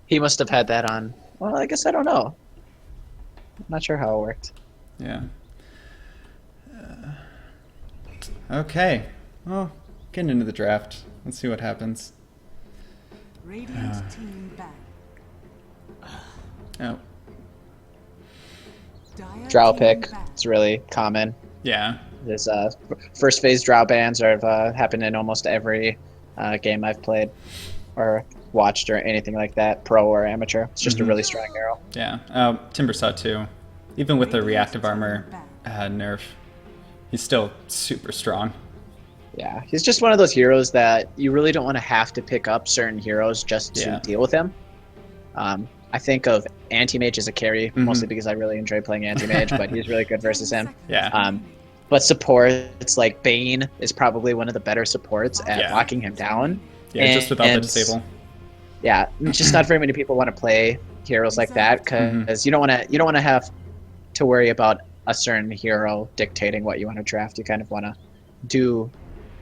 He must have had that on. Well, I guess I don't know. I'm not sure how it worked. Yeah. Okay. Well, getting into the draft. Let's see what happens. Radiant team back. Oh, Dire Drow team pick. back. It's really common. yeah. There's first phase drow bans have happened in almost every game I've played or watched or anything like that, pro or amateur. It's just a really strong hero. Yeah. Timber saw too. Even with the Radiant reactive team armor back. nerf, he's still super strong. Yeah, he's just one of those heroes that you really don't want to have to pick up certain heroes just to Yeah. deal with him. I think of Anti-Mage as a carry, mostly because I really enjoy playing Anti-Mage, but he's really good versus him. Yeah. But supports like Bane is probably one of the better supports at Yeah. locking him down. Yeah, just without the And disable. yeah, just not very many people want to play heroes like that because you don't want to have to worry about a certain hero dictating what you want to draft. You kind of want to do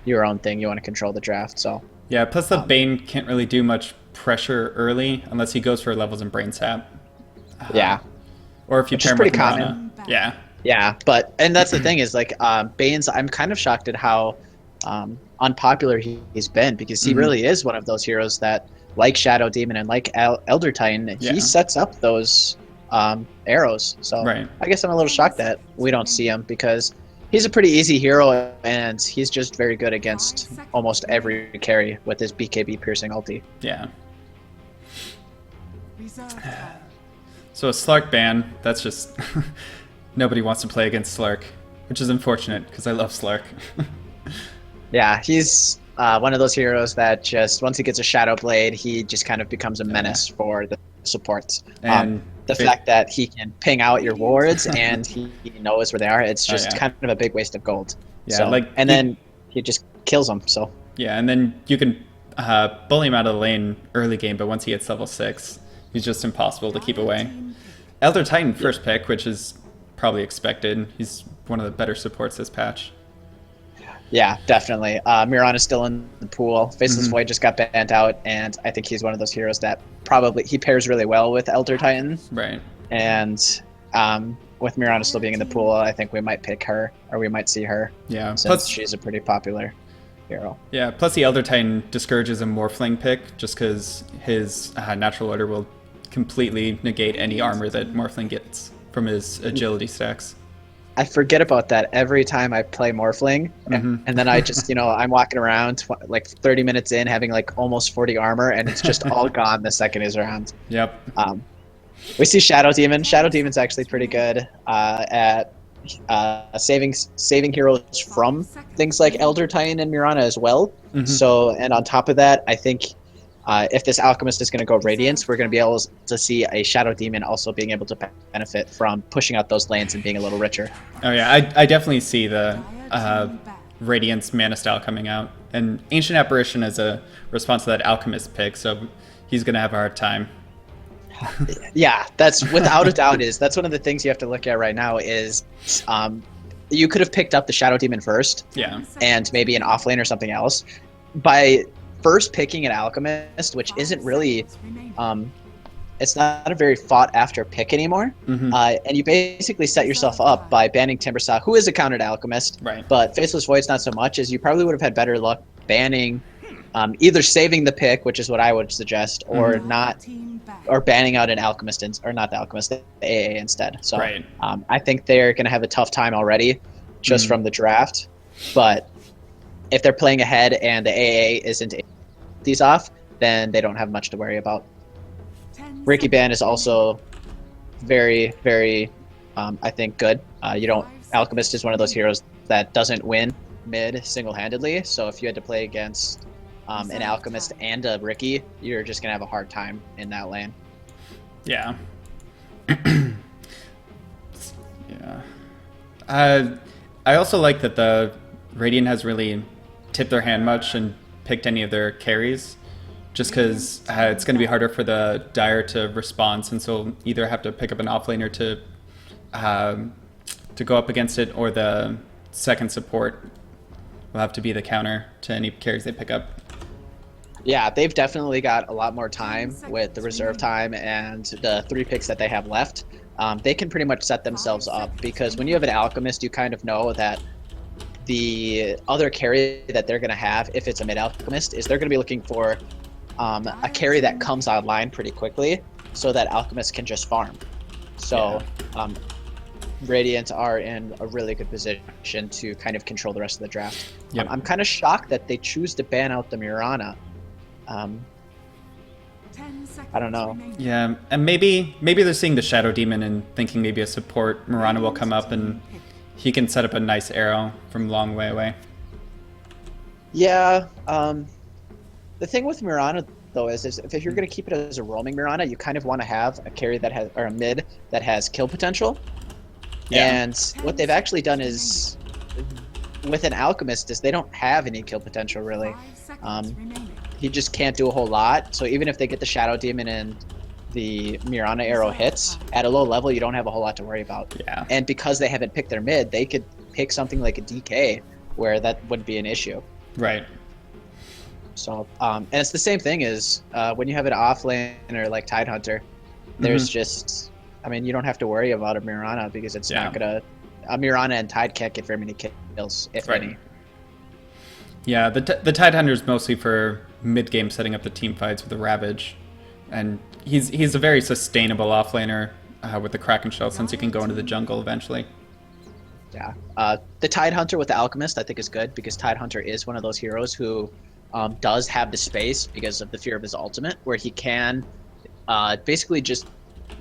your own thing. You want to control the draft. So Yeah, plus the Bane can't really do much pressure early unless he goes for levels in Brain Sap. yeah, Or if you which pair is him pretty with common. Mirana. Yeah. Yeah, and that's the thing is like Bane's. I'm kind of shocked at how unpopular he's been because he really is one of those heroes that, like Shadow Demon and like Elder Titan, Yeah. he sets up those arrows. So Right. I guess I'm a little shocked that we don't see him because he's a pretty easy hero and he's just very good against almost every carry with his BKB piercing ulti. Yeah. Reserve fire. So a Slark ban, that's just... Nobody wants to play against Slark, which is unfortunate because I love Slark. Yeah, he's one of those heroes that just once he gets a Shadow Blade, he just kind of becomes a menace for the supports. And The fact that he can ping out your wards and he knows where they are, it's just yeah. kind of a big waste of gold. Yeah, So, like and then he just kills them. So Yeah, and then you can bully him out of the lane early game, but once he hits level 6, he's just impossible to keep away. Elder Titan first pick, which is probably expected. He's one of the better supports this patch. yeah, definitely. Miran is still in the pool. Faceless Void just got banned out, and I think he's one of those heroes that probably he pairs really well with Elder Titan. Right. And with Mirana still being in the pool, I think we might pick her, or we might see her. Yeah. Since she's a pretty popular hero. Yeah, plus the Elder Titan discourages a Morphling pick just because his natural order will completely negate any armor that Morphling gets from his agility stacks. I forget about that every time I play Morphling, and then I just, I'm walking around like 30 minutes in, having like almost 40 armor, and it's just all gone the second is around. Yep. We see Shadow Demon. Shadow Demon's actually pretty good at saving heroes from things like Elder Titan and Mirana as well. So, and on top of that, I think if this Alchemist is going to go Radiance, we're going to be able to see a Shadow Demon also being able to benefit from pushing out those lanes and being a little richer. Oh yeah, I definitely see the Radiance Mana style coming out. And Ancient Apparition is a response to that Alchemist pick, so he's going to have a hard time. Yeah, that's without a doubt that's one of the things you have to look at right now is you could have picked up the Shadow Demon first Yeah. and maybe an offlane or something else. By first picking an Alchemist, which isn't really it's not a very fought after pick anymore, and you basically set yourself up by banning Timbersaw, who is a countered Alchemist, Right. but Faceless Void's not so much, as you probably would have had better luck banning either saving the pick, which is what I would suggest, or not, or banning out an Alchemist, or not the Alchemist, the AA instead. So Right. I think they're going to have a tough time already just from the draft, but if they're playing ahead and the AA isn't these off, then they don't have much to worry about. Ricky Ban is also very, very, I think, good. Alchemist is one of those heroes that doesn't win mid single-handedly, so if you had to play against an Alchemist and a Ricky, you're just going to have a hard time in that lane. Yeah. Yeah. I also like that the Radiant has really tipped their hand much and picked any of their carries, just because it's going to be harder for the Dire to respond, since they'll either have to pick up an offlaner to go up against it, or the second support will have to be the counter to any carries they pick up. Yeah, they've definitely got a lot more time with the reserve time and the 3 picks that they have left. They can pretty much set themselves up because when you have an alchemist, you kind of know that the other carry that they're going to have, if it's a mid alchemist, is they're going to be looking for a carry that comes online pretty quickly so that alchemist can just farm. So Radiant are in a really good position to kind of control the rest of the draft. Yep. I'm kind of shocked that they choose to ban out the Mirana. I don't know. Yeah, and maybe they're seeing the Shadow Demon and thinking maybe a support Murana will come up and he can set up a nice arrow from long way away. Yeah. The thing with Mirana though is if you're going to keep it as a roaming Mirana, you kind of want to have a carry that has, or a mid that has kill potential. Yeah. And what they've actually done is, with an alchemist, is they don't have any kill potential really. He just can't do a whole lot. So even if they get the Shadow Demon and the Mirana arrow hits, at a low level you don't have a whole lot to worry about. Yeah. And because they haven't picked their mid, they could pick something like a DK where that wouldn't be an issue. Right. So, and it's the same thing as when you have an offlaner like Tidehunter, there's just, I mean, you don't have to worry about a Mirana because it's not gonna, a Mirana and Tide can't get very many kills, if any. Yeah, the Tidehunter is mostly for mid-game setting up the team fights with the Ravage. And he's a very sustainable offlaner with the Kraken Shell since he can go into the jungle eventually. Yeah. The Tidehunter with the Alchemist I think is good because Tidehunter is one of those heroes who does have the space because of the fear of his ultimate, where he can basically just,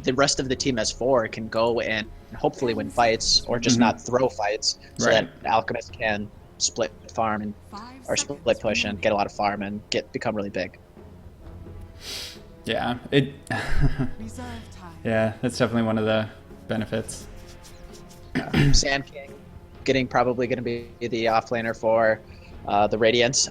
the rest of the team as 4 can go and hopefully win fights or just not throw fights so that Alchemist can split farm and or split push and get a lot of farm and become really big. Yeah, yeah, that's definitely one of the benefits. Sand King probably going to be the offlaner for the Radiance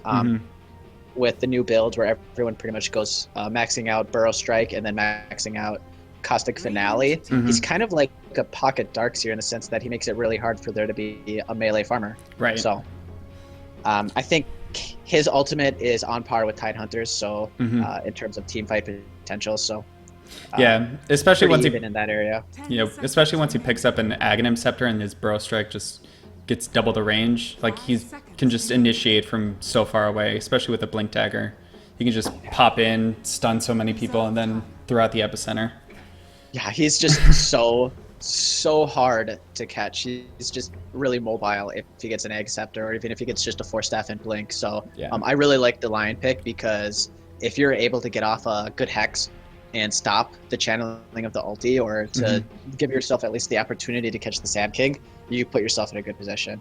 with the new build where everyone pretty much goes maxing out Burrow Strike and then maxing out Caustic Finale. He's kind of like a pocket Darkseer in the sense that he makes it really hard for there to be a melee farmer. Right. So I think his ultimate is on par with Tidehunter's, so in terms of team fight potential. So yeah, especially once even in that area. Especially once he picks up an Aghanim Scepter and his Burrow Strike just gets double the range. Like he can just initiate from so far away, especially with a Blink Dagger. He can just pop in, stun so many people, and then throw out the epicenter. Yeah, he's just so hard to catch. He's just really mobile if he gets an Egg Scepter or even if he gets just a Force Staff and Blink. So I really like the Lion pick because if you're able to get off a good Hex and stop the channeling of the ulti or to give yourself at least the opportunity to catch the Sand King, you put yourself in a good position.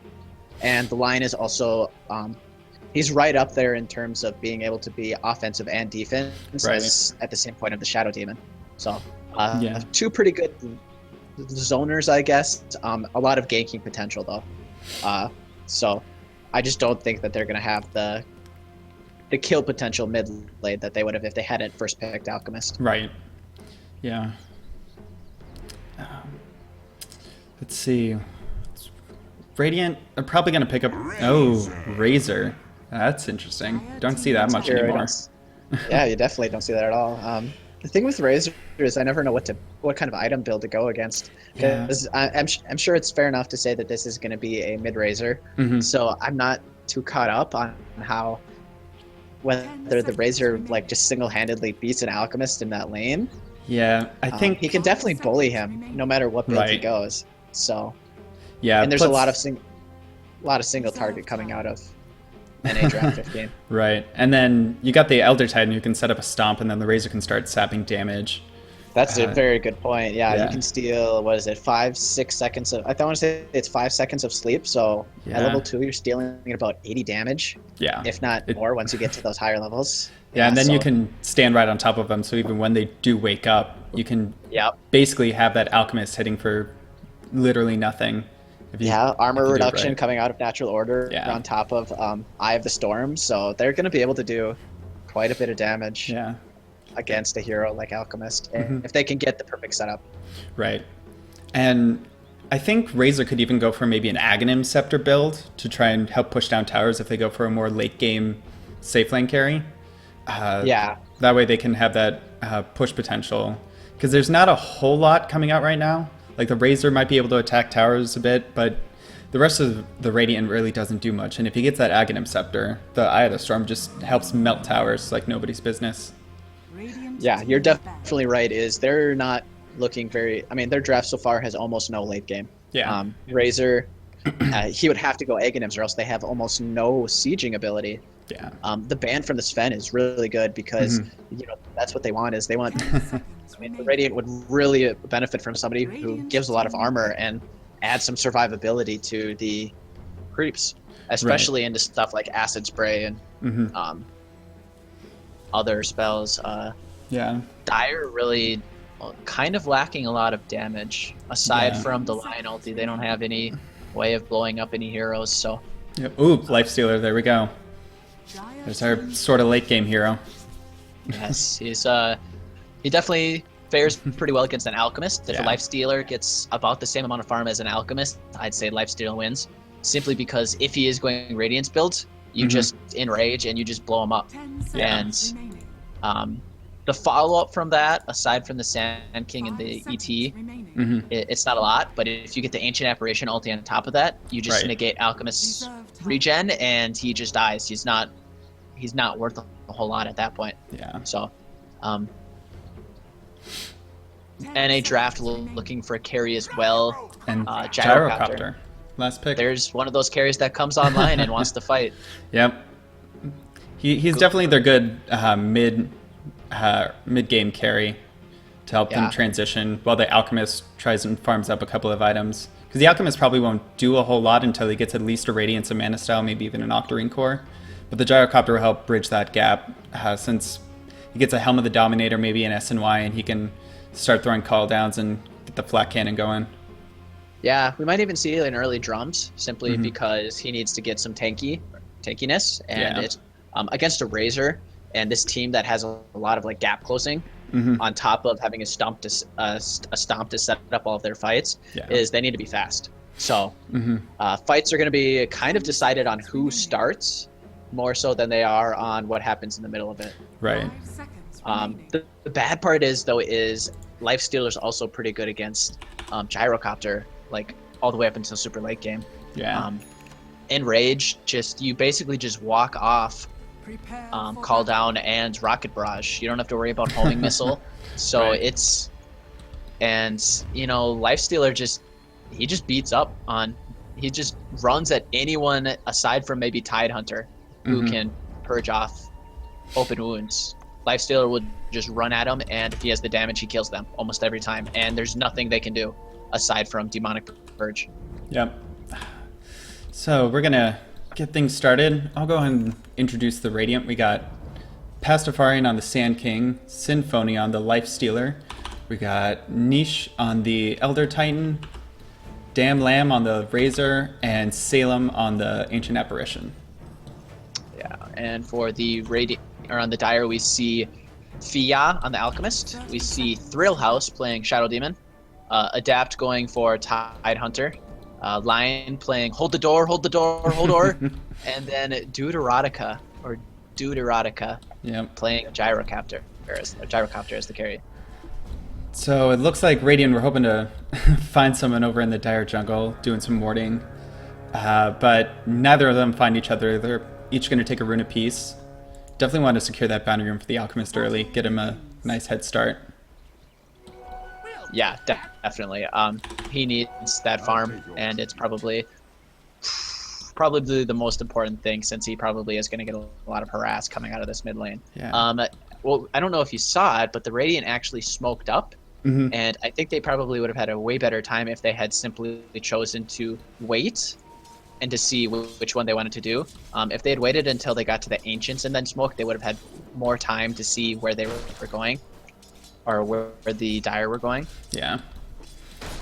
And the Lion is also, he's right up there in terms of being able to be offensive and defense at the same point of the Shadow Demon. So 2 pretty good zoners, I guess. A lot of ganking potential though. So I just don't think that they're going to have the kill potential mid lane that they would have if they hadn't first picked Alchemist. Right. Yeah. Let's see. Radiant are probably going to pick up... Oh, Razor. That's interesting. Don't see that much anymore. Yeah, you definitely don't see that at all. The thing with Razor is I never know what kind of item build to go against. Because I'm sure it's fair enough to say that this is going to be a mid Razor. So I'm not too caught up on how whether the Razor like just single-handedly beats an Alchemist in that lane. Yeah, I think he can definitely bully him no matter what build he goes. So and there's a lot of single target coming out of NA Draft 15. Right, and then you got the Elder Titan who can set up a stomp, and then the Razor can start sapping damage. That's a very good point. Yeah, you can steal, 5-6 seconds of, I want to say it's 5 seconds of sleep, so at level 2 you're stealing about 80 damage. Yeah. If not more once you get to those higher levels. Yeah, and then you can stand right on top of them, so even when they do wake up, you can basically have that Alchemist hitting for literally nothing. Armor reduction coming out of Natural Order on top of Eye of the Storm, so they're going to be able to do quite a bit of damage. Against a hero like Alchemist, if they can get the perfect setup. Right. And I think Razor could even go for maybe an Aghanim Scepter build to try and help push down towers if they go for a more late game safe lane carry. Yeah. That way they can have that push potential. Because there's not a whole lot coming out right now. Like the Razor might be able to attack towers a bit, but the rest of the Radiant really doesn't do much. And if he gets that Aghanim Scepter, the Eye of the Storm just helps melt towers like nobody's business. Yeah, you're definitely right. They're not looking very. I mean, their draft so far has almost no late game. Yeah. Razor, he would have to go Aghanims, or else they have almost no sieging ability. Yeah. The ban from the Sven is really good because that's what they want. Is they want. I mean, the Radiant would really benefit from somebody who gives a lot of armor and adds some survivability to the creeps, especially into stuff like Acid Spray and other spells. Yeah. Dire really kind of lacking a lot of damage. Aside from the Lion ulti, they don't have any way of blowing up any heroes, so... Yep. Ooh, Lifestealer, there we go. There's our sort of late game hero. Yes, he definitely fares pretty well against an Alchemist. If a Lifestealer gets about the same amount of farm as an Alchemist, I'd say Lifestealer wins. Simply because if he is going Radiance build, you just enrage and you just blow him up. And the follow-up from that, aside from the Sand King and the ET, it's not a lot, but if you get the Ancient Apparition ulti on top of that, you just negate Alchemist's regen and he just dies. He's not worth a whole lot at that point. Yeah. So, NA draft looking for a carry as well. And Gyrocopter. Last pick. There's one of those carries that comes online and wants to fight. Yep. He's definitely their good mid-game carry to help them transition while the Alchemist tries and farms up a couple of items. Because the Alchemist probably won't do a whole lot until he gets at least a Radiance, a Mana Style, maybe even an Octarine Core. But the Gyrocopter will help bridge that gap since he gets a Helm of the Dominator, maybe an SNY, and he can start throwing call downs and get the flat cannon going. Yeah, we might even see an early drums simply because he needs to get some tankiness, and it's against a Razor and this team that has a lot of like gap closing on top of having a stomp to set up all of their fights is they need to be fast. So fights are going to be kind of decided on who starts more so than they are on what happens in the middle of it. Right. The bad part is Lifestealer's also pretty good against Gyrocopter, like all the way up until super late game. Yeah. Enrage, you basically just walk off call down and rocket barrage. You don't have to worry about homing missile. So Lifestealer just beats up he just runs at anyone aside from maybe Tidehunter who can purge off open wounds. Lifestealer would just run at him, and if he has the damage, he kills them almost every time. And there's nothing they can do aside from Demonic Purge. Yep. So we're gonna get things started. I'll go ahead and introduce the Radiant. We got Pastafarian on the Sand King, Sinphony on the Lifestealer. We got Niche on the Elder Titan, Damn Lamb on the Razor, and Salem on the Ancient Apparition. Yeah, and for the on the Dire, we see Fia on the Alchemist. We see Thrill House playing Shadow Demon. Adapt going for Tidehunter. Lion playing Hold the Door, Hold the Door, Hold Door. And then Deuterotica playing Gyrocopter as the carry. So it looks like Radiant, we're hoping to find someone over in the Dire jungle doing some warding. But neither of them find each other. They're each going to take a rune apiece. Definitely want to secure that boundary room for the Alchemist early, get him a nice head start. Yeah, definitely. He needs that farm, and it's probably the most important thing since he probably is going to get a lot of harass coming out of this mid lane. Yeah. Well, I don't know if you saw it, but the Radiant actually smoked up, and I think they probably would have had a way better time if they had simply chosen to wait and to see which one they wanted to do. If they had waited until they got to the Ancients and then smoked, they would have had more time to see where they were going, or where the Dire were going. Yeah.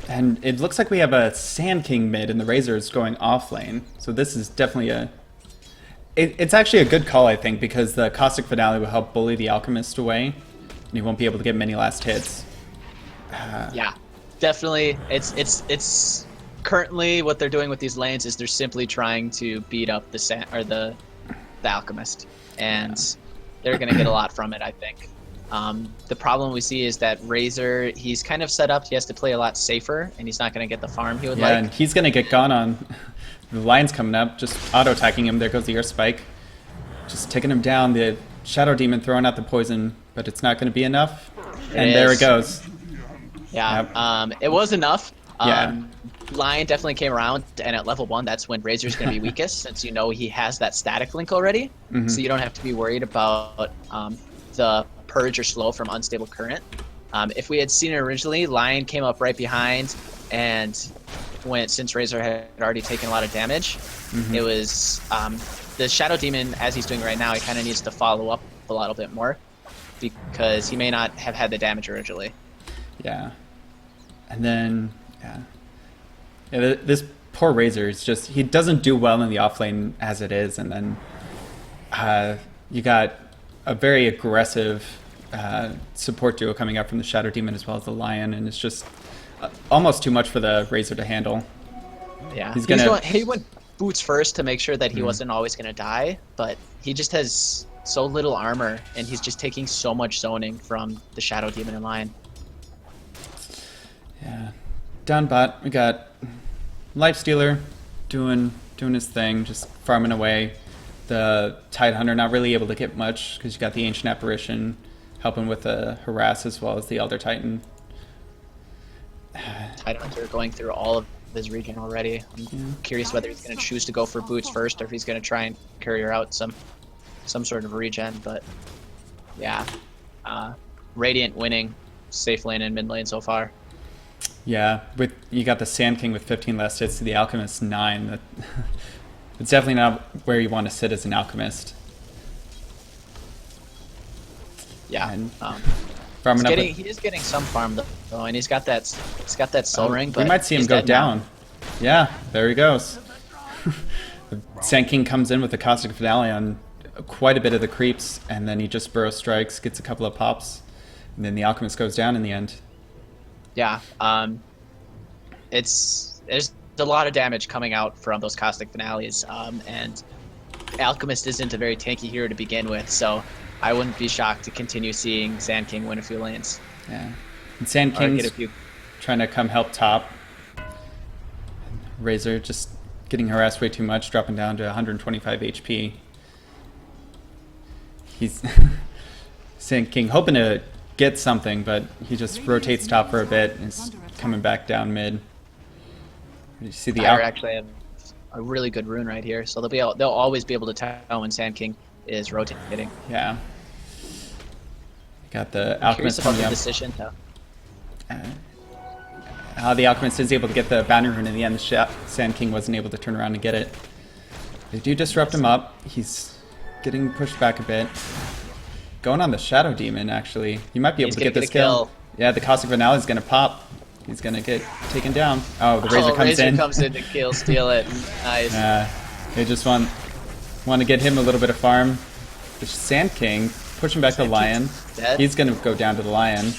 And it looks like we have a Sand King mid, and the Razor is going off lane. So this is definitely it's actually a good call, I think, because the Caustic Finale will help bully the Alchemist away, and he won't be able to get many last hits. Yeah, definitely. It's currently what they're doing with these lanes is they're simply trying to beat up the Alchemist, and they're going to get a lot from it, I think. The problem we see is that Razor, he's kind of set up. He has to play a lot safer, and he's not going to get the farm he would Yeah, like. and he's going to get gone on. The lion's coming up, just auto-attacking him. There goes the Earth Spike. Just taking him down. The Shadow Demon throwing out the poison, but it's not going to be enough. And there it goes. Yeah, Yep. it was enough. Yeah. Lion definitely came around, and at level 1, that's when Razor's going to be weakest, since you know he has that static link already. So you don't have to be worried about the purge or slow from unstable current. If we had seen it originally, Lion came up right behind, and since Razor had already taken a lot of damage, it was the Shadow Demon, as he's doing right now, he kind of needs to follow up a little bit more, because he may not have had the damage originally. Yeah. And then, yeah, this poor Razor is just, he doesn't do well in the offlane as it is, and then you got a very aggressive support duo coming up from the Shadow Demon as well as the Lion, and it's just almost too much for the Razor to handle. Yeah, he went boots first to make sure that he wasn't always going to die, but he just has so little armor, and he's just taking so much zoning from the Shadow Demon and Lion. Yeah. Down bot, we got Lifestealer doing his thing, just farming away. The Tidehunter not really able to get much because you got the Ancient Apparition helping with the Harass as well as the Elder Titan. Tidehunter going through all of his regen already. I'm curious whether he's going to choose to go for boots first, or if he's going to try and courier out some sort of regen. But yeah, Radiant winning safe lane and mid lane so far. Yeah, you got the Sand King with 15 less hits to the Alchemist 9. It's definitely not where you want to sit as an Alchemist. Yeah, And he is getting some farm though, and he's got that soul ring. But we might see him go down. Yeah, there he goes. The Sand King comes in with the Caustic Finale on quite a bit of the creeps, and then he just burrow strikes, gets a couple of pops, and then the Alchemist goes down in the end. Yeah, there's a lot of damage coming out from those Caustic Finales, and Alchemist isn't a very tanky hero to begin with, so I wouldn't be shocked to continue seeing Sand King win a few lanes. Yeah, and Sand King's trying to come help top. Razor just getting harassed way too much, dropping down to 125 HP. He's Sand King hoping to get something, but he just rotates top for a bit and is coming back down mid. You see the actually have a really good rune right here, so they'll always be able to tell when Sand King is rotating. Yeah. Got the Alchemist coming up. Decision. How the Alchemist is able to get the bounty rune in the end. The Sand King wasn't able to turn around and get it. They do disrupt him up. He's getting pushed back a bit. Going on the Shadow Demon, actually. He might be able to get this kill. Yeah, the Caustic Finale is going to pop. He's going to get taken down. Oh, the Razor comes in. Razor comes in to kill, steal it. Nice. They just want to get him a little bit of farm. The Sand King pushing back the Lion. He's going to go down to the Lion.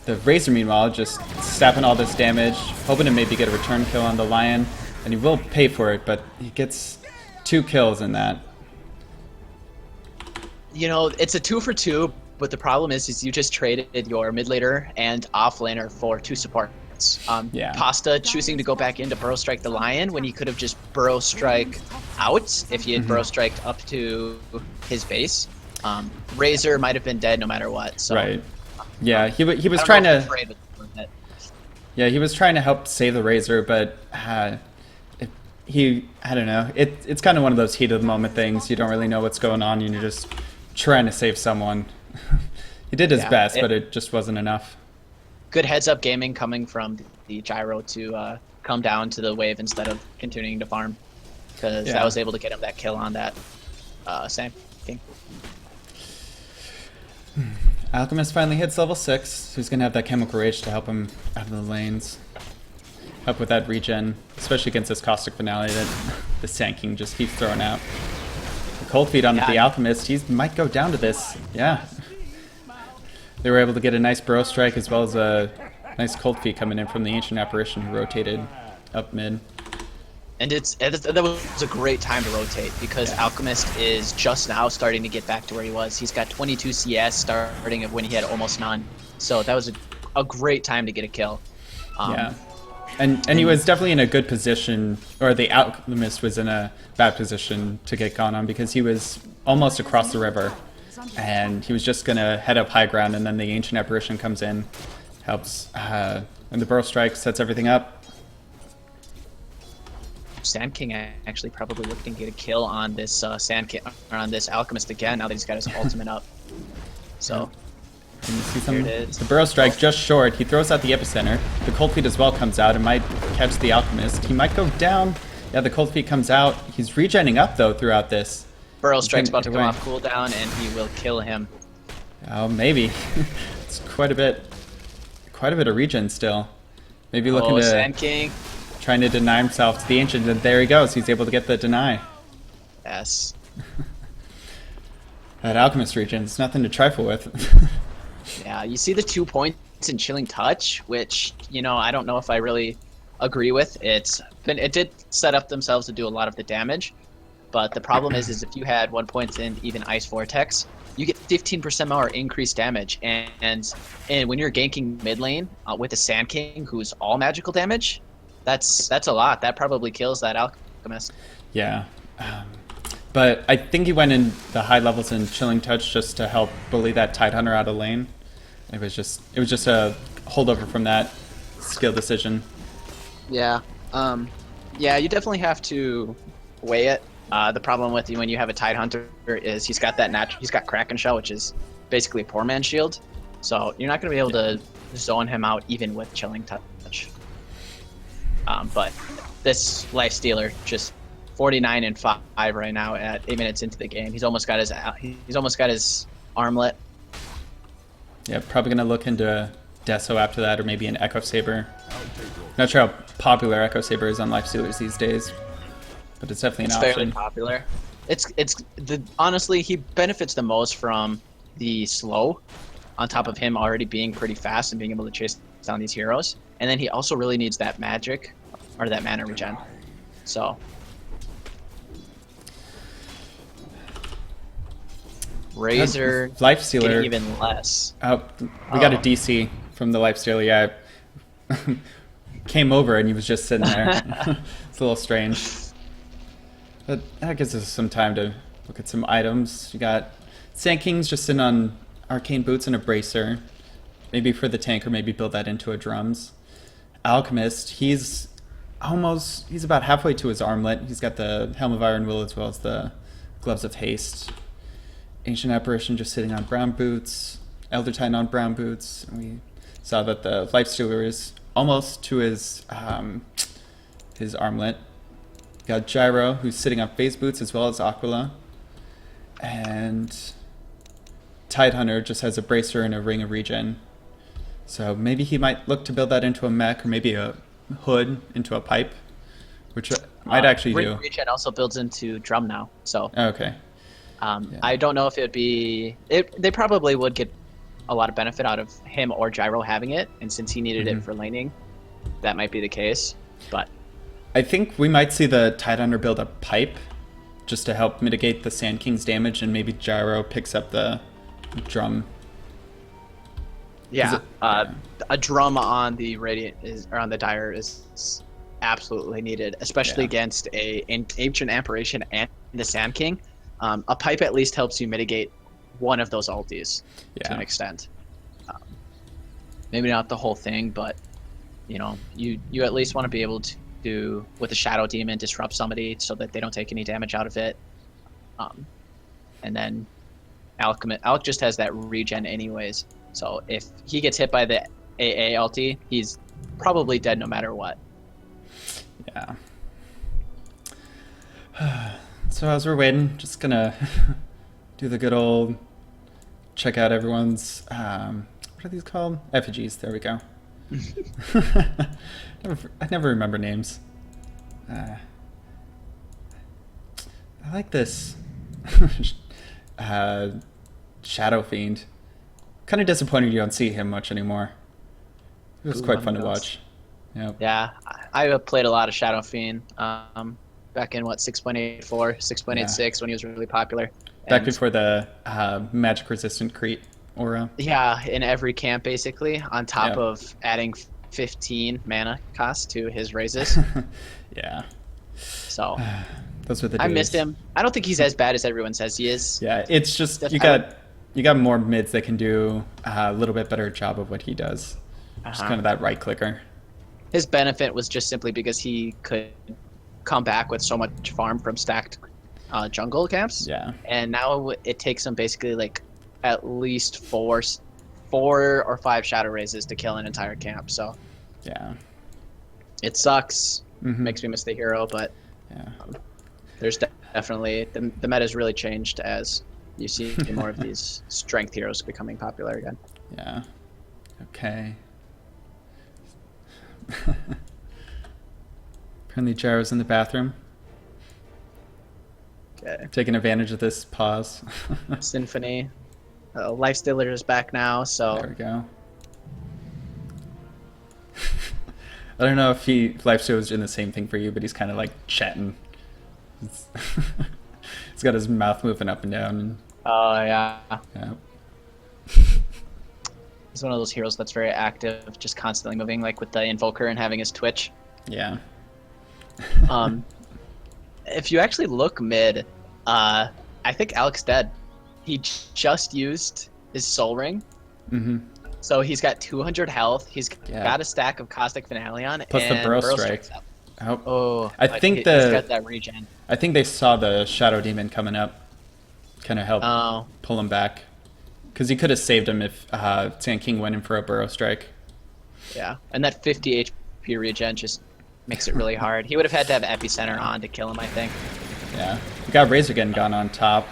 The Razor, meanwhile, just stapping all this damage, hoping to maybe get a return kill on the Lion. And he will pay for it, but he gets 2 kills in that. You know, it's a 2 for 2, but the problem is you just traded your mid laner and off laner for 2 supports. Pasta choosing to go back in to burrow strike the Lion when he could have just burrow strike out if he had burrow striked up to his base. Razor might have been dead no matter what. So, right. Yeah, he was trying to. Yeah, he was trying to help save the Razor, but I don't know. It's kind of one of those heat of the moment things. You don't really know what's going on, and you're just trying to save someone. He did his best, but it just wasn't enough. Good heads-up gaming coming from the Gyro to come down to the wave instead of continuing to farm, because that was able to get him that kill on that Sand King. Alchemist finally hits level 6, so he's going to have that Chemical Rage to help him out of the lanes. Help with that regen, especially against this Caustic Finale that the Sand King just keeps throwing out. The Cold Feet on the Alchemist, he might go down to this. Yeah. They were able to get a nice Burrow Strike as well as a nice Cold Feet coming in from the Ancient Apparition who rotated up mid. And that was a great time to rotate because Alchemist is just now starting to get back to where he was. He's got 22 CS starting of when he had almost none. So that was a great time to get a kill. Yeah. And he was definitely in a good position, or the Alchemist was in a bad position to get gone on because he was almost across the river. And he was just going to head up high ground, and then the Ancient Apparition comes in, helps, and the Burrow Strike sets everything up. Sand King actually probably looking to get a kill on this on this Alchemist again now that he's got his ultimate up. So Can you see here it is. The Burrow Strike just short. He throws out the Epicenter. The Cold Feet as well comes out and might catch the Alchemist. He might go down. Yeah, the Cold Feet comes out. He's regenning up though throughout this. Burrow Strike's about to come off cooldown and he will kill him. Oh, maybe. It's quite a bit of regen still. Maybe looking to Sand King. trying to deny himself to the Ancient, and there he goes. He's able to get the deny. Yes. That Alchemist regen is nothing to trifle with. Yeah, you see the 2 points in Chilling Touch, which, you know, I don't know if I really agree with. It did set up themselves to do a lot of the damage, but the problem is if you had 1 point in even Ice Vortex, you get 15% more increased damage, and when you're ganking mid lane with the Sand King, who's all magical damage, that's a lot. That probably kills that Alchemist. Yeah. But I think he went in the high levels in Chilling Touch just to help bully that Tidehunter out of lane. It was just a holdover from that skill decision. Yeah. Yeah, you definitely have to weigh it. The problem with when you have a Tidehunter is he's got Kraken Shell, which is basically a poor man's shield. So you're not going to be able to zone him out even with Chilling Touch. But this Lifestealer just 49 and 5 right now at 8 minutes into the game. He's almost got his armlet. Yeah, probably gonna look into a Deso after that, or maybe an Echo Saber. Not sure how popular Echo Saber is on Lifestealers these days, but it's definitely an option. Fairly popular. Honestly, he benefits the most from the slow, on top of him already being pretty fast and being able to chase down these heroes. And then he also really needs that magic, or that mana regen. So Razor Lifestealer even less. Oh, we got a DC from the Lifestealer. Yeah, came over and he was just sitting there. It's a little strange, but that gives us some time to look at some items. You got Sand King's just sitting on Arcane Boots and a Bracer, maybe for the tank, or maybe build that into a Drums. Alchemist, he's about halfway to his armlet. He's got the Helm of Iron Will as well as the Gloves of Haste. Ancient Apparition just sitting on brown boots, Elder Titan on brown boots. And we saw that the Lifestealer is almost to his armlet. Got Gyro, who's sitting on phase boots as well as Aquila. And Tidehunter just has a Bracer and a Ring of Regen. So maybe he might look to build that into a mech, or maybe a hood into a pipe, which might actually Ring do. of Regen also builds into Drum now, so Okay. I don't know if it'd be. They probably would get a lot of benefit out of him or Gyro having it, and since he needed it for laning, that might be the case. But I think we might see the Tidehunter build a pipe just to help mitigate the Sand King's damage, and maybe Gyro picks up the drum. yeah, a drum on the Radiant or on the Dire is absolutely needed, especially against an Ancient Apparition and the Sand King. A pipe at least helps you mitigate one of those ultis to an extent. Maybe not the whole thing, but you know, you at least want to be able to, with a Shadow Demon, disrupt somebody so that they don't take any damage out of it. And then Alc just has that regen anyways, so if he gets hit by the AA ulti, he's probably dead no matter what. Yeah. So as we're waiting, just gonna do the good old check out everyone's what are these called? Effigies. There we go. I never remember names. I like this Shadow Fiend. Kind of disappointed you don't see him much anymore. It was quite fun to watch. Yep. Yeah, I played a lot of Shadow Fiend back in, what, 6.84, 6.86 when he was really popular. Back And before the magic resistant Crete aura. yeah, in every camp basically, on top Yep. of adding 15 mana cost to his raises. Yeah. So Those were the I days. missed him. I don't think he's as bad as everyone says he is. Yeah, it's just you I would- got more mids that can do a little bit better job of what he does. Just kind of that right clicker. His benefit was just simply because he could come back with so much farm from stacked jungle camps. Yeah. And now it takes him basically like at least four or five shadow raises to kill an entire camp. So Yeah. it sucks. Mhm. Makes me miss the hero, but Yeah. there's definitely the meta's really changed as you see more of these strength heroes becoming popular again. Yeah. Okay. Apparently Gyro's in the bathroom, Okay. taking advantage of this pause. Symphony. Lifestealer is back now, so There we go. I don't know if Lifesteal was doing the same thing for you, but he's kind of like chatting. He's got his mouth moving up and down. And, yeah. yeah. He's one of those heroes that's very active, just constantly moving, like with the Invoker and having his Twitch. Yeah. If you actually look mid, I think Alex dead. He just used his Soul Ring, Mm-hmm. so he's got 200 health. He's Yeah. got a stack of Caustic Finaleon Plus the and Burrow Strike's Strike. up. Oh, I but think he's the- got that regen. I think they saw the Shadow Demon coming up, kind of helped Oh, pull him back. Because he could have saved him if Sand King went in for a Burrow Strike. yeah, and that 50 HP regen just makes it really hard. He would have had to have Epicenter on to kill him, I think. Yeah. We got Razor Gun Gun on top.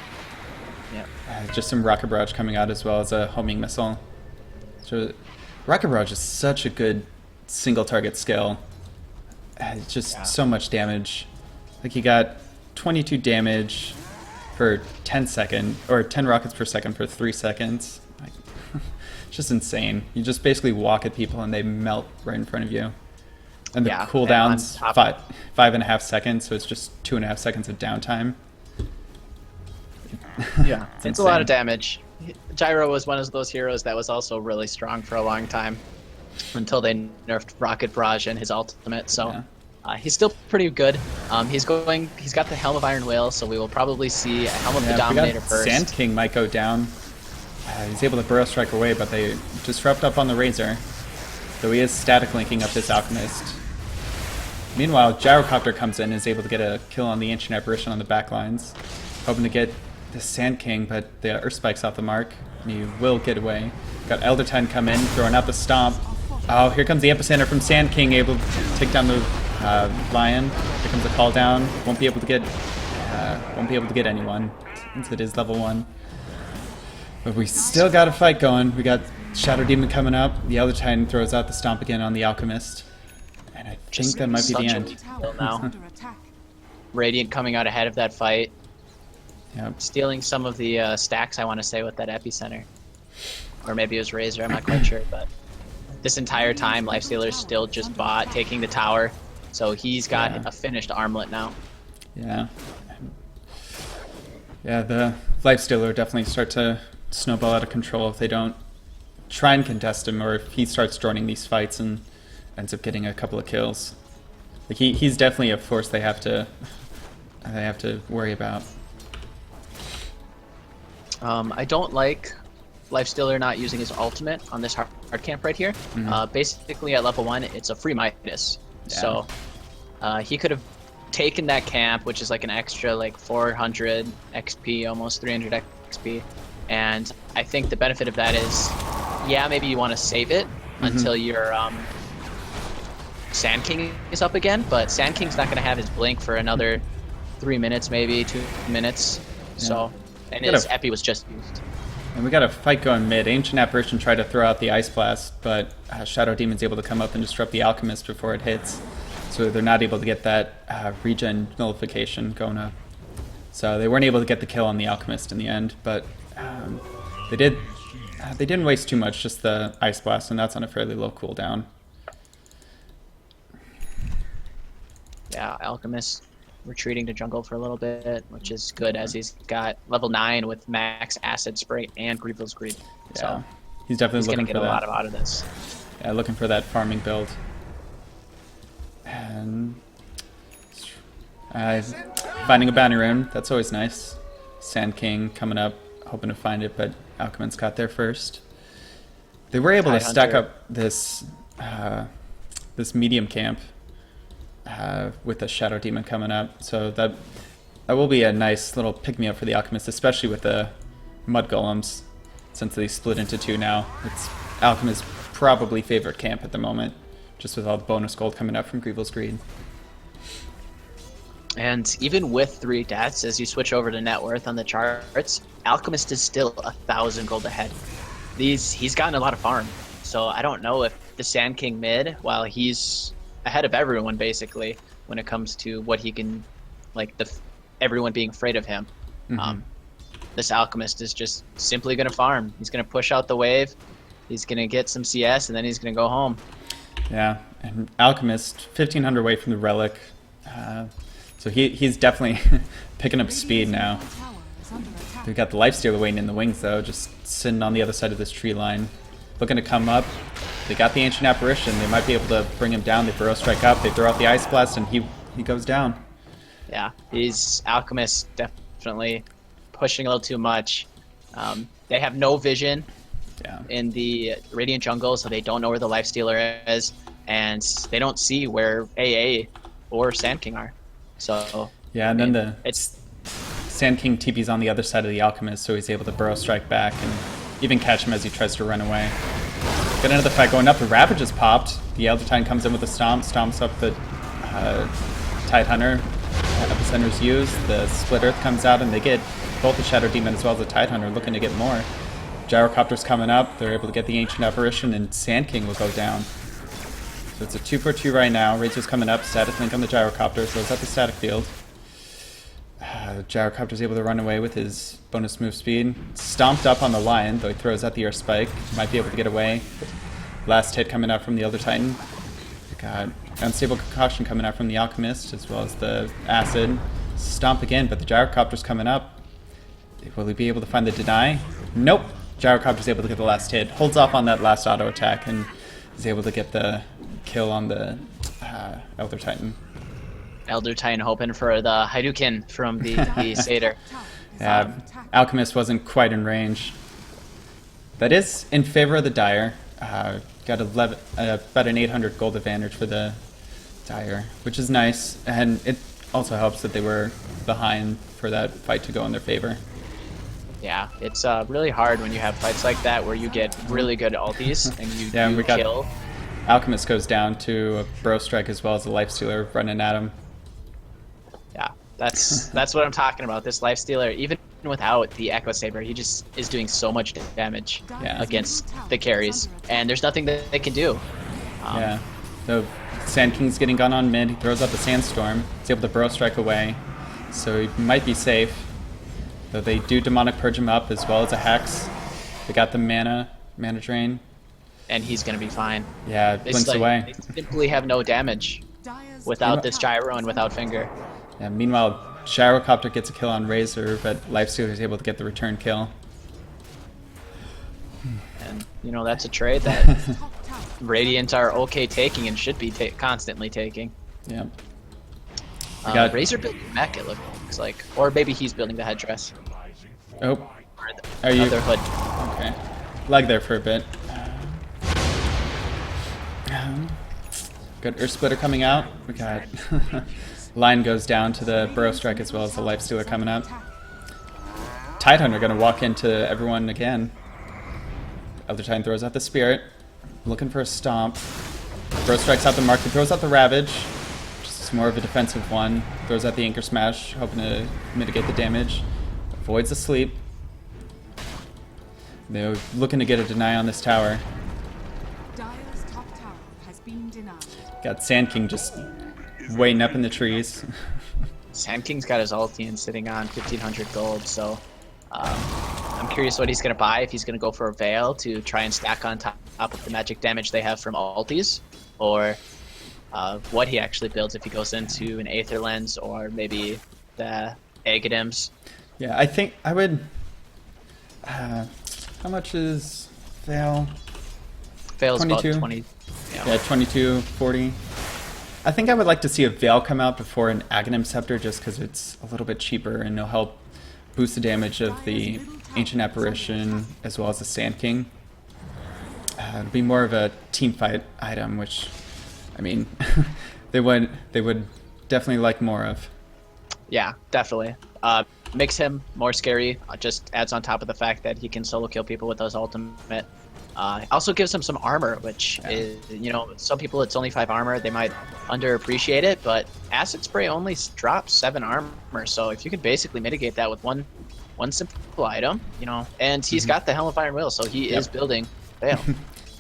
Yeah. Just some Rocket Barrage coming out as well as a homing missile. So Rocket Barrage is such a good single target skill. It's just so much damage. Like he got 22 damage for 10 rockets per second for 3 seconds. Like, it's just insane. You just basically walk at people and they melt right in front of you. And the Yeah, cooldown's and on top- 5.5 seconds, so it's just 2.5 seconds of downtime. Yeah, it's a lot of damage. Gyro was one of those heroes that was also really strong for a long time until they nerfed Rocket Barrage and his ultimate. So Yeah. he's still pretty good. He's got the Helm of Iron Will, so we will probably see a Helm of the Yeah, we got Dominator first. Sand King might go down. He's able to Burrow Strike away, but they disrupt up on the Razor. Though he is static linking up this Alchemist. Meanwhile, Gyrocopter comes in and is able to get a kill on the Ancient Apparition on the back lines. Hoping to get the Sand King, but the Earth Spike's off the mark, and he will get away. Got Elder Titan come in, throwing out the Stomp. Oh, here comes the Epicenter from Sand King, able to take down the Lion. Here comes a call down. Won't be able to get anyone since it is level 1. But we still got a fight going. We got Shadow Demon coming up. The Elder Titan throws out the Stomp again on the Alchemist. And I think that might be the such a end. Tower is now. under attack. Radiant coming out ahead of that fight, Yep. stealing some of the stacks, I want to say, with that Epicenter. Or maybe it was Razor, I'm not quite sure. But this entire time, Lifestealer's still just bot, taking the tower. So he's got Yeah. a finished armlet now. Yeah. Yeah, the Lifestealer definitely start to snowball out of control if they don't try and contest him, or if he starts joining these fights and ends up getting a couple of kills. Like he's definitely a force they have to worry about. I don't like Lifestealer not using his ultimate on this hard camp right here. Basically, at level 1, it's a free Midas. Yeah. So he could have taken that camp, which is like an extra like 400 XP, almost 300 XP. And I think the benefit of that is, yeah, maybe you want to save it until your Sand King is up again, but Sand King's not going to have his blink for another 3 minutes, maybe 2 minutes. So, and Gotta- his Epi was just used. And we got a fight going mid. Ancient Apparition tried to throw out the Ice Blast, but Shadow Demon's able to come up and disrupt the Alchemist before it hits. So they're not able to get that regen nullification going up. So they weren't able to get the kill on the Alchemist in the end, but they didn't waste too much, just the Ice Blast, and that's on a fairly low cooldown. Yeah, Alchemist retreating to jungle for a little bit, which is good as he's got level 9 with max acid spray and Grievel's Greed. Yeah, So he's definitely he's gonna looking get for a that. lot out of this. Yeah, looking for that farming build. And finding a bounty rune, that's always nice. Sand King coming up, hoping to find it, but Alchemist got there first. They were able to stack up this this medium camp with the Shadow Demon coming up, so that will be a nice little pick-me-up for the Alchemist, especially with the Mud Golems, since they split into 2 now. It's Alchemist's probably favorite camp at the moment, just with all the bonus gold coming up from Grievel's Greed. And even with 3 deaths, as you switch over to net worth on the charts, Alchemist is still 1,000 gold ahead. He's gotten a lot of farm, so I don't know if the Sand King mid, while he's ahead of everyone basically when it comes to what he can, like everyone being afraid of him. This Alchemist is just simply going to farm. He's going to push out the wave, he's going to get some CS, and then he's going to go home. Yeah, and Alchemist 1,500 away from the relic, so he's definitely picking up speed now. We've got the Lifestealer waiting in the wings though, just sitting on the other side of this tree line, looking to come up. They got the Ancient Apparition. They might be able to bring him down. They Burrow Strike up. They throw out the Ice Blast, and he goes down. Yeah, he's Alchemist definitely pushing a little too much. They have no vision in the Radiant Jungle, so they don't know where the Lifestealer is, and they don't see where AA or Sand King are. So yeah, and then it's Sand King TP's on the other side of the Alchemist, so he's able to Burrow Strike back and even catch him as he tries to run away. Got another fight going up. The Ravage is popped. The Elder Titan comes in with a stomp, stomps up the Tidehunter. Epicenter's used. The Split Earth comes out, and they get both the Shadow Demon as well as the Tidehunter, looking to get more. Gyrocopter's coming up. They're able to get the Ancient Apparition, and Sand King will go down. So it's a 2-for-2 right now. Razor's coming up. Static Link on the Gyrocopter, throws out the Static Field. Gyrocopter's able to run away with his bonus move speed. Stomped up on the Lion, though he throws out the Air Spike. Might be able to get away. Last hit coming out from the Elder Titan. We got Unstable Concoction coming out from the Alchemist, as well as the Acid. Stomp again, but the Gyrocopter's coming up. Will he be able to find the Deny? Nope. Gyrocopter's able to get the last hit. Holds off on that last auto attack, and is able to get the kill on the Elder Titan. Elder Titan hoping for the Hadouken from the Satyr. Yeah, Alchemist wasn't quite in range. That is in favor of the Dire. Got about an 800 gold advantage for the Dire, which is nice. And it also helps that they were behind for that fight to go in their favor. Yeah, it's really hard when you have fights like that where you get really good ultis and you we got kill. Alchemist goes down to a Burrow Strike as well as a Lifestealer running at him. Yeah, that's what I'm talking about. This Lifestealer, even without the Echo Saber, he just is doing so much damage against the carries, and there's nothing that they can do. Yeah, so Sand King's getting gun on mid. He throws out the Sandstorm. He's able to Burrow Strike away, so he might be safe. Though they do Demonic Purge him up as well as a Hex. They got the mana Drain. And he's gonna be fine. Yeah, it blinks away. They simply have no damage without this Gyro and without Finger. Yeah, meanwhile, Gyrocopter gets a kill on Razor, but Lifestealer is able to get the return kill. And, you know, that's a trade that Radiant are okay taking and should be constantly taking. Yeah. Razor building the mech, it looks like. Or maybe he's building the headdress. Oh. Are you? Other hood. Okay. Lag there for a bit. Got Earth Splitter coming out. We got Line goes down to the Burrow Strike as well as the Lifestealer coming up. Tidehunter gonna walk into everyone again. Elder Titan throws out the Spirit, looking for a stomp. Burrow Strikes out the Mark, he throws out the Ravage. Just more of a defensive one. Throws out the Anchor Smash, hoping to mitigate the damage. Avoids the sleep. They're looking to get a deny on this tower. Dire's top tower has been denied. Got Sand King just waiting up in the trees. Sand King's got his ulti and sitting on 1,500 gold, so I'm curious what he's going to buy, if he's going to go for a Veil to try and stack on top of the magic damage they have from ultis, or what he actually builds if he goes into an Aether Lens or maybe the Agadims. Yeah, I think I would. How much is Veil? Fails 22? about 20. Yeah, 22, 40. I think I would like to see a Veil come out before an Aghanim Scepter just because it's a little bit cheaper and it'll help boost the damage of the Ancient Apparition as well as the Sand King. It'd be more of a team fight item, which, I mean, they would definitely like more of. Yeah, definitely. Makes him more scary. Just adds on top of the fact that he can solo kill people with his ultimate. Also gives him some armor, which is, you know, some people it's only 5 armor. They might underappreciate it, but Acid Spray only drops 7 armor. So if you could basically mitigate that with one simple item, you know, and he's got the Helm of Iron Will, so he is building Veil.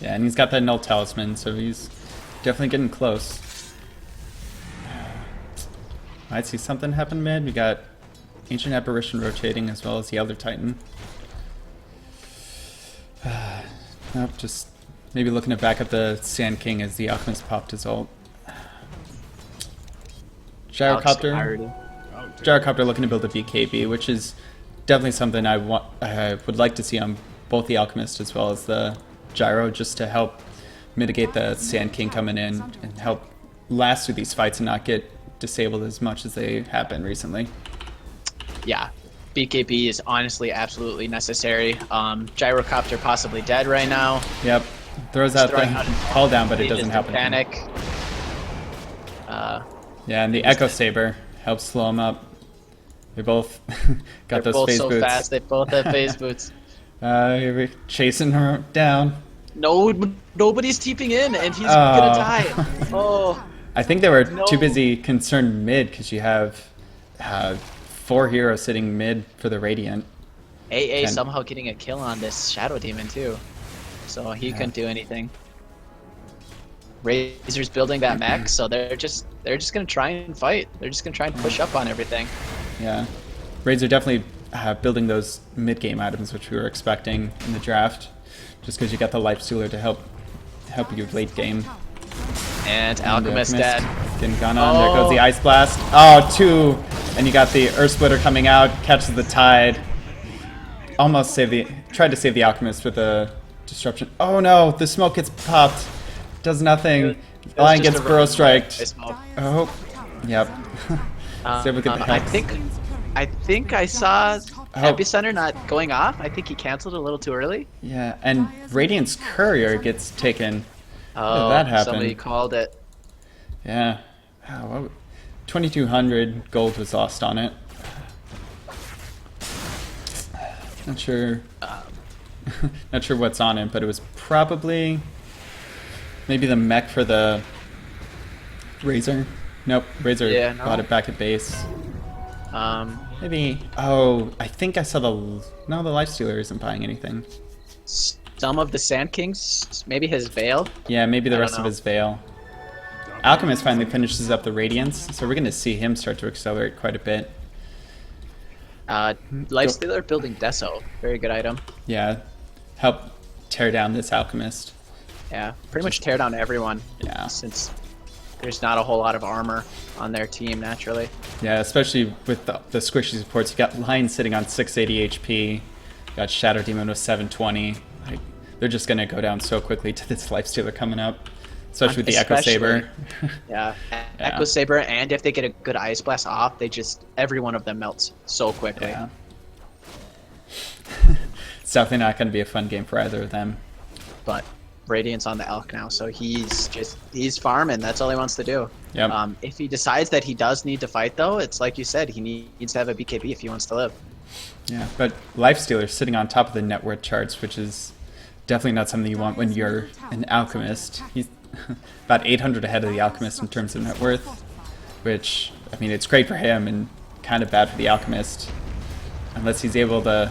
Yeah, and he's got that Null Talisman, so he's definitely getting close. Might see something happen mid. We got Ancient Apparition rotating as well as the Elder Titan. Nope, just maybe looking to back up the Sand King as the Alchemist popped his ult. Gyrocopter looking to build a BKB, which is definitely something I would like to see on both the Alchemist as well as the Gyro, just to help mitigate the Sand King coming in and help last through these fights and not get disabled as much as they have been recently. Yeah, BKB is honestly absolutely necessary. Gyrocopter possibly dead right now. Yep, throws out the call down, but it doesn't happen. Panic. Yeah, and the Echo Saber helps slow him up. They both got those phase boots. They're both so fast. They both have phase boots. We're chasing her down. No, nobody's TPing in, and he's gonna die. Oh. I think they were too busy concerned mid because you have 4 heroes sitting mid for the Radiant. AA somehow getting a kill on this Shadow Demon too, so he couldn't do anything. Razor's building that mech, so they're just gonna try and fight. They're just gonna try and push up on everything. Yeah, Razor definitely building those mid game items, which we were expecting in the draft, just because you got the Life Stealer to help you late game. And Alchemist dead. Getting gone on. There goes the Ice Blast. Oh, 2. And you got the Earth Splitter coming out, catches the Tide. Almost tried to save the Alchemist with a disruption. Oh no, the smoke gets popped. Does nothing. Lion gets Burrow Striked. Oh, yep. I think I saw Epicenter not going off. I think he canceled a little too early. Yeah, and Radiant's Courier gets taken. Oh, that happened. Somebody called it. Yeah. 2,200 gold was lost on it. Not sure. Not sure what's on it, but it was probably maybe the mech for the Razor. Nope, Razor bought it back at base. Maybe. Oh, I think I saw the Lifestealer isn't buying anything. Some of the Sand Kings, maybe his Veil. Yeah, maybe the rest of his Veil. Alchemist finally finishes up the Radiance, so we're going to see him start to accelerate quite a bit. Lifestealer building Deso, very good item. Yeah, help tear down this Alchemist. Yeah, pretty much tear down everyone. Yeah. Since there's not a whole lot of armor on their team, naturally. Yeah, especially with the squishy supports. You got Lion sitting on 680 HP. You got Shadow Demon with 720. Like, they're just going to go down so quickly to this Lifestealer coming up. Especially with the Echo Saber. Yeah, Echo Saber, and if they get a good Ice Blast off, every one of them melts so quickly. Yeah. It's definitely not going to be a fun game for either of them. But Radiant's on the Elk now, so he's farming. That's all he wants to do. Yep. If he decides that he does need to fight, though, it's like you said, he needs to have a BKB if he wants to live. Yeah, but Lifestealer sitting on top of the net worth charts, which is definitely not something you want when you're an Alchemist. He's about 800 ahead of the Alchemist in terms of net worth, which, I mean, it's great for him and kind of bad for the Alchemist. Unless he's able to,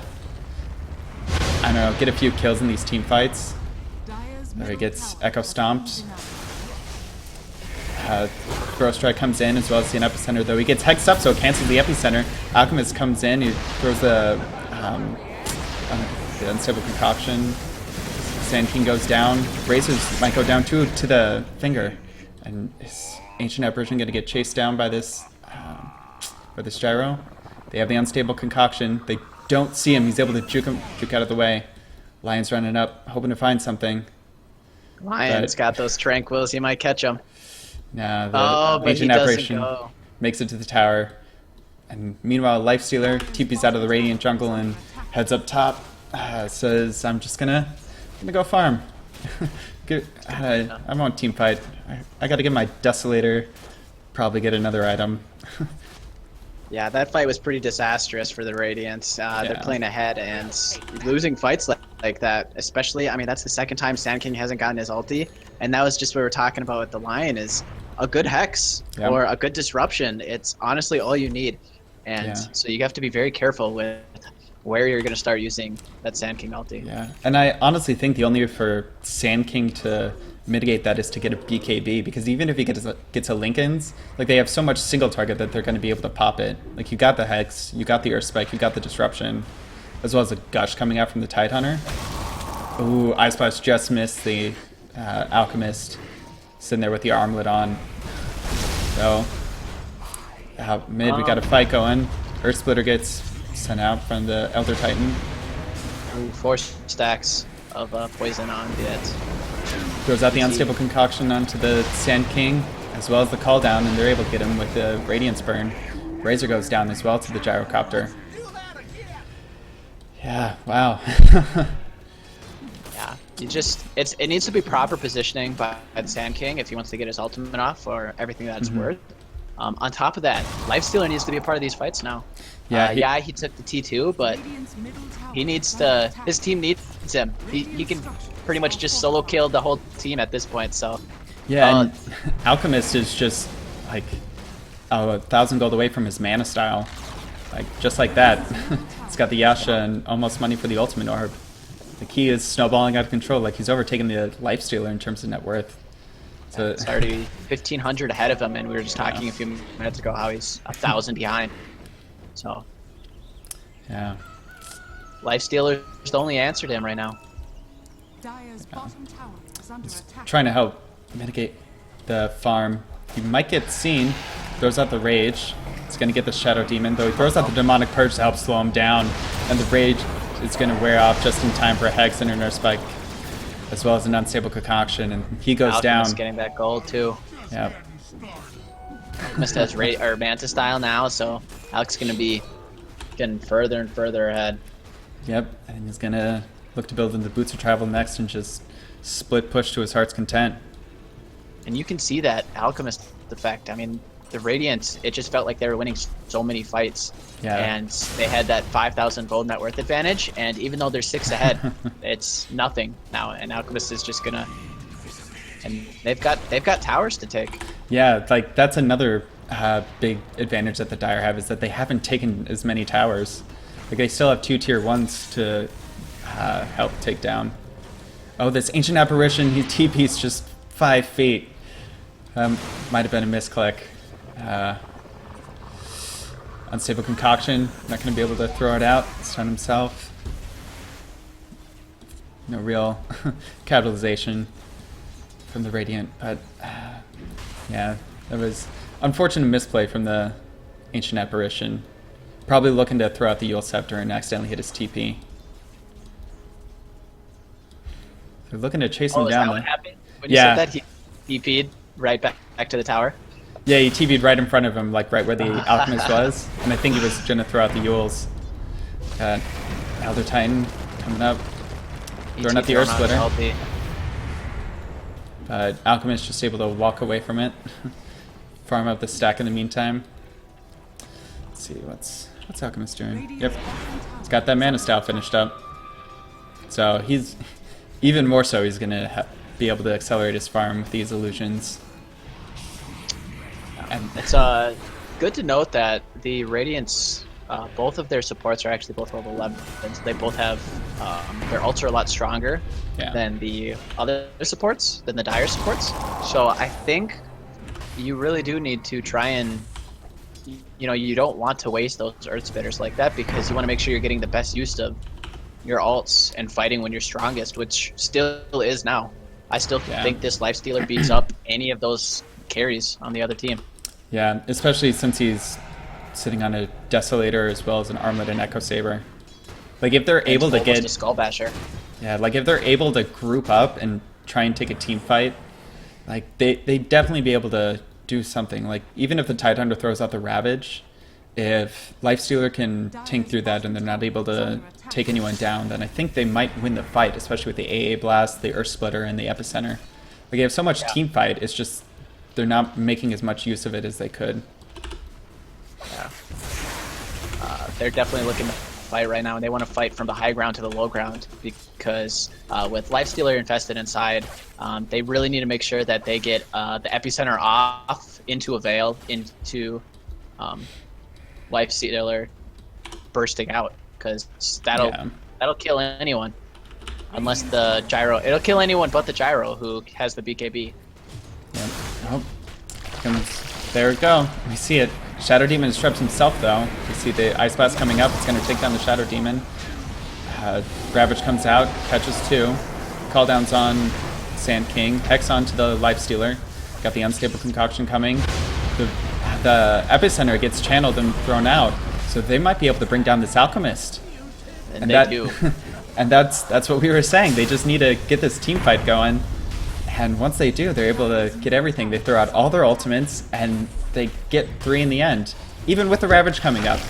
I don't know, get a few kills in these team fights. There he gets Echo Stomped. Throw Strike comes in as well as the Epicenter, though he gets hexed up, so it cancels the Epicenter. Alchemist comes in, he throws the Unstable Concoction. Sand King goes down. Razors might go down too to the finger. And is Ancient Apparition going to get chased down by this gyro? They have the unstable concoction. They don't see him. He's able to juke out of the way. Lion's running up, hoping to find something. Lion's got those tranquils. He might catch him. Nah, But Ancient he Apparition doesn't go. makes it to the tower. And meanwhile, Lifestealer TP's out of the Radiant jungle and heads up top. Says, I'm just gonna go farm. I'm on team fight. I gotta get my Desolator, probably get another item. Yeah, that fight was pretty disastrous for the Radiants. They're playing ahead and losing fights like that, especially, I mean, that's the second time Sand King hasn't gotten his ulti, and that was just what we were talking about with the Lion, is a good Hex or a good Disruption. It's honestly all you need, and so you have to be very careful with where you're going to start using that Sand King ulti. Yeah, and I honestly think the only way for Sand King to mitigate that is to get a BKB, because even if he gets a Linken's, like, they have so much single target that they're going to be able to pop it. Like, you got the Hex, you got the Earth Spike, you got the Disruption, as well as a Gush coming out from the Tidehunter. Ooh, Ice Splash just missed the Alchemist, sitting there with the armlet on. So, mid, we got a fight going. Earth Splitter gets sent out from the Elder Titan. Ooh, 4 stacks of poison on it. Throws out the Unstable Concoction onto the Sand King, as well as the Call Down, and they're able to get him with the Radiance Burn. Razor goes down as well to the Gyrocopter. Yeah, wow. Yeah, it needs to be proper positioning by the Sand King if he wants to get his ultimate off for everything that it's worth. On top of that, Lifestealer needs to be a part of these fights now. Yeah, he took the T2, but he needs to. His team needs him. He can pretty much just solo kill the whole team at this point. So yeah, and Alchemist is just like 1,000 gold away from his mana style, like just like that. He's got the Yasha and almost money for the ultimate orb. The key is snowballing out of control. Like, he's overtaken the Lifestealer in terms of net worth. So it's already 1,500 ahead of him, and we were just talking a few minutes ago how he's 1,000 behind. So, yeah, Lifestealer's the only answer to him right now. Dire's bottom tower is under attack. trying to help mitigate the farm. He might get seen. Throws out the Rage. He's going to get the Shadow Demon, though he throws out the Demonic Purge to help slow him down. And the Rage is going to wear off just in time for a Hex and an Earth Spike, as well as an Unstable Concoction, and he goes Alchemist down. getting that gold too. Yep. Alchemist has Manta style now, so Alex going to be getting further and further ahead. Yep, and he's going to look to build in the Boots of Travel next and just split push to his heart's content. And you can see that Alchemist effect. I mean, the Radiant, it just felt like they were winning so many fights. Yeah. And they had that 5,000 gold net worth advantage, and even though they're 6 ahead, it's nothing now, and Alchemist is just gonna... And they've got towers to take. Yeah, like, that's another big advantage that the Dire have, is that they haven't taken as many towers. Like, they still have 2 tier 1s to help take down. Oh, this Ancient Apparition, he TP's just 5 feet. Might have been a misclick. Unstable Concoction, not going to be able to throw it out, stun himself. No real capitalization from the Radiant, but yeah, that was unfortunate misplay from the Ancient Apparition. Probably looking to throw out the Yule Scepter and accidentally hit his TP. They're looking to chase him Is down. that what happened? When you Yeah. said that, he TP'd right back to the tower? Yeah, he TV'd right in front of him, like right where the Alchemist was, and I think he was going to throw out the Yules. Got Elder Titan coming up, throwing out the Earth Splitter. But Alchemist just able to walk away from it, farm up the stack in the meantime. Let's see, what's Alchemist doing? Yep, he's got that Mana Style finished up. So he's, even more so, he's going to be able to accelerate his farm with these illusions. And it's good to note that the Radiants, both of their supports are actually both level 11. They both have their ults are a lot stronger than the other supports, than the Dire supports. So I think you really do need to try and, you know, you don't want to waste those Earth Spitters like that, because you want to make sure you're getting the best use of your ults and fighting when you're strongest, which still is now. I still think this Lifestealer beats up any of those carries on the other team. Yeah, especially since he's sitting on a Desolator as well as an Armlet and Echo Saber. Like if they're able to get a Skull Basher. Yeah, like if they're able to group up and try and take a team fight, like they definitely be able to do something. Like even if the Tidehunter throws out the Ravage, if Lifestealer can tank through that and they're not able to take anyone down, then I think they might win the fight, especially with the AA Blast, the Earth Splitter, and the Epicenter. Like they have so much team fight, it's just they're not making as much use of it as they could. Yeah. They're definitely looking to fight right now, and they want to fight from the high ground to the low ground because with Lifestealer infested inside, they really need to make sure that they get the Epicenter off into a Veil, into Lifestealer bursting out, because that'll kill anyone. Unless the Gyro, it'll kill anyone but the Gyro who has the BKB. Yep. Oh, there we go. We see it. Shadow Demon disrupts himself though. We see the Ice Blast coming up. It's going to take down the Shadow Demon. Ravage comes out, catches 2. Call downs on Sand King. Hex onto the Lifestealer. Got the Unstable Concoction coming. The Epicenter gets channeled and thrown out, so they might be able to bring down this Alchemist. And they do. And that's what we were saying. They just need to get this team fight going. And once they do, they're able to get everything. They throw out all their ultimates, and they get 3 in the end. Even with the Ravage coming up.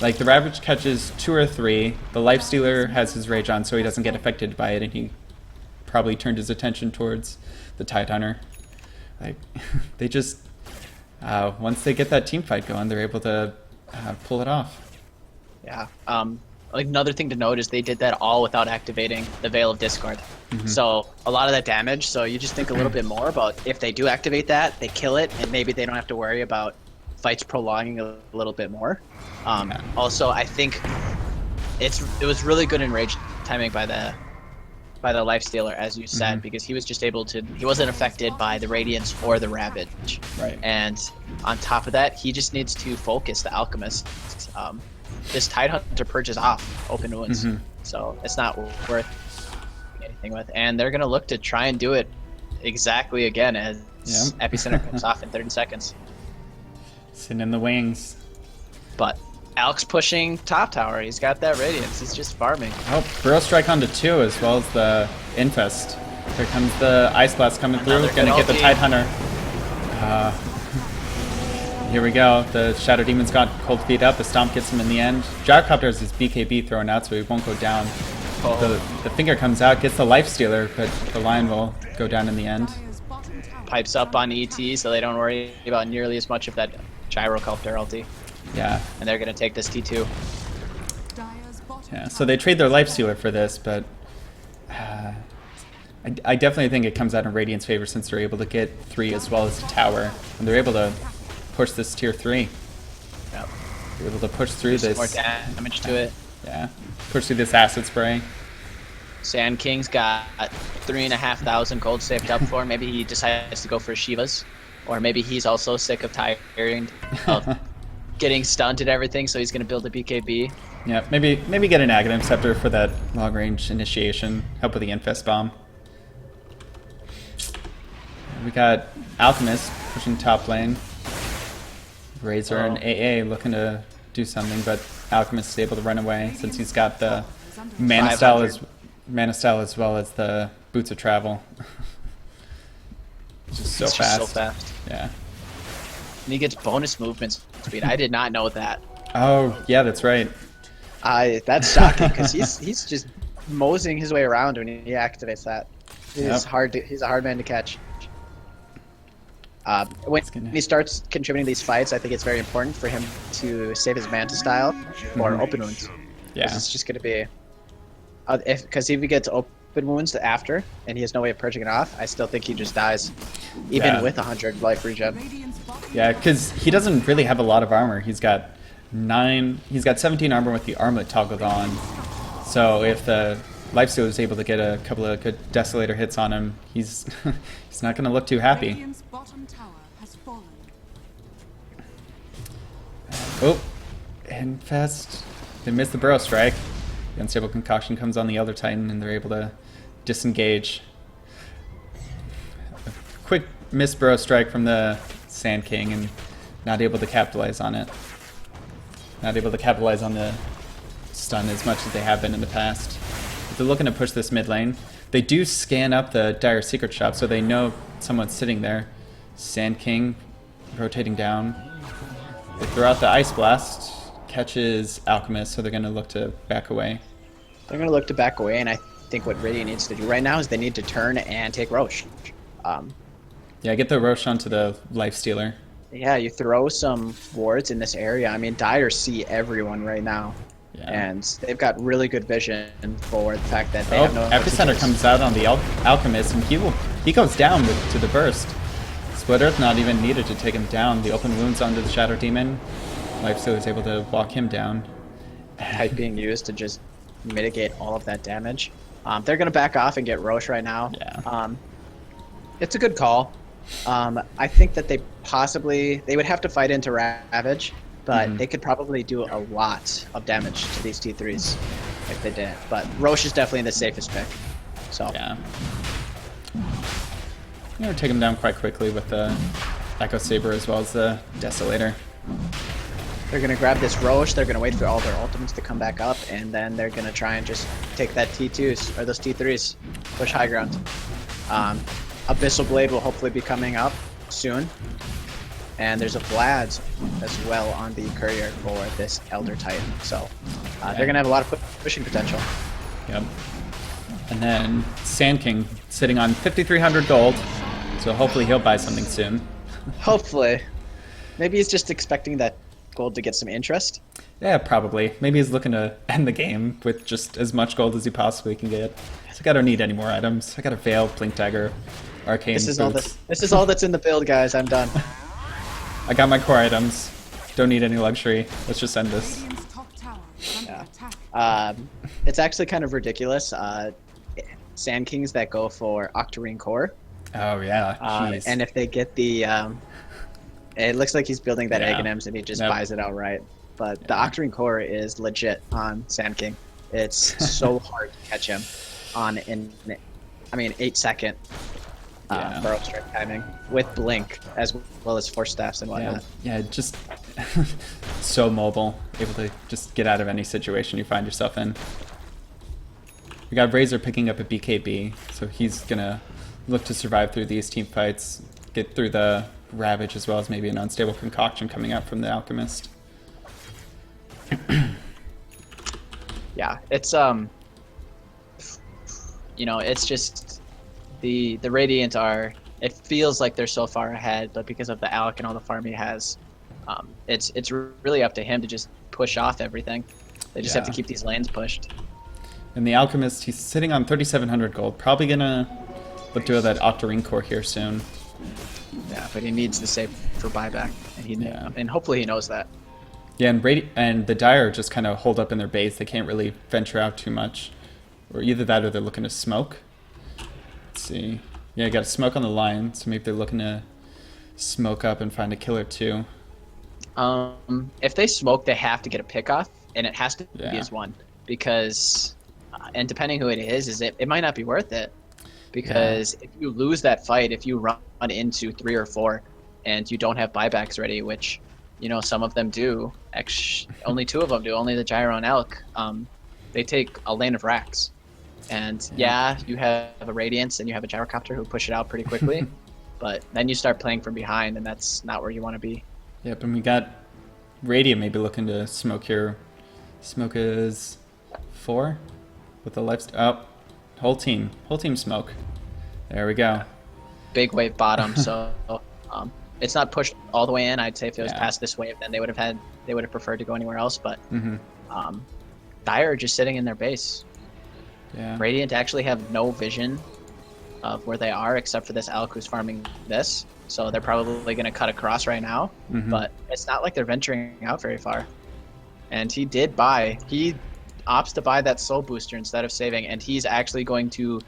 Like, the Ravage catches 2 or 3. The Lifestealer has his Rage on, so he doesn't get affected by it, and he probably turned his attention towards the Tidehunter. Like, they just... once they get that team fight going, they're able to pull it off. Yeah. Like another thing to note is they did that all without activating the Veil of Discord. So a lot of that damage, so you just think a little bit more about if they do activate that, they kill it, and maybe they don't have to worry about fights prolonging a little bit more. Also, I think it was really good enraged timing by the Lifestealer, as you said, because he was just able to, he wasn't affected by the Radiance or the Ravage. Right. And on top of that, he just needs to focus the Alchemist. This Tidehunter purges off open wounds, so it's not worth anything with. And they're going to look to try and do it exactly again as Epicenter comes off in 30 seconds. Sitting in the wings. But Alex pushing top tower. He's got that Radiance. He's just farming. Oh, Burrow Strike onto 2 as well as the Infest. Here comes the Ice Blast coming through. Gonna get the Tidehunter. Here we go. The Shadow Demon's got Cold Feet up. The Stomp gets him in the end. Gyrocopter has his BKB thrown out, so he won't go down. The Finger comes out, gets the Lifestealer, but the Lion will go down in the end. Pipes up on ET, so they don't worry about nearly as much of that Gyrocopter ulti. Yeah. And they're going to take this T2. Yeah, so they trade their Lifestealer for this, but I definitely think it comes out in Radiant's favor since they're able to get 3 as well as a tower. And they're able to push this tier 3. Yep. They're able to push through this. More damage to it. Yeah. Push through this Acid Spray. Sand King's got 3,500 gold saved up for. Maybe he decides to go for Shivas. Or maybe he's also sick of tiring of getting stunned and everything, so he's going to build a BKB. Yeah, maybe get an Aghanim Scepter for that long-range initiation. Help with the Infest Bomb. We got Alchemist pushing top lane. Razor and AA looking to do something, but Alchemist is able to run away since he's got the Mana Style as well as the Boots of Travel. Just so fast. Yeah. And he gets bonus movement speed. I did not know that. Oh, yeah, that's right. That's shocking because he's just moseying his way around when he activates that. He's he's a hard man to catch. When he starts contributing to these fights, I think it's very important for him to save his Manta style or open wounds. Yeah. It's just going to be because if he gets open wounds after and he has no way of purging it off, I still think he just dies, even with 100 life regen. Yeah, because he doesn't really have a lot of armor. He's got 17 armor with the armlet toggled on. So if the Lifestealer is able to get a couple of good Desolator hits on him, he's he's not going to look too happy. Oh, Infest. They missed the Burrow Strike. The Unstable Concoction comes on the Elder Titan, and they're able to disengage. missed Burrow Strike from the Sand King and not able to capitalize on it. Not able to capitalize on the stun as much as they have been in the past. If they're looking to push this mid lane, they do scan up the Dire Secret Shop, so they know someone's sitting there. Sand King rotating down. They throw out the Ice Blast, catches Alchemist, so they're going to look to back away. They're going to look to back away, and I think what Radiant needs to do right now is they need to turn and take Roche. Yeah, get the Roche onto the Lifestealer. Yeah, you throw some wards in this area. I mean, Dire see everyone right now. Yeah. And they've got really good vision for the fact that they have no... Epicenter comes out on the Alchemist, and he goes down to the burst. Split Earth not even needed to take him down. The open wounds onto the Shadow Demon. Lifestealer is able to walk him down. Hype being used to just mitigate all of that damage. They're going to back off and get Roche right now. Yeah. It's a good call. I think that they would have to fight into Ravage, but they could probably do a lot of damage to these T3s if they did. But Roche is definitely the safest pick. So Yeah. You know, take him down quite quickly with the Echo Saber as well as the Desolator. they're going to grab this Roche, they're going to wait for all their ultimates to come back up, and then they're going to try and just take that T2s, or those T3s, push high ground. Abyssal Blade will hopefully be coming up soon. And there's a Vlad as well on the courier for this Elder Titan. So they're going to have a lot of pushing potential. Yep. And then Sand King sitting on 5,300 gold, so hopefully he'll buy something soon. Hopefully. Maybe he's just expecting that gold to get some interest. Yeah, probably. Maybe he's looking to end the game with just as much gold as he possibly can get. It's like, I don't need any more items. I got a Veil, Blink Dagger, Arcane This is Boots. all that's in the build, guys. I'm done. I got my core items. Don't need any luxury. Let's just end this. Radiant's top tower is under attack. It's actually kind of ridiculous. Sand Kings that go for Octarine Core. Oh, yeah. Jeez. And if they get the... it looks like he's building that Yeah. Aghanim's and he just buys it outright. But the Octarine Core is legit on Sand King. It's so hard to catch him on 8-second Burrow Strike timing with Blink as well as Force Staffs and whatnot. Yeah, just so mobile, able to just get out of any situation you find yourself in. We got Razor picking up a BKB, so he's gonna look to survive through these team fights, get through the Ravage as well as maybe an Unstable Concoction coming out from the Alchemist. Yeah, it's it's just the Radiant are. It feels like they're so far ahead, but because of the Alec and all the farm he has, it's really up to him to just push off everything. They just have to keep these lanes pushed. And the Alchemist, he's sitting on 3,700 gold. Probably gonna look to that Octarine Core here soon. Yeah, but he needs to save for buyback, and hopefully he knows that. Yeah, and the Dire just kind of hold up in their base. They can't really venture out too much. Or either that or they're looking to smoke. Let's see. Yeah, you got a smoke on the line, so maybe they're looking to smoke up and find a kill or two. If they smoke, they have to get a pick off, and it has to be Yeah. as one. Because, and depending who it is it might not be worth it. Because if you lose that fight, if you run into 3 or 4, and you don't have buybacks ready, which, some of them do, only 2 of them do, only the Gyro and Elk, they take a lane of racks. And you have a Radiance and you have a Gyrocopter who push it out pretty quickly, but then you start playing from behind, and that's not where you want to be. Yep, and we got Radiant maybe looking to smoke here. Smoke is 4 with the lifesteal. Oh, whole team smoke. There we go. Big wave bottom, so it's not pushed all the way in. I'd say if it was past this wave, then they would have preferred to go anywhere else. But Dire are just sitting in their base. Yeah. Radiant actually have no vision of where they are except for this Alec who's farming this. So they're probably going to cut across right now. But it's not like they're venturing out very far. And he opts to buy that soul booster instead of saving, and he's actually going to...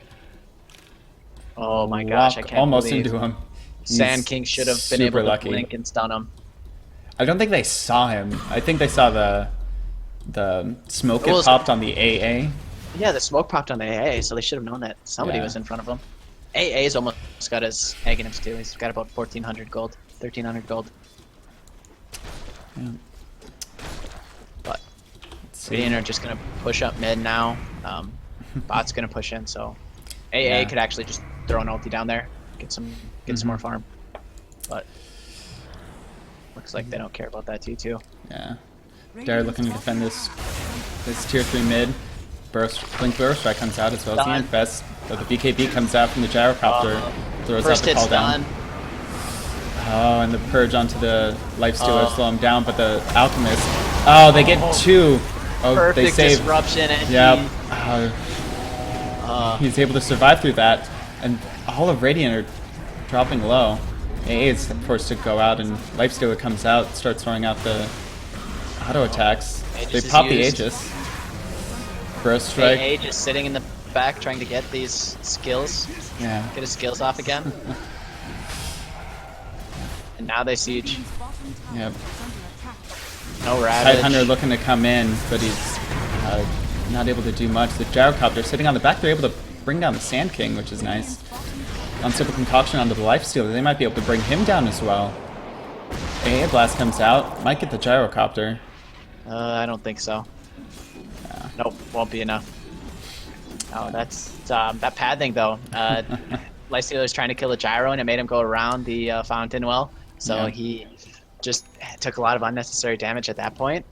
Oh my gosh, I can't almost believe into him. Sand King should have been able to blink and stun him. I don't think they saw him. I think they saw the smoke get popped on the AA. Yeah, the smoke popped on the AA, so they should have known that somebody was in front of them. AA's almost got his egg in him too. He's got about 1,400 gold, 1,300 gold. Yeah. But Let's see. Radiant are just gonna push up mid now. Bot's gonna push in, so AA Yeah. could actually just throw an ulti down there, get some more farm. But looks like they don't care about that T2. Yeah. They're looking to defend this tier 3 mid. Blink Burrow Strike comes out as well as the Done. Infest. So the BKB comes out from the Gyrocopter, throws out First the hit's call down. done. Oh, and the Purge onto the Lifestealer slow him down, but the Alchemist. Oh, they get 2. Oh, Perfect they save. disruption. And Yep. he, He's able to survive through that, and all of Radiant are dropping low. AA is forced to go out, and Lifestealer comes out, starts throwing out the auto attacks. Aegis They is pop the used. Aegis. Burst Strike. AA just sitting in the back trying to get these skills, Yeah. get his skills off again. And now they siege. Yep. No Ravage. Tidehunter looking to come in, but he's not able to do much. The Gyrocopter sitting on the back, they're able to bring down the Sand King, which is nice. Unsimple Concoction onto the Lifestealer, they might be able to bring him down as well. AA Blast comes out, might get the Gyrocopter. I don't think so. Nope, won't be enough. Oh, that's that pad thing though. Lifestealer was trying to kill the gyro and it made him go around the fountain well. So Yeah. he just took a lot of unnecessary damage at that point.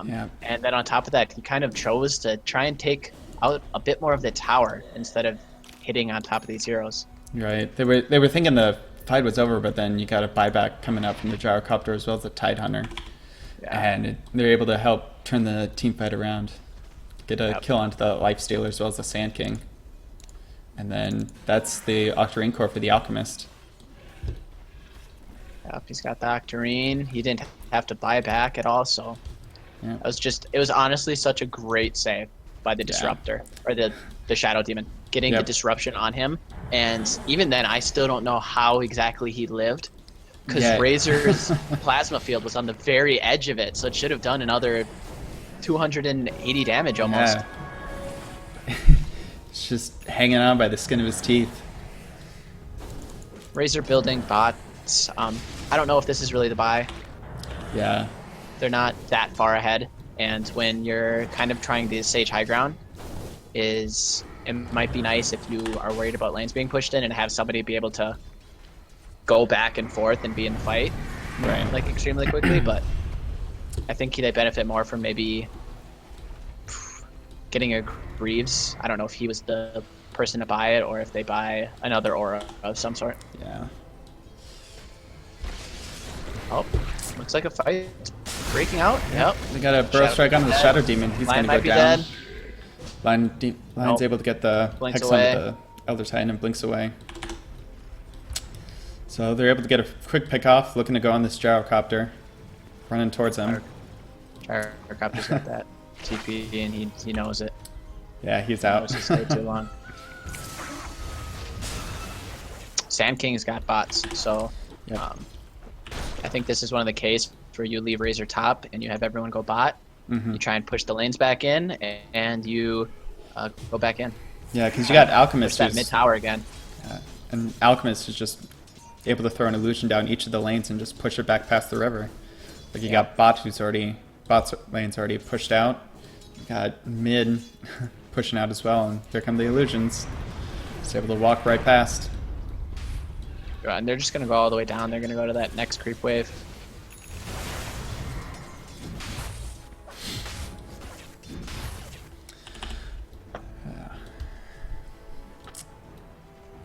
Yeah. And then on top of that, he kind of chose to try and take out a bit more of the tower instead of hitting on top of these heroes. Right. They were thinking the fight was over, but then you got a buyback coming up from the Gyrocopter as well as the Tidehunter. Yeah. And they're able to help turn the team fight around. Get a kill onto the Lifestealer as well as the Sand King. And then that's the Octarine Core for the Alchemist. Yep, he's got the Octarine. He didn't have to buy back at all, so Yeah. it was honestly such a great save by the Disruptor, or the Shadow Demon, getting the Yep. disruption on him. And even then, I still don't know how exactly he lived, because Yeah. Razor's plasma field was on the very edge of it, so it should have done another 280 damage almost. Yeah. It's just hanging on by the skin of his teeth. Razor building bots. I don't know if this is really the buy. Yeah. They're not that far ahead, and when you're kind of trying the Sage high ground, it might be nice if you are worried about lanes being pushed in and have somebody be able to go back and forth and be in the fight Right. like extremely quickly. But I think they benefit more from maybe getting a Greaves. I don't know if he was the person to buy it or if they buy another aura of some sort. Yeah. Oh, looks like a fight breaking out. Yep. They got a Burrow Shadow Strike onto the Demon's Shadow dead. Demon. He's Lion going might to go be down. dead. Lion's Nope. able to get the Blinks Hex away. onto the Elder Titan and blinks away. So they're able to get a quick pick off, looking to go on this Gyrocopter. Running towards him. Gyrocopter's got that TP and he knows it. Yeah, he's He out. knows he stayed too long. Sand King's got bots, so Yep. I think this is one of the cases where you leave Razor top and you have everyone go bot. Mhm. You try and push the lanes back in, and you go back in. Yeah, because you got Push Alchemist, that who's, mid tower again. and Alchemist is just able to throw an illusion down each of the lanes and just push it back past the river. Like you got Bot's lane's already pushed out. You got mid pushing out as well, and there come the illusions. Just able to walk right past. And they're just gonna go all the way down. They're gonna go to that next creep wave.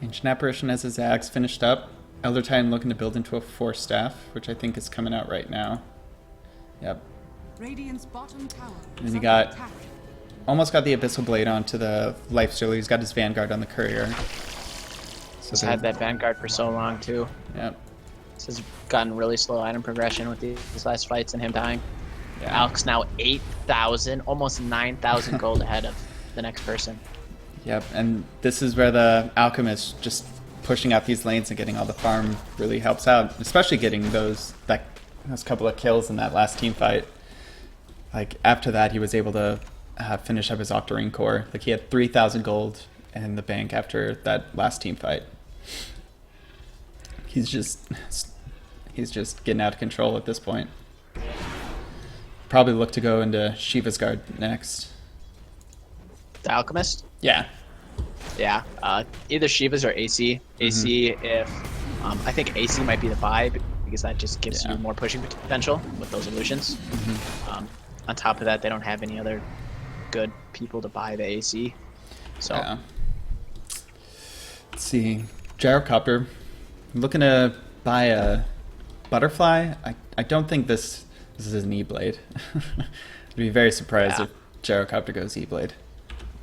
Ancient Apparition has his axe finished up. Elder Titan looking to build into a Force Staff, which I think is coming out right now. Yep. Radiant's bottom tower Then is you under got- attack. Almost got the Abyssal Blade onto the Lifestealer. He's got his Vanguard on the Courier. So He's had that Vanguard for so long too. Yep. This has gotten really slow item progression with these last fights and him dying. Yeah. Alk's now 8,000, almost 9,000 gold ahead of the next person. Yep, and this is where the Alchemist just pushing out these lanes and getting all the farm really helps out, especially getting those couple of kills in that last team fight. Like after that, he was able to finish up his Octarine Core. Like he had 3,000 gold in the bank after that last team fight. He's just getting out of control at this point. Probably look to go into Shiva's guard next. The Alchemist? Yeah. Yeah. Either Shiva's or AC. AC, if I think AC might be the buy because that just gives you more pushing potential with those illusions. On top of that, they don't have any other good people to buy the AC. So Yeah. Let's see. Gyrocopter. I'm looking to buy a butterfly. I don't think this is an E-Blade. I'd be very surprised if Gyrocopter goes E-Blade.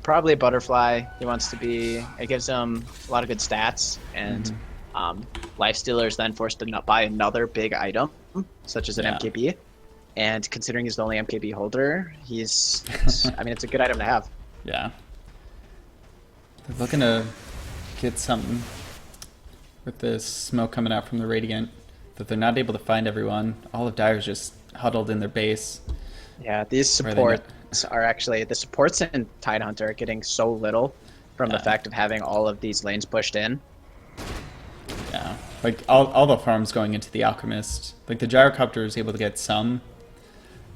probably a butterfly. He wants to be. It gives him a lot of good stats, and Life Stealer is then forced to buy another big item, such as an MKB. And considering he's the only MKB holder, he's. I mean, it's a good item to have. Yeah. They're looking to get something with this smoke coming out from the Radiant, that they're not able to find everyone. All of Dire's just huddled in their base. Yeah, these supports are actually, the supports in Tidehunter are getting so little from the fact of having all of these lanes pushed in. Yeah, like all the farms going into the Alchemist. Like the Gyrocopter is able to get some,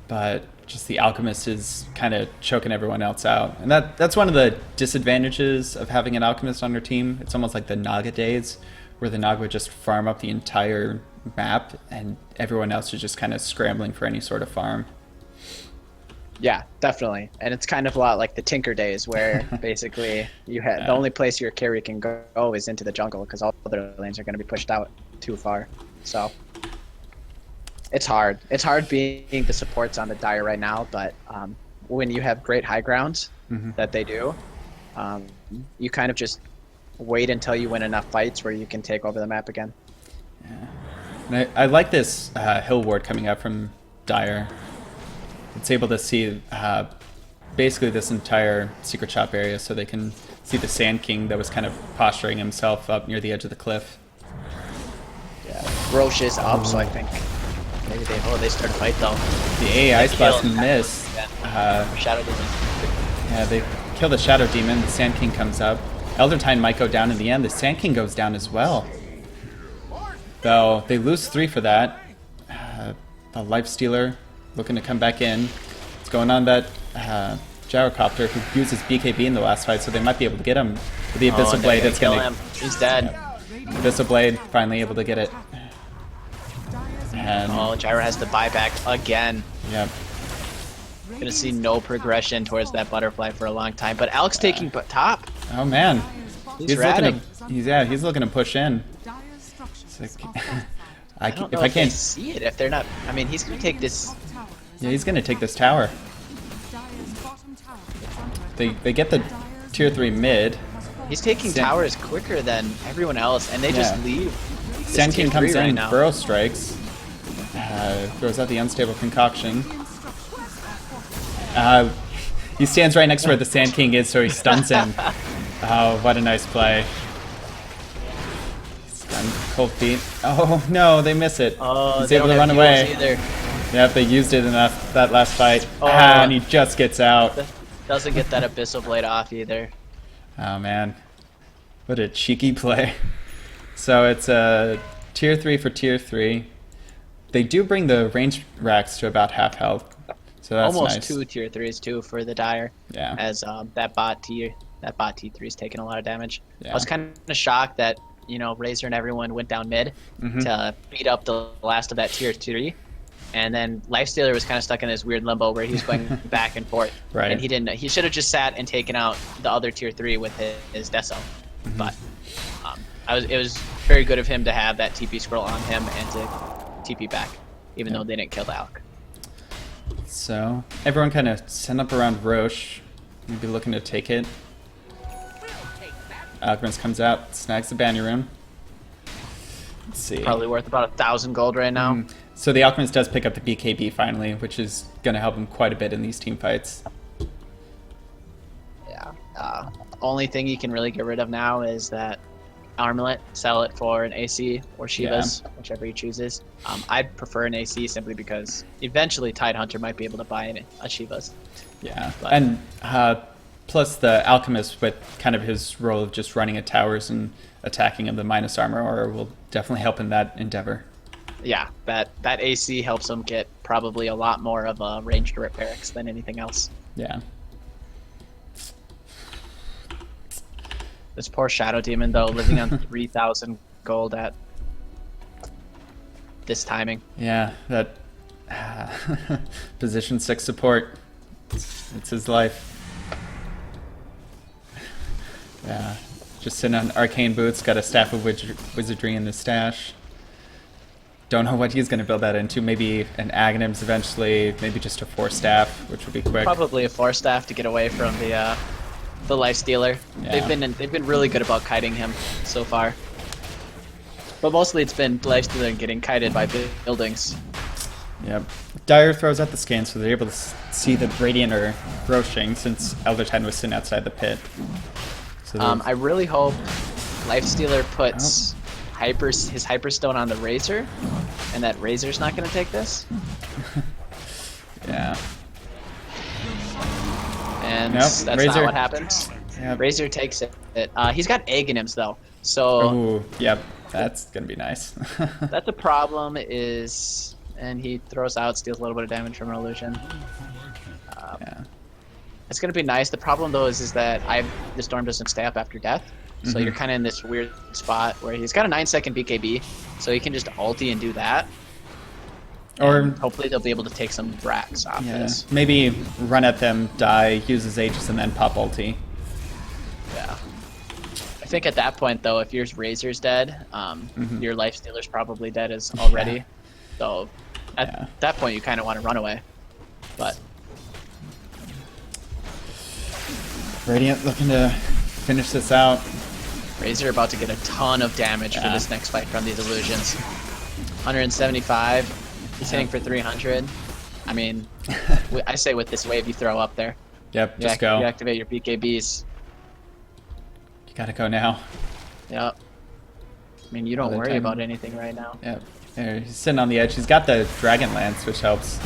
but just the Alchemist is kind of choking everyone else out. And that's one of the disadvantages of having an Alchemist on your team. It's almost like the Naga days, where the Naga would just farm up the entire map and everyone else is just kind of scrambling for any sort of farm. Yeah, definitely. And it's kind of a lot like the Tinker days, where basically you had the only place your carry can go is into the jungle, because all other lanes are going to be pushed out too far. So it's hard. It's hard being the supports on the Dire right now, but when you have great high ground that they do, you kind of just wait until you win enough fights where you can take over the map again. Yeah. And I like this hill ward coming out from Dire. It's able to see basically this entire secret shop area, so they can see the Sand King that was kind of posturing himself up near the edge of the cliff. Yeah, Roche is up, so I think maybe they start a fight though. The AI spots miss. Shadow Demon. Yeah, they kill the Shadow Demon. The Sand King comes up. Eldertine might go down in the end. The Sand King goes down as well. Though they lose 3 for that. The Life Stealer looking to come back in. It's going on that Gyrocopter, who uses BKB in the last fight, so they might be able to get him with the Abyssal Blade. It's kill gonna him. He's dead. Yeah. Abyssal Blade finally able to get it. And Gyro has to buy back again. yeah, Gonna see no progression towards that butterfly for a long time. But Alex taking top. oh man, He's ratting. He's looking to push in. It's like, I don't know if I if they can't see it, if they're not. I mean, he's gonna take this. Yeah, he's gonna take this tower. They get the tier 3 mid. He's taking towers quicker than everyone else, and they just leave. Sand King comes in, now. burrow strikes, throws out the unstable concoction. He stands right next to where the Sand King is, so he stuns him. Oh, what a nice play. Stun, cold feet. Oh no, they miss it. Oh, he's they able don't to have run heals away. either. Yep, they used it in that last fight. Oh. And he just gets out. Doesn't get that Abyssal Blade off either. Oh man, what a cheeky play. So it's a tier 3 for tier 3. They do bring the range racks to about half health, so that's Almost nice. 2 tier 3s too for the Dire. Yeah. As that bot T3 is taking a lot of damage. Yeah. I was kind of shocked that Razor and everyone went down mid to beat up the last of that tier 3. And then Lifestealer was kind of stuck in this weird limbo where he was going back and forth. Right. And he didn't. He should have just sat and taken out the other tier 3 with his Deso. But it was very good of him to have that TP scroll on him and to TP back, even though they didn't kill the Alk. So everyone kind of sent up around Roche, maybe looking to take it. Alchemist comes out, snags the Banner Room. Let's see. Probably worth about 1,000 gold right now. So the Alchemist does pick up the BKB finally, which is going to help him quite a bit in these team fights. Yeah. Only thing you can really get rid of now is that Armlet. Sell it for an AC or Shiva's, whichever he chooses. I'd prefer an AC simply because eventually Tidehunter might be able to buy a Shiva's. Yeah, But- and Plus the Alchemist with kind of his role of just running at towers and attacking him, the minus armor aura will definitely help in that endeavor. Yeah, that AC helps him get probably a lot more of a ranged barracks than anything else. Yeah. This poor Shadow Demon, though, living on 3,000 gold at this timing. Yeah, that position 6 support. It's his life. Yeah, just sitting on arcane boots, got a staff of wizardry in the stash. Don't know what he's going to build that into. Maybe an Aghanims eventually, maybe just a 4 staff, which would be quick. Probably a 4 staff to get away from the Lifestealer. Yeah. They've been really good about kiting him so far. But mostly it's been Lifestealer getting kited by buildings. Yep. Dire throws out the scan, so they're able to see the Radiant are groshing since Elder Titan was sitting outside the pit. So I really hope Lifestealer puts his Hyperstone on the Razor, and that Razor's not going to take this. Yeah. And Nope, that's Razor. not what happens. Yep. Razor takes it. He's got Aghanims though, so Ooh, yep. That's going to be nice. that's a problem. And he throws out, steals a little bit of damage from an illusion. Yeah. It's going to be nice. The problem though is that the Storm doesn't stay up after death. So you're kind of in this weird spot where he's got a 9-second BKB, so he can just ulti and do that. Or And hopefully they'll be able to take some Brax off yeah, this. maybe run at them, die, use his Aegis, and then pop ulti. Yeah. I think at that point though, if your Razor's dead, your Lifestealer's probably dead as already. Yeah. So at that point you kind of want to run away. But Radiant looking to finish this out. Razor about to get a ton of damage for this next fight from these illusions. 175. He's hitting for 300. I mean, I say with this wave you throw up there. Yep, just go. You activate your BKBs. You gotta go now. Yep. I mean, you don't worry about anything right now. Yep. There, he's sitting on the edge. He's got the Dragon Lance, which helps.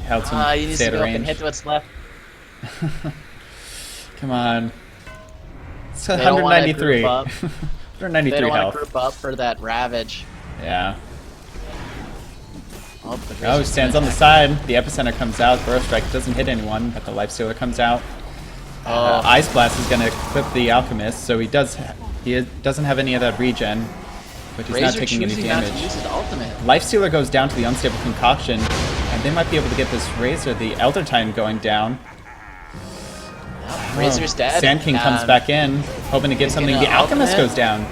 Helps him You need stay to at go up range. and hit what's left. Come on. It's They don't wanna 193. group up. 193 They don't want health. to group up for that Ravage. Yeah. Oh, Oh, he stands on the side. The Epicenter comes out. Burrow Strike doesn't hit anyone, but the Lifestealer comes out. Ice Blast is going to clip the Alchemist, so he doesn't have any of that regen, but he's not taking any choosing not damage. to use his ultimate. Lifestealer goes down to the Unstable Concoction, and they might be able to get this Razor, the Elder Titan, going down. Razor's dead. Sand King comes back in, hoping to get something. gonna The Alchemist ultimate. goes down.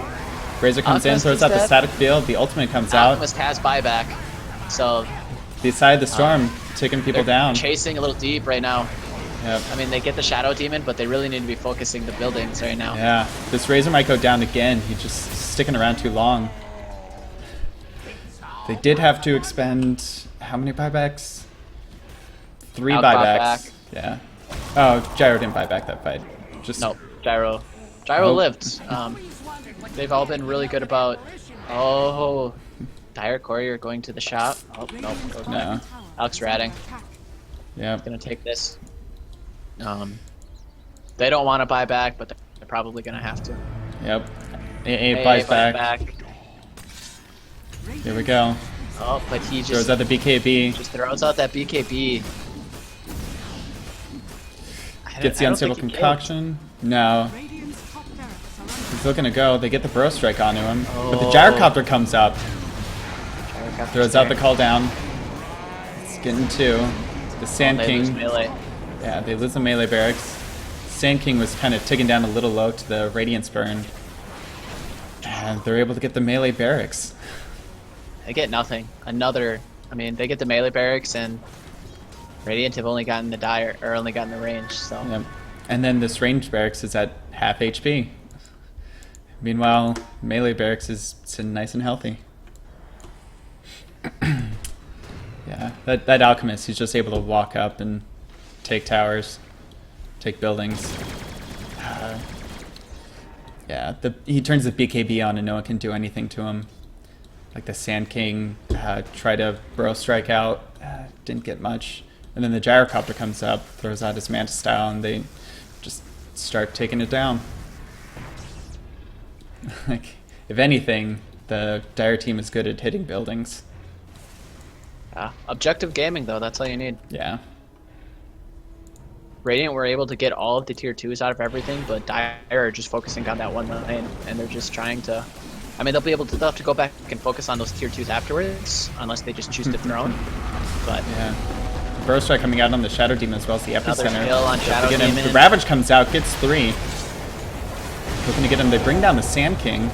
Razor comes in, Alchemist throws is out the dead. static field. The ultimate comes out. Alchemist has buyback, so The side of the storm, taking people they're down. chasing a little deep right now. Yep. I mean, they get the Shadow Demon, but they really need to be focusing the buildings right now. Yeah, this Razor might go down again. He's just sticking around too long. They did have to expend how many buybacks? 3 Out buybacks. back. Yeah. Oh, Gyro didn't buy back that fight. Just Nope, Gyro. Gyro Nope. lived. They've all been really good about. Oh, Dire Courier going to the shop. Oh, nope. Goes No. back. Alex Ratting Yep. gonna take this. They don't want to buy back, but they're probably gonna have to. Yep. AA buys buy back. Here we go. Oh, but he Throws just out the BKB. throws out that BKB. Gets the Unstable Concoction. No. Radiant's top barracks are under He's looking to go. They get the Burrow Strike onto him. But the Oh. Gyrocopter comes up. Throws out the call down. It's getting 2. The Sand They lose King. melee. Yeah, they lose the melee barracks. Sand King was kind of ticking down a little low to the Radiance Burn. And they're able to get the melee barracks. They get nothing. I mean, they get the melee barracks, and Radiant have only gotten the dire, or only gotten the range. So Yep. And then this ranged barracks is at half HP. Meanwhile, melee barracks is sitting nice and healthy. Yeah, that Alchemist, he's just able to walk up and take towers, take buildings. Yeah, he turns the BKB on and no one can do anything to him. Like the Sand King tried to Burrow Strike out, didn't get much. And then the Gyrocopter comes up, throws out his Manta Style, and they start taking it down. Like, if anything, the Dire team is good at hitting buildings. Objective gaming, though, that's all you need. Yeah. Radiant were able to get all of the tier 2s out of everything, but Dire are just focusing on that one lane, and they're just trying to... I mean, they'll have to go back and focus on those tier 2s afterwards, unless they just choose to throne. But yeah. Burrow Strike coming out on the Shadow Demon as well as the another Epicenter. kill on Shadow Demon. The Ravage comes out, gets 3. Looking to get him. They bring down the Sand King.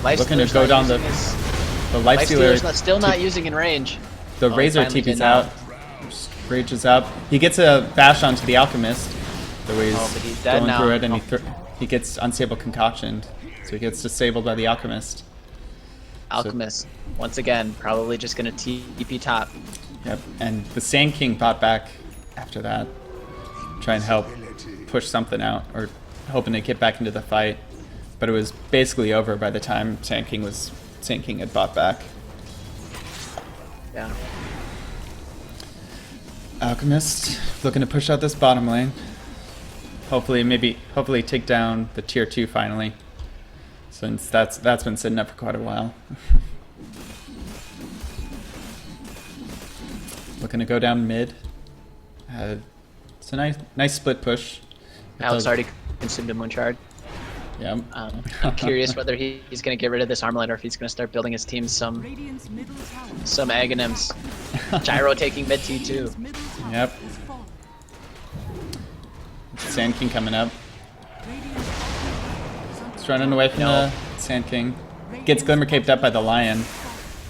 Looking to go down the Lifestealer. Still not using in range. The Razor TP's out. Rage is up. He gets a bash onto the Alchemist. The way he's dead going now. through it, and he gets Unstable Concoction. So he gets disabled by the Alchemist. Alchemist, once again, probably just going to TP top. Yep, and the Sand King bought back after that. Try and help push something out, or hoping to get back into the fight. But it was basically over by the time Sand King had bought back. Yeah. Alchemist looking to push out this bottom lane. Hopefully take down the tier 2 finally. Since that's been sitting up for quite a while. Looking to go down mid. It's a nice split push. Alex already consumed a Moonshard. Yeah. I'm curious whether he's going to get rid of this armlet or if he's going to start building his team some Aghanims. Gyro taking mid T2. Yep. Sand King coming up. He's running away from the Sand King. Gets Glimmer Caped up by the Lion.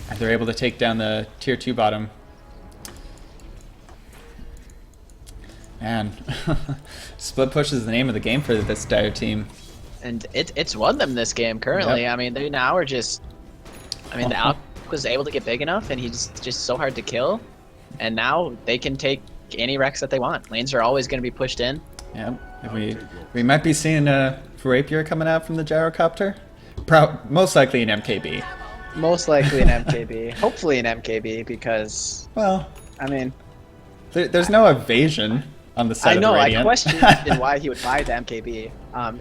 And they're able to take down the tier 2 bottom. Man. Split push is the name of the game for this Dire team. And it's won them this game currently. Yep. I mean, they now are just... I mean, the Alp was able to get big enough, and he's just so hard to kill. And now they can take any Rex that they want. Lanes are always going to be pushed in. Yeah, we might be seeing a Rapier coming out from the Gyrocopter. Most likely an MKB. Most likely an MKB. Hopefully an MKB, because... Well, I mean... There's no evasion on the side of the Radiant. I questioned why he would buy the MKB.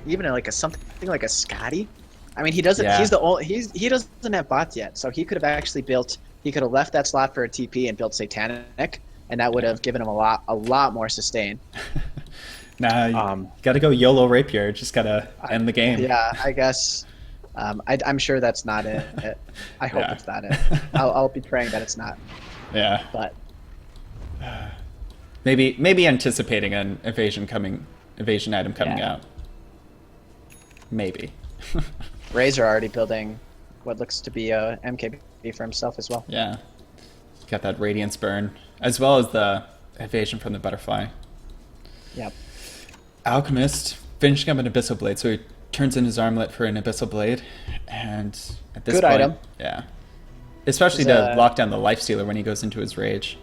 Even like something like a Scotty. I mean, he doesn't. Yeah. He's the only. He doesn't have bots yet, so he could have actually built. He could have left that slot for a TP and built Satanic, and that would have given him a lot more sustain. Nah, you gotta go YOLO Rapier. Just gotta end the game. Yeah, I guess. I'm sure that's not it. I hope it's not it. I'll be praying that it's not. Yeah. But maybe anticipating an evasion item coming out. Maybe. Razor already building what looks to be a MKB for himself as well. Yeah. Got that Radiance burn, as well as the evasion from the Butterfly. Yep. Alchemist finishing up an Abyssal Blade, so he turns in his armlet for an Abyssal Blade, and at this Good point, item. Yeah. Especially to lock down the Lifestealer when he goes into his rage.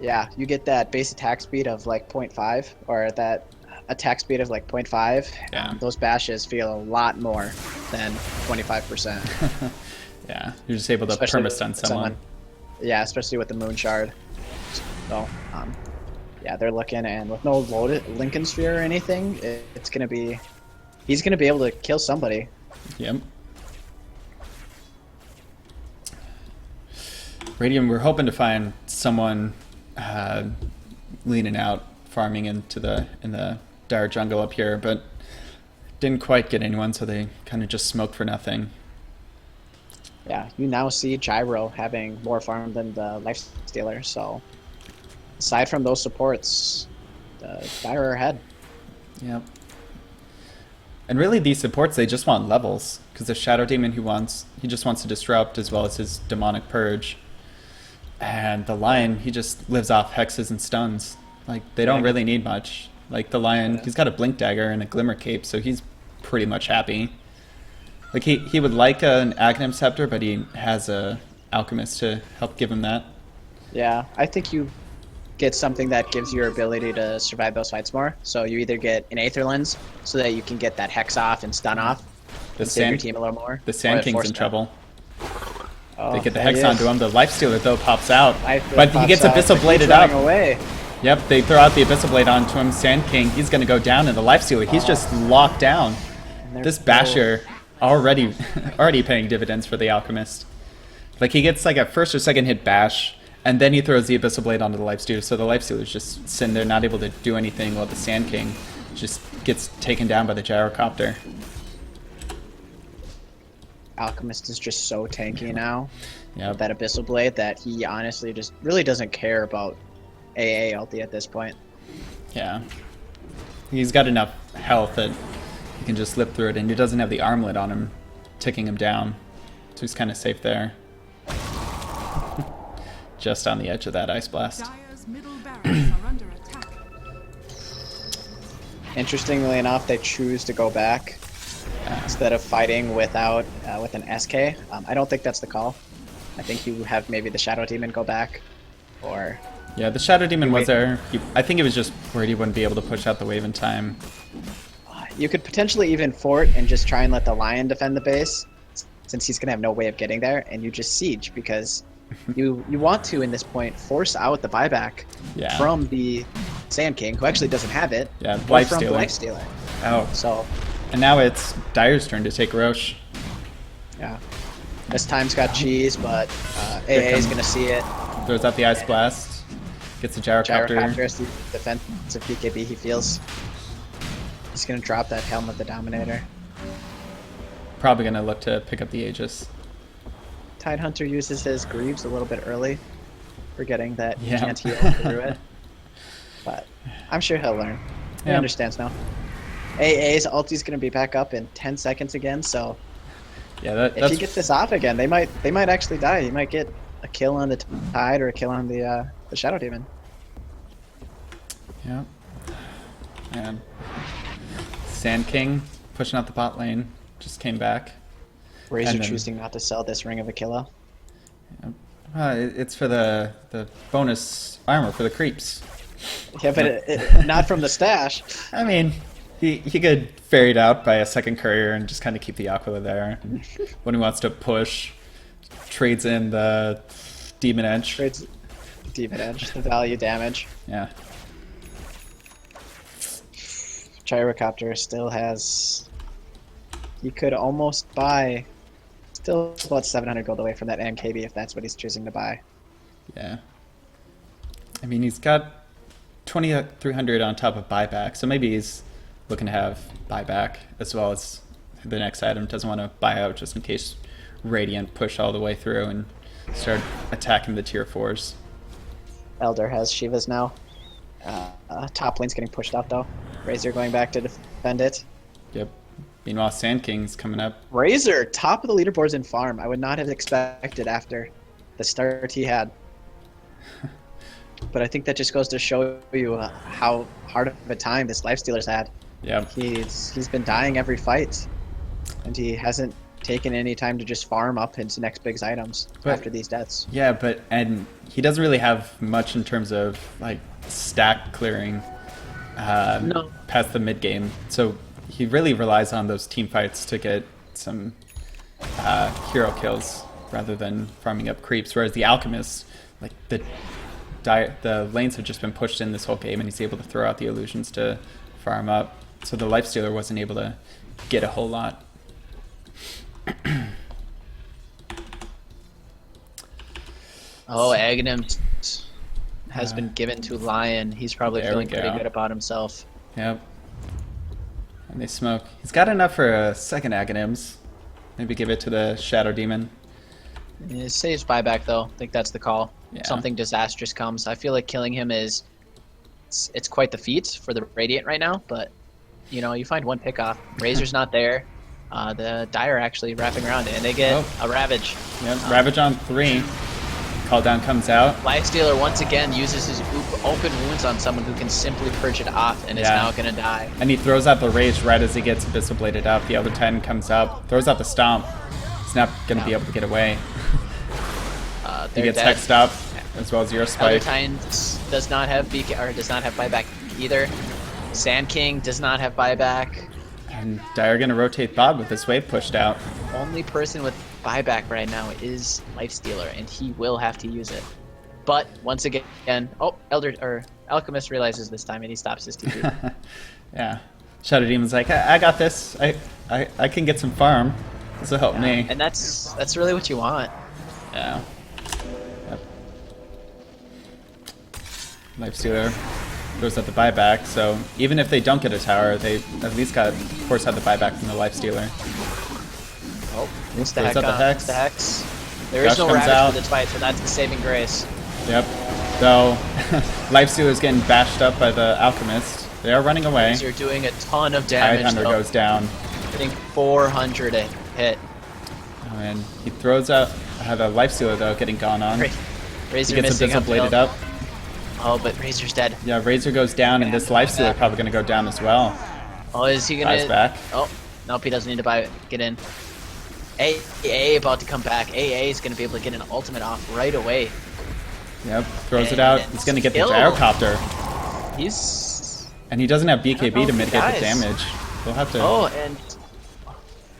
Yeah, you get that base attack speed of like 0.5, or that attack speed of like 0.5. Yeah. Those bashes feel a lot more than 25%. Yeah, you're just able to perma-stun someone. Yeah, especially with the Moon Shard. So, yeah, they're looking, and with no loaded Lincoln Sphere or anything, it's gonna be... He's gonna be able to kill somebody. Yep. Radium, we're hoping to find someone leaning out, farming in the Dire jungle up here, but didn't quite get anyone, so they kind of just smoked for nothing. Yeah, you now see Gyro having more farm than the Lifestealer, so aside from those supports, the Dire are ahead. Yep. And really, these supports, they just want levels, because the Shadow Demon he just wants to disrupt, as well as his Demonic Purge. And the Lion, he just lives off hexes and stuns. Like, they don't really need much. Like, the Lion, he's got a Blink Dagger and a Glimmer Cape, so he's pretty much happy. Like, he would like an Aghanim Scepter, but he has a Alchemist to help give him that. Yeah, I think you get something that gives your ability to survive those fights more. So you either get an Aether Lens, so that you can get that Hex off and stun off, and save your team a little more. The Sand King's in trouble. Oh, they get the Hex onto him. The Lifestealer, though, pops out. But he gets Abyssal Bladed up. Away. Yep, they throw out the Abyssal Blade onto him. Sand King, he's going to go down, and the Lifestealer, he's just locked down. This Basher already paying dividends for the Alchemist. Like, he gets like a first or second hit bash, and then he throws the Abyssal Blade onto the Lifestealer, so the Lifestealer's just sitting there not able to do anything while the Sand King just gets taken down by the Gyrocopter. Alchemist is just so tanky now. Yeah, With that Abyssal Blade that he honestly just really doesn't care about AA ulti at this point. yeah. He's got enough health that he can just slip through it, and he doesn't have the armlet on him, ticking him down. So he's kind of safe there. Just on the edge of that Ice Blast. Dire's middle barracks are under attack. Interestingly enough, they choose to go back instead of fighting without with an SK. I don't think that's the call. I think you have maybe the Shadow Demon go back, or Yeah, the Shadow Demon was there. I think it was just worried he wouldn't be able to push out the wave in time. you could potentially even fort and just try and let the Lion defend the base, since he's gonna have no way of getting there, and you just siege because you want to in this point force out the buyback from the Sand King, who actually doesn't have it, Yeah, or from the Lifestealer. Oh, So and now it's Dire's turn to take Roche. yeah, this time's got cheese, but AA is comes- gonna see it. Throws out the Ice Blast. Gets the Gyrocopter. Gyrocopter is the defensive BKB he feels. He's gonna drop that Helm of the Dominator. Probably going to look to pick up the Aegis. Tidehunter uses his Greaves a little bit early, forgetting that he Yeah. can't heal through it. But I'm sure he'll learn. He Yeah. understands now. AA's ulti's gonna be back up in 10 seconds again, so Yeah, if that's he gets this off again, they might actually die. He might get a kill on the Tide or a kill on the Shadow Demon. yeah. And Sand King pushing out the bot lane just came back. Razor And then- choosing not to sell this Ring of Aquila. It's for the bonus armor for the creeps. Yeah, but not from the stash. I mean, he could ferry it out by a second courier and just kind of keep the Aquila there. And when he wants to push, trades in the Demon Edge. Trades Demon Edge, the value damage. Yeah. Gyrocopter still has... He could almost buy... Still about 700 gold away from that MKB if that's what he's choosing to buy. Yeah. I mean, he's got 2,300 on top of buyback, so maybe he's looking to have buyback as well as the next item. Doesn't want to buy out just in case Radiant push all the way through and start attacking the tier 4s. Elder has Shivas now. Top lane's getting pushed out though. Razor going back to defend it. Yep. Meanwhile, Sand King's coming up. Razor, top of the leaderboards in farm. I would not have expected after the start he had. But I think that just goes to show you how hard of a time this Lifestealer's had. Yep. He's been dying every fight, and he hasn't taken any time to just farm up into next big items after these deaths. Yeah, and he doesn't really have much in terms of like stack clearing No. past the mid game. So he really relies on those team fights to get some hero kills rather than farming up creeps. Whereas the Alchemist, like the lanes have just been pushed in this whole game, and he's able to throw out the illusions to farm up. So the Lifestealer wasn't able to get a whole lot. Oh, Aghanim has been given to Lion. He's probably There we feeling pretty go. good about himself. Yep. And they smoke. He's got enough for a second Aghanims. Maybe give it to the Shadow Demon. It saves buyback though. I think that's the call. Yeah. Something disastrous comes. I feel like killing him is it's quite the feat for the Radiant right now, but you know, you find one pick off. Razor's not there. The Dire actually wrapping around it, and they get a Ravage. Yep. Ravage on 3. Call down comes out. Lifestealer once again uses his open wounds on someone who can simply purge it off and is Yeah. now gonna die. And he throws out the Rage right as he gets Abyssal Bladed out. The Elder Titan comes up, throws out the Stomp. He's not going to be able to get away. He They're gets dead. hexed up, as well as your Elder Spike. Titan does not have does not have buyback either. Sand King does not have buyback. And Dire going to rotate Bob with this wave pushed out. Only person with buyback right now is Lifestealer, and he will have to use it. But once again, oh, Alchemist realizes this time and he stops his TP. Yeah. Shadow Demon's like, I got this. I can get some farm. This will help me. And that's really what you want. Yeah. Yep. Lifestealer goes at the buyback, so even if they don't get a tower, they at least got force out the buyback from the Lifestealer. Oh, Goes at the Hex. The Hex. There is Gush no comes Ravage out. for this fight, so that's the saving grace. Yep. Though Lifestealer's getting bashed up by the Alchemist. They are running away. You're doing a ton of damage. Tidehunter goes down. Hitting 400 a hit. Oh, and he throws out the Lifestealer though, getting gone on. Razor He gets missing Abyssal Bladed uphill. up. Oh, but Razor's dead. Yeah, Razor goes down, and this Lifestealer probably going to go down as well. Oh, is he gonna? Buys back. Oh, nope, he doesn't need to get in. AA about to come back. AA is gonna be able to get an ultimate off right away. Yep, throws it out. He's going to get the Gyrocopter. And he doesn't have BKB to mitigate the damage. He'll have to... Oh, and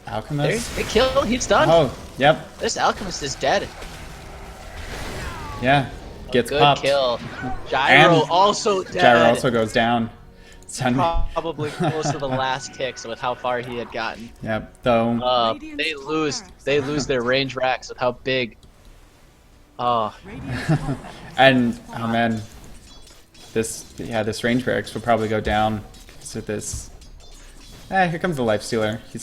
Alchemist? they kill. He's done. Oh, yep. This Alchemist is dead. Yeah, gets Good popped. kill. Gyro And also dead. Gyro also goes down. Probably close to the last ticks with how far he had gotten. Yep, though... They lose their range racks with how big. Oh, And, oh man, this range barracks will probably go down because of this. Here comes the Lifestealer. He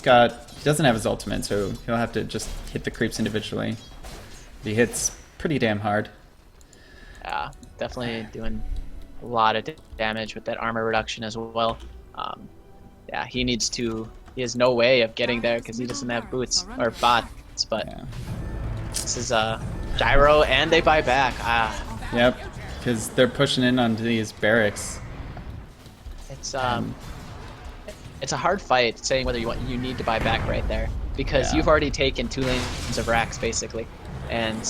doesn't have his ultimate, so he'll have to just hit the creeps individually. He hits pretty damn hard. yeah, definitely doing a lot of damage with that armor reduction as well. Yeah, he has no way of getting there because he doesn't have boots or bots, but Yeah. this is Gyro and they buy back. Yep, because they're pushing in onto these barracks. It's a hard fight saying whether you need to buy back right there because Yeah. you've already taken 2 lanes of racks basically, and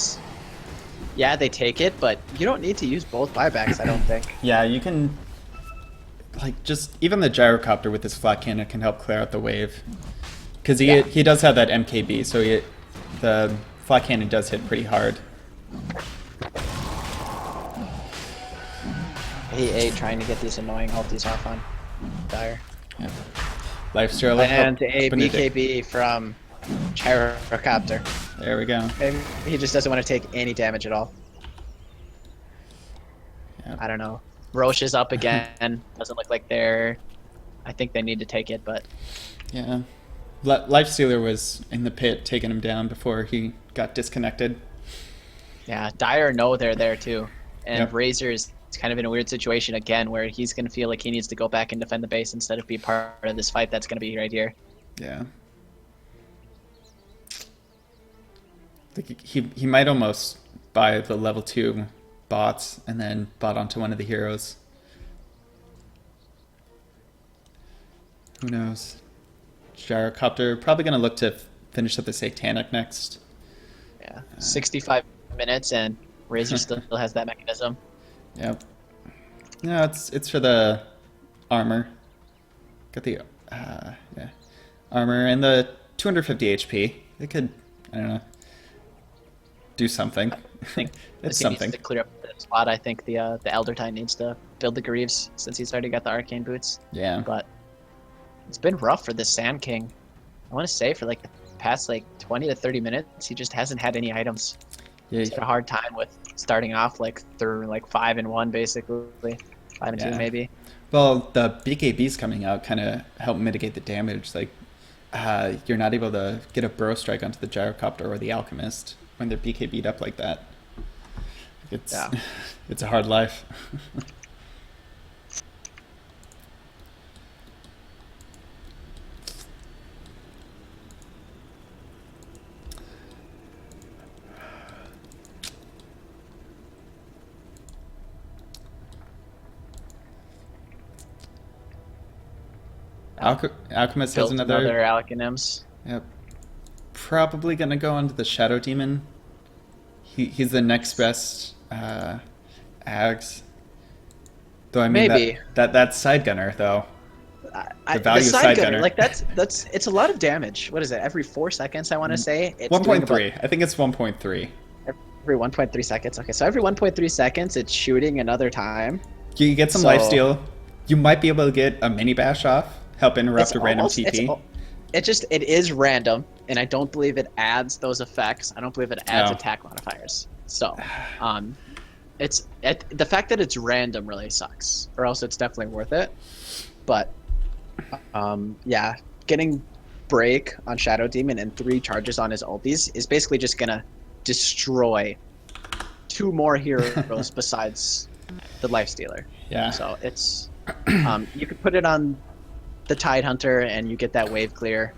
yeah, they take it, but you don't need to use both buybacks. I don't think. Yeah, you can, just even the Gyrocopter with his flat cannon can help clear out the wave, because he does have that MKB, so the flat cannon does hit pretty hard. AA trying to get these annoying ultis off on Dire. Yeah. Lifestealer And a BKB from Gyrocopter. There we go. Maybe he just doesn't want to take any damage at all. Yep. I don't know. Roche is up again. Doesn't look like I think they need to take it, but Yeah. Lifestealer was in the pit taking him down before he got disconnected. yeah, Dire know they're there too. And Yep. Razor is kind of in a weird situation again where he's going to feel like he needs to go back and defend the base instead of be part of this fight that's going to be right here. Yeah. Like he might almost buy the level 2 bots and then bot onto one of the heroes. Who knows? Gyrocopter probably going to look to finish up the Satanic next. Yeah, 65 minutes and Razor still has that mechanism. Yep. No, it's for the armor. Got the armor and the 250 HP. It could, I don't know, do something. I think It's he needs something. to clear up that spot. I think the Elder Titan needs to build the Greaves since he's already got the Arcane Boots. Yeah. But it's been rough for this Sand King. I want to say for like the past 20 to 30 minutes, he just hasn't had any items. Yeah. He's had a hard time with starting off through 5-1 basically, 5-2 Yeah. maybe. Well, the BKBs coming out kind of help mitigate the damage. You're not able to get a Burrow Strike onto the Gyrocopter or the Alchemist when they're BKB'd up like that. It's it's a hard life. Alchemist has Built another Alchemists. Yep. Probably gonna go onto the Shadow Demon. He's the next best Ags. Though I mean Maybe. that side gunner though. The value of side gunner. that's it's a lot of damage. What is it? Every 4 seconds, I want to say. It's 1.3. I think it's 1.3. Every 1.3 seconds. Okay, so every 1.3 seconds, it's shooting another time. You get some lifesteal. You might be able to get a mini bash off, help interrupt a random TP. It is random, and I don't believe it adds those effects. I don't believe it adds attack modifiers. So, the fact that it's random really sucks. Or else it's definitely worth it. But, yeah, getting break on Shadow Demon and 3 charges on his ultis is basically just gonna destroy 2 more heroes besides the Lifestealer. Yeah. So it's you could put it on the Tide Hunter and you get that wave clear.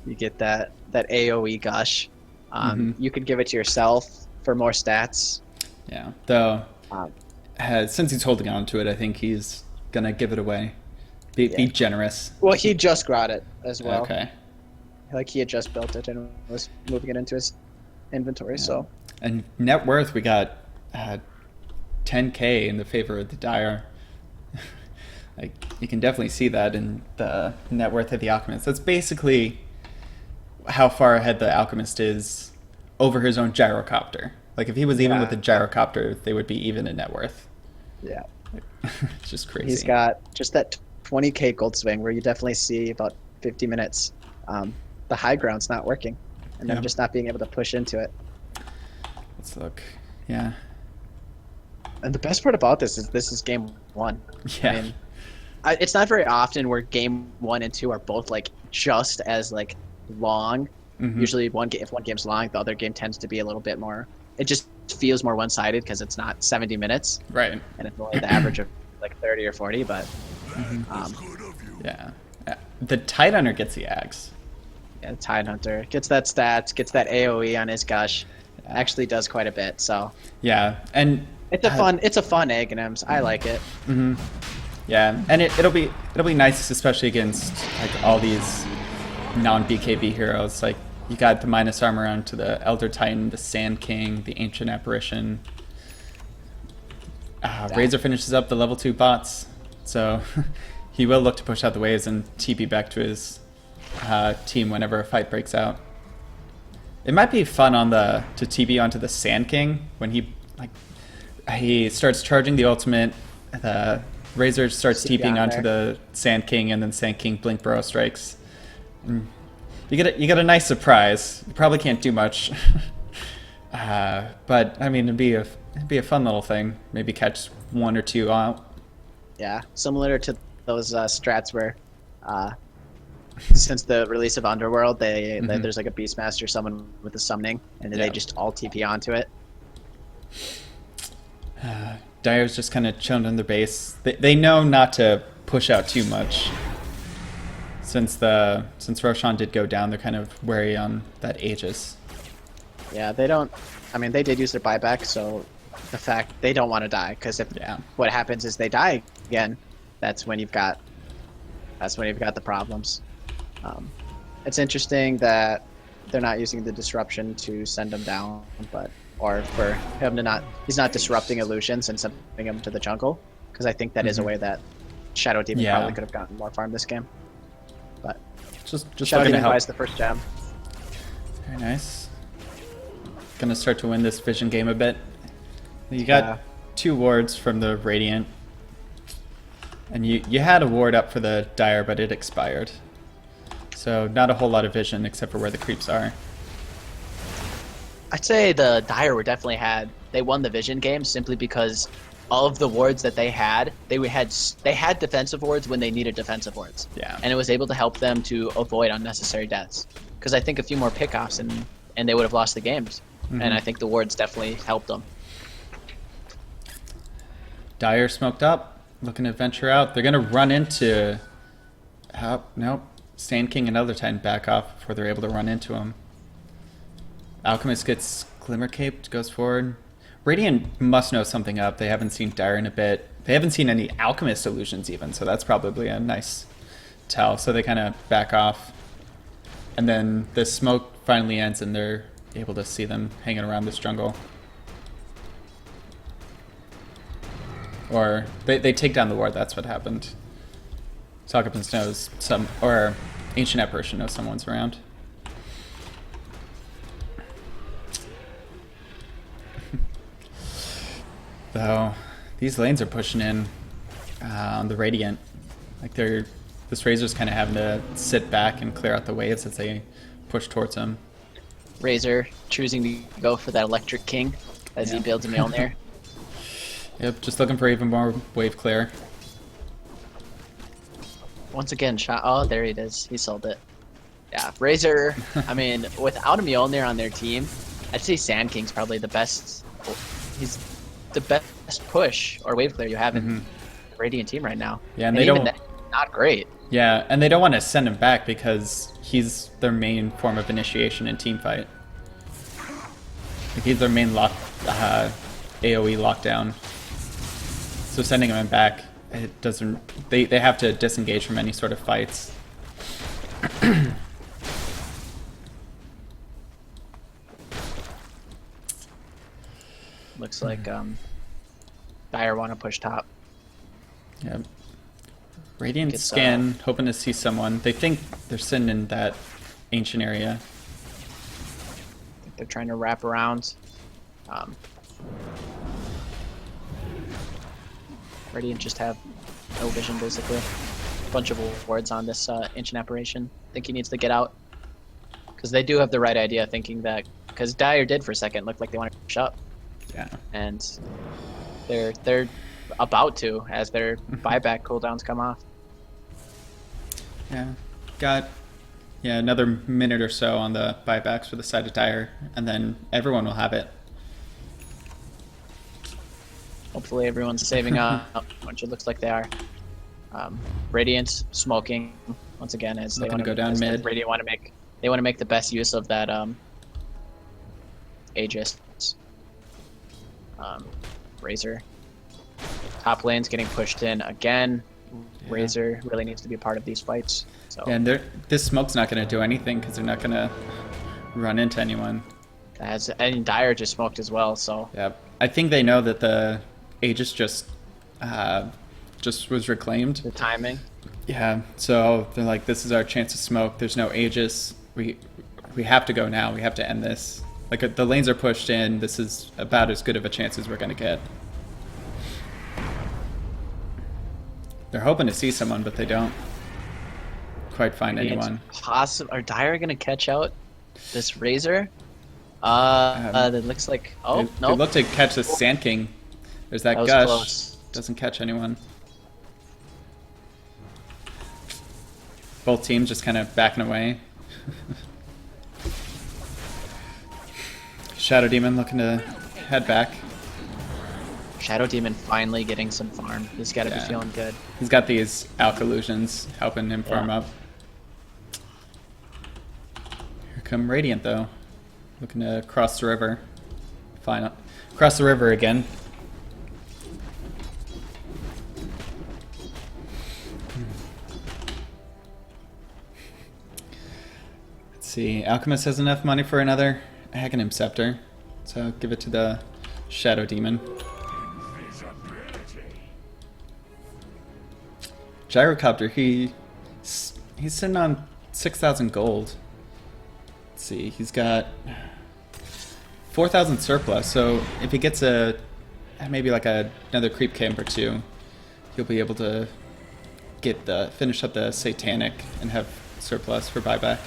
You get that AoE gush. You could give it to yourself for more stats. Yeah. Though since he's holding on to it, I think he's gonna give it away. Be generous. Well, he just got it as well. Okay. Like he had just built it and was moving it into his inventory. So. And net worth, we got 10k in the favor of the Dire. Like you can definitely see that in the net worth of the Alchemist. That's basically how far ahead the Alchemist is over his own gyrocopter. Like if he was even with the gyrocopter, they would be even in net worth. Yeah. It's just crazy. He's got just that 20k gold swing where you definitely see about 50 minutes. The high ground's not working, and I'm just not being able to push into it. Let's look. Yeah. And the best part about this is game 1. Yeah. I mean, it's not very often where game 1 and 2 are both like just as like long. Usually if one game's long, the other game tends to be a little bit more. It just feels more one-sided because it's not 70 minutes. Right. And it's only the average of like 30 or 40, but yeah. The Tide Hunter gets the axe. Yeah, the Tide Hunter gets that stats, gets that AoE on his gush. Actually does quite a bit, so. Yeah, and it's a fun Aghanim's. I like it. Yeah, and it'll be nice, especially against like all these non-BKB heroes. Like you got the minus armor onto the Elder Titan, the Sand King, the Ancient Apparition. Razor finishes up the level 2 bots, so he will look to push out the waves and TP back to his team whenever a fight breaks out. It might be fun to TP onto the Sand King when he starts charging the ultimate. The Razor starts TPing onto the Sand King, and then Sand King blink burrow strikes. You get a nice surprise. You probably can't do much, but I mean it'd be a fun little thing. Maybe catch 1 or 2 out. Yeah, similar to those strats where. Since the release of Underworld, there's like a Beastmaster summon with a summoning, and they just all TP onto it. Dire's just kind of chilling in their base. They know not to push out too much. Since Roshan did go down, they're kind of wary on that Aegis. Yeah, they don't. I mean, they did use their buyback, so the fact they don't want to die, because if what happens is they die again, that's when you've got the problems. It's interesting that they're not using the disruption to send him down, or for him to he's not disrupting illusions and sending him to the jungle, because I think that is a way that Shadow Demon probably could have gotten more farm this game. But just Shadow Demon buys the first gem. Very nice. Gonna start to win this vision game a bit. You got 2 wards from the Radiant, and you had a ward up for the Dire, but it expired. So not a whole lot of vision except for where the creeps are. I'd say the Dire they won the vision game simply because of the wards that they had. They had defensive wards when they needed defensive wards. Yeah. And it was able to help them to avoid unnecessary deaths. Because I think a few more pickoffs and they would have lost the games. And I think the wards definitely helped them. Dire smoked up, looking to venture out. They're gonna run into nope. Sand King and Elder Titan back off before they're able to run into him. Alchemist gets Glimmer Caped, goes forward. Radiant must know something up. They haven't seen Dire in a bit. They haven't seen any Alchemist illusions even, so that's probably a nice tell. So they kind of back off. And then the smoke finally ends and they're able to see them hanging around this jungle. Or they take down the ward, that's what happened. Occupants knows or Ancient Apparition knows someone's around. Though these lanes are pushing in on the Radiant. Like this Razor's kind of having to sit back and clear out the waves as they push towards him. Razor choosing to go for that Electric King as he builds a Mjolnir. Yep, just looking for even more wave clear. Once again, shot. Oh, there it is. He sold it. Yeah, Razor. I mean, without a Mjolnir on their team, I'd say Sand King's probably the best. He's the best push or wave clear you have in the Radiant team right now. Yeah, and they don't. Not great. Yeah, and they don't want to send him back because he's their main form of initiation in team fight. Like he's their main AoE lockdown. So sending him back, it doesn't. They have to disengage from any sort of fights. Looks like Dire want to push top. Yep. Radiant scan, hoping to see someone. They think they're sitting in that ancient area. I think they're trying to wrap around. Radiant just have no vision, basically. Bunch of wards on this ancient apparition. I think he needs to get out. Because they do have the right idea, thinking that... Because Dire did for a second look like they wanted to push up. Yeah. And they're about to, as their buyback cooldowns come off. Yeah. Got another minute or so on the buybacks for the side of Dire, and then everyone will have it. Hopefully everyone's saving up, which it looks like they are. Radiant smoking once again as they want to go down mid. Radiant want to make the best use of that Aegis. Razor. Top lane's getting pushed in again. Yeah. Razor really needs to be a part of these fights. So. Yeah, and this smoke's not going to do anything because they're not going to run into anyone. And Dire just smoked as well, so. Yeah, I think they know that the Aegis just was reclaimed. The timing. Yeah, so they're like, this is our chance to smoke. There's no Aegis. We have to go now. We have to end this. Like, the lanes are pushed in. This is about as good of a chance as we're going to get. They're hoping to see someone, but they don't quite find anyone. Are Dire going to catch out this Razor? It looks like... Oh, no. They look to catch the Sand King. There's that gush. Close. Doesn't catch anyone. Both teams just kind of backing away. Shadow Demon looking to head back. Shadow Demon finally getting some farm. He's got to be feeling good. He's got these Alk illusions helping him farm up. Here come Radiant though. Looking to cross the river. Fine. Cross the river again. Let's see. Alchemist has enough money for another Aghanim Scepter. So give it to the Shadow Demon. Gyrocopter, he's sitting on 6,000 gold. Let's see, he's got 4,000 surplus, so if he gets maybe like another creep camp or two, he'll be able to finish up the Satanic and have surplus for buyback.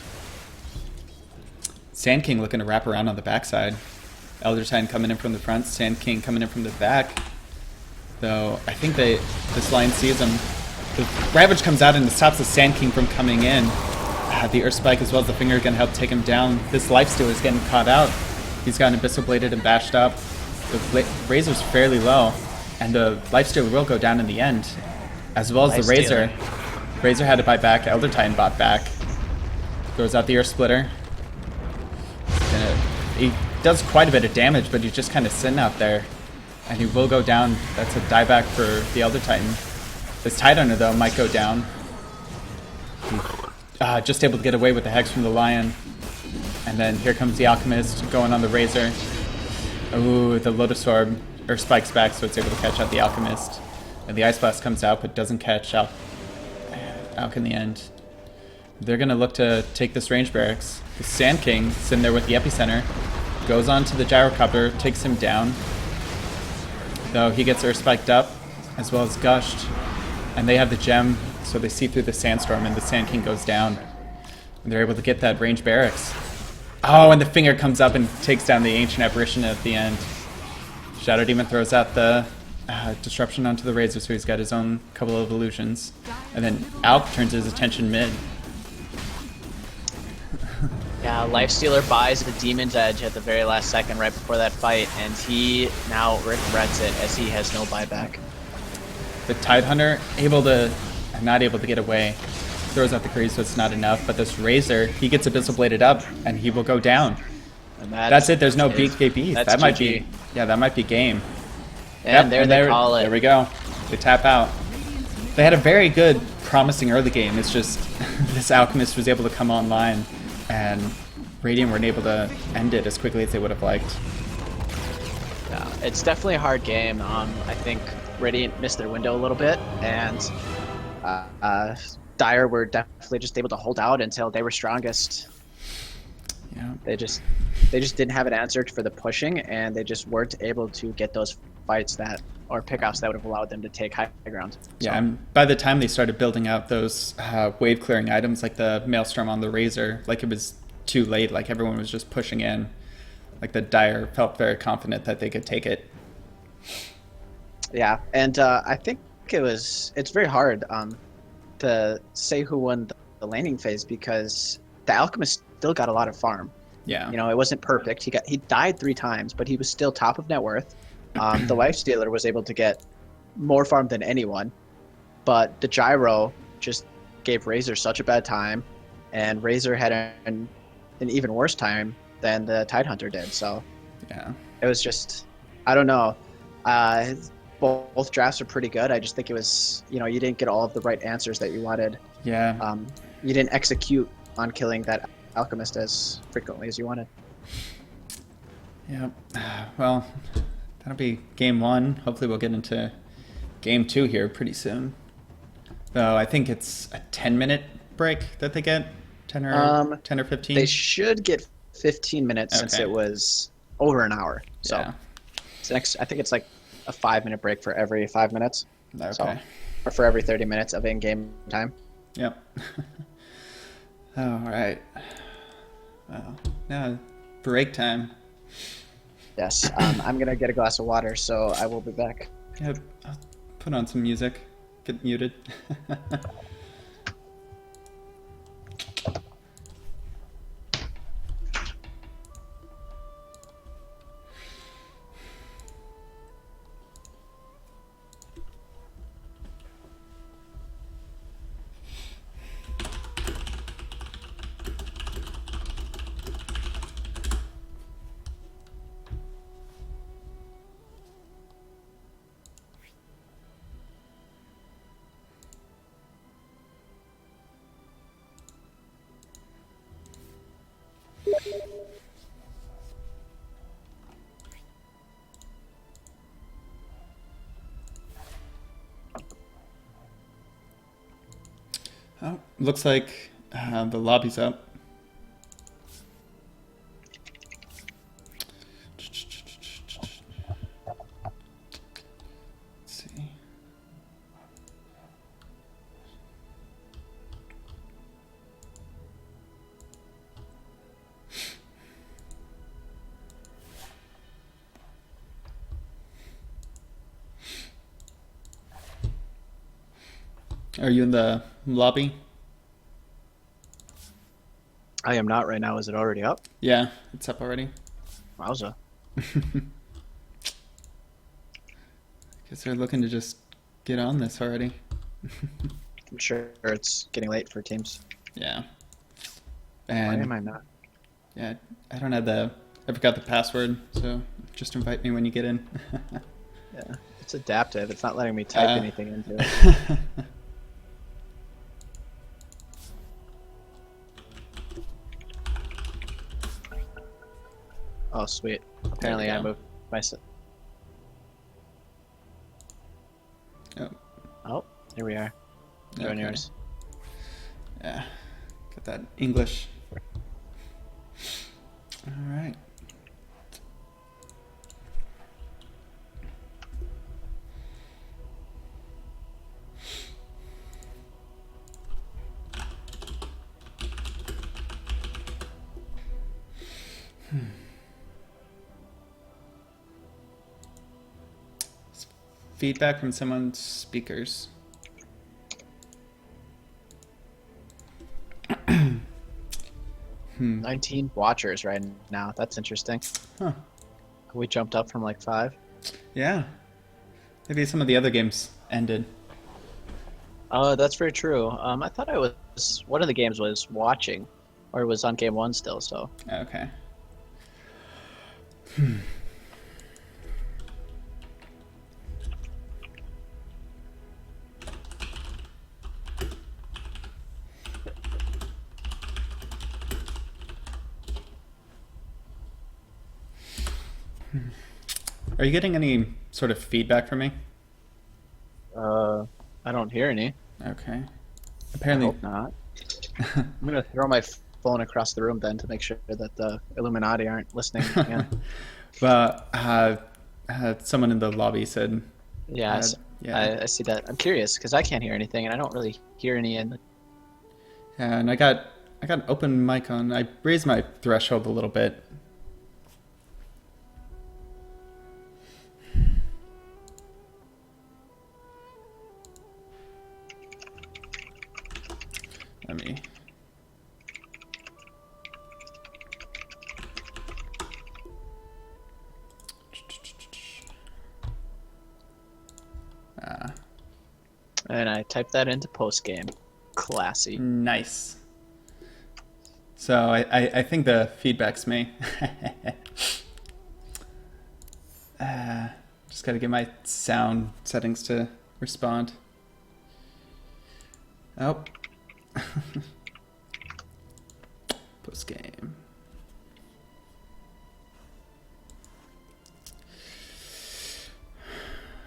Sand King looking to wrap around on the backside. Elder Titan coming in from the front, Sand King coming in from the back. Though I think this line sees him. The Ravage comes out and stops the Sand King from coming in. The Earth Spike as well as the Finger are going to help take him down. This Lifesteal is getting caught out. He's gotten Abyssal Bladed and bashed up. The Razor's fairly low, and the Lifesteal will go down in the end. As well as the Razor. Razor had to buy back, Elder Titan bought back. Throws out the Earth Splitter. He does quite a bit of damage, but he's just kind of sitting out there. And he will go down. That's a dieback for the Elder Titan. This Tidehunter, though, might go down. Just able to get away with the Hex from the Lion. And then here comes the Alchemist going on the Razor. Ooh, the Lotus Orb spikes back, so it's able to catch out the Alchemist. And the Ice Blast comes out, but doesn't catch Alk in the end. They're going to look to take this range barracks. The Sand King, sitting there with the Epicenter, goes on to the Gyrocopter, takes him down. though. He gets Earth Spiked up, as well as Gushed. And they have the gem, so they see through the Sandstorm, and the Sand King goes down. And they're able to get that range barracks. Oh, and the finger comes up and takes down the Ancient Apparition at the end. Shadow Demon throws out the Disruption onto the Razor, so he's got his own couple of illusions. And then Alp turns his attention mid. Yeah, Lifestealer buys the Demon's Edge at the very last second right before that fight, and he now regrets it as he has no buyback. The Tidehunter not able to get away. Throws out the Grease, so it's not enough. But this Razor, he gets Abyssal Bladed up, and he will go down. And that's it. There's no BKB. That might GG. be, yeah, that might be game. And yep, they call it. There we go. They tap out. They had a very good, promising early game. It's just this Alchemist was able to come online, and Radiant weren't able to end it as quickly as they would have liked. Yeah, it's definitely a hard game. I think Radiant missed their window a little bit, and Dire were definitely just able to hold out until they were strongest. Yeah. They just didn't have an answer for the pushing, and they just weren't able to get those fights or pickoffs that would have allowed them to take high ground. Yeah, and by the time they started building out those wave clearing items like the Maelstrom on the Razor, like it was too late. Like everyone was just pushing in. Like the Dire felt very confident that they could take it. Yeah, and I think it's very hard to say who won the laning phase because the Alchemist still got a lot of farm. Yeah. You know, it wasn't perfect. He died 3 times, but he was still top of net worth. The Lifestealer was able to get more farm than anyone, but the Gyro just gave Razor such a bad time, and Razor had an even worse time than the Tidehunter did. So yeah, it was just, I don't know. Both drafts are pretty good. I just think it was, you didn't get all of the right answers that you wanted. Yeah. You didn't execute on killing that Alchemist as frequently as you wanted. Yeah. Well, that'll be game 1. Hopefully we'll get into game 2 here pretty soon. Though I think it's a 10-minute break that they get, 10 or 15. They should get 15 minutes since it was over an hour. So yeah. I think it's like a 5-minute break for every 5 minutes. Okay. So, or for every 30 minutes of in-game time. Yep. All right. Well, now break time. Yes. I'm gonna get a glass of water, so I will be back. Yep. I'll put on some music. Get muted. Oh, looks like the lobby's up. Let's see. Are you in the lobby? I am not right now. Is it already up? Yeah, it's up already. Wowza. Guess they're looking to just get on this already. I'm sure it's getting late for teams. Yeah. Why And am I not? yeah, I don't have I forgot the password, so just invite me when you get in. Yeah, it's adaptive. It's not letting me type anything into it. Oh, sweet. Apparently I moved myself. Oh. Oh, here we are. Join Okay. yours. Yeah, got that English. All right. feedback from someone's speakers. 19 watchers right now. That's interesting. Huh. We jumped up from like 5. Yeah. Maybe some of the other games ended. Oh, that's very true. I thought I was one of the games was watching, or it was on game 1 still. So Okay. Are you getting any sort of feedback from me? I don't hear any. Okay. I Apparently, hope not. I'm gonna throw my phone across the room then to make sure that the Illuminati aren't listening again. but someone in the lobby said, Yes, yeah, I see that. I'm curious because I can't hear anything and I don't really hear any in. yeah, and I got an open mic on. I raised my threshold a little bit. Let me. And I typed that into post game. Classy. Nice. So I think the feedback's me. Just gotta get my sound settings to respond. Oh. Post game.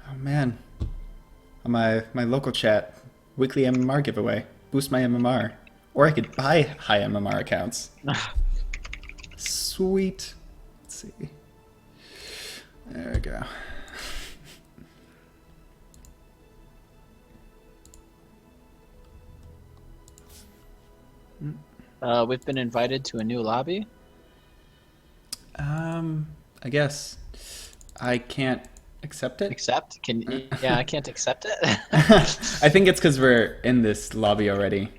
Oh man. On my local chat, weekly MMR giveaway. Boost my MMR. Or I could buy high MMR accounts. Sweet. Let's see. There we go. We've been invited to a new lobby. I guess I can't accept it. Accept? Yeah, I can't accept it. I think it's because we're in this lobby already.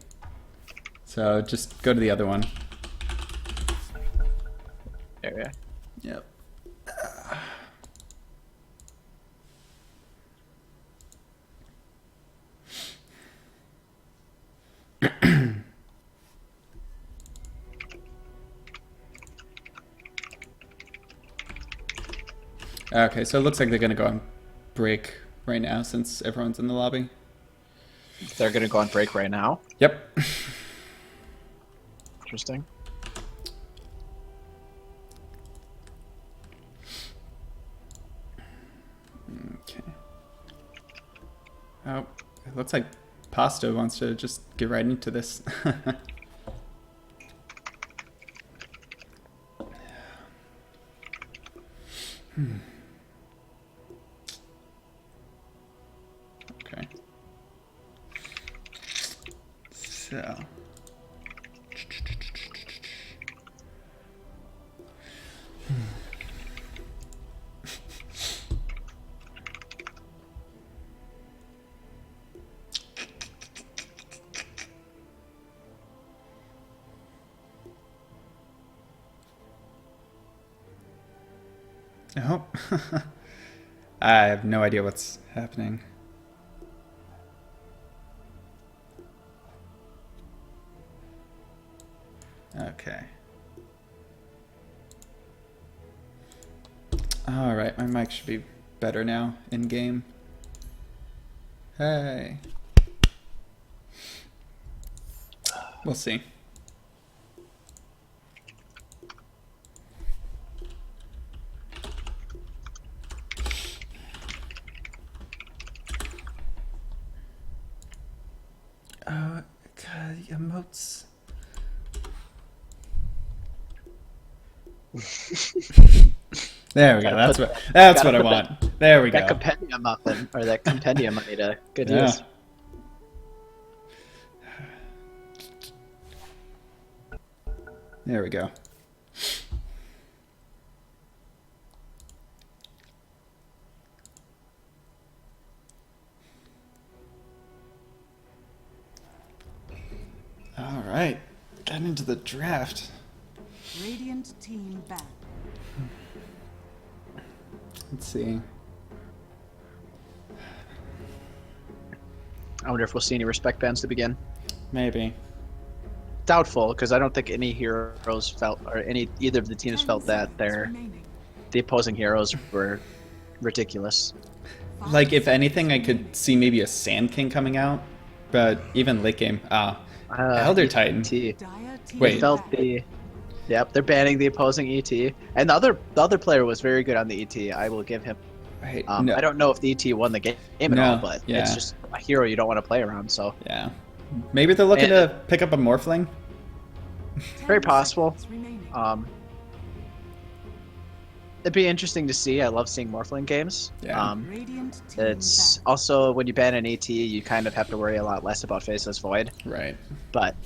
So just go to the other one. There we are. Yep. Okay, so it looks like they're gonna go on break right now since everyone's in the lobby. They're gonna go on break right now. Yep. Interesting. Okay. Oh, it looks like Pasta wants to just get right into this. Okay. So. Oh. I have no idea what's happening. Okay. Alright, my mic should be better now in game. Hey. We'll see. God, emotes. There we go. That's what I want. There we go. That compendium muffin or that compendium money to good Yeah. use. There we go. gotten into the draft. Radiant team ban. Let's see. I wonder if we'll see any respect bans to begin. Maybe. Doubtful, because I don't think any heroes felt, or either of the teams 10 felt that seconds remaining. the opposing heroes were ridiculous. Like, if anything, I could see maybe a Sand King coming out, but even late game, Elder Titan. ET. Dire team Wait. Felt ban. Yep, they're banning the opposing ET, and the other player was very good on the ET. I will give him. Right. I don't know if the ET won the game at No, all, but yeah. it's just a hero you don't want to play around. So Yeah. Maybe they're looking And- to pick up a Morphling. 10 very possible. seconds remaining. It'd be interesting to see. I love seeing Morphling games. Yeah. Radiant team It's ban. also when you ban an ET, you kind of have to worry a lot less about Faceless Void. Right. But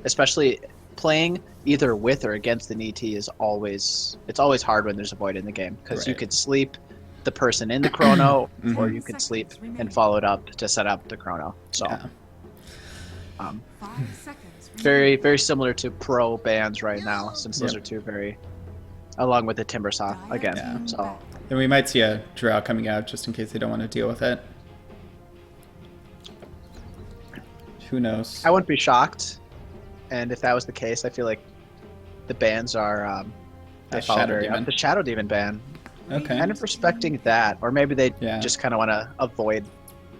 especially playing either with or against an ET is always hard when there's a void in the game, because you Right. could sleep the person in the chrono or Mhm. you could sleep and follow it up to set up the chrono. So Yeah. 5 seconds very remaining. very similar to pro bans right now, since those Yep. are two very, along with the Timbersaw again. Dire team So ban. Then we might see a Drow coming out just in case they don't want to deal with it. Who knows? I wouldn't be shocked, and if that was the case, I feel like the bans are they A follow Shadow very Demon. the Shadow Demon ban. Okay. Kind of respecting that, or maybe they Yeah. just kind of want to avoid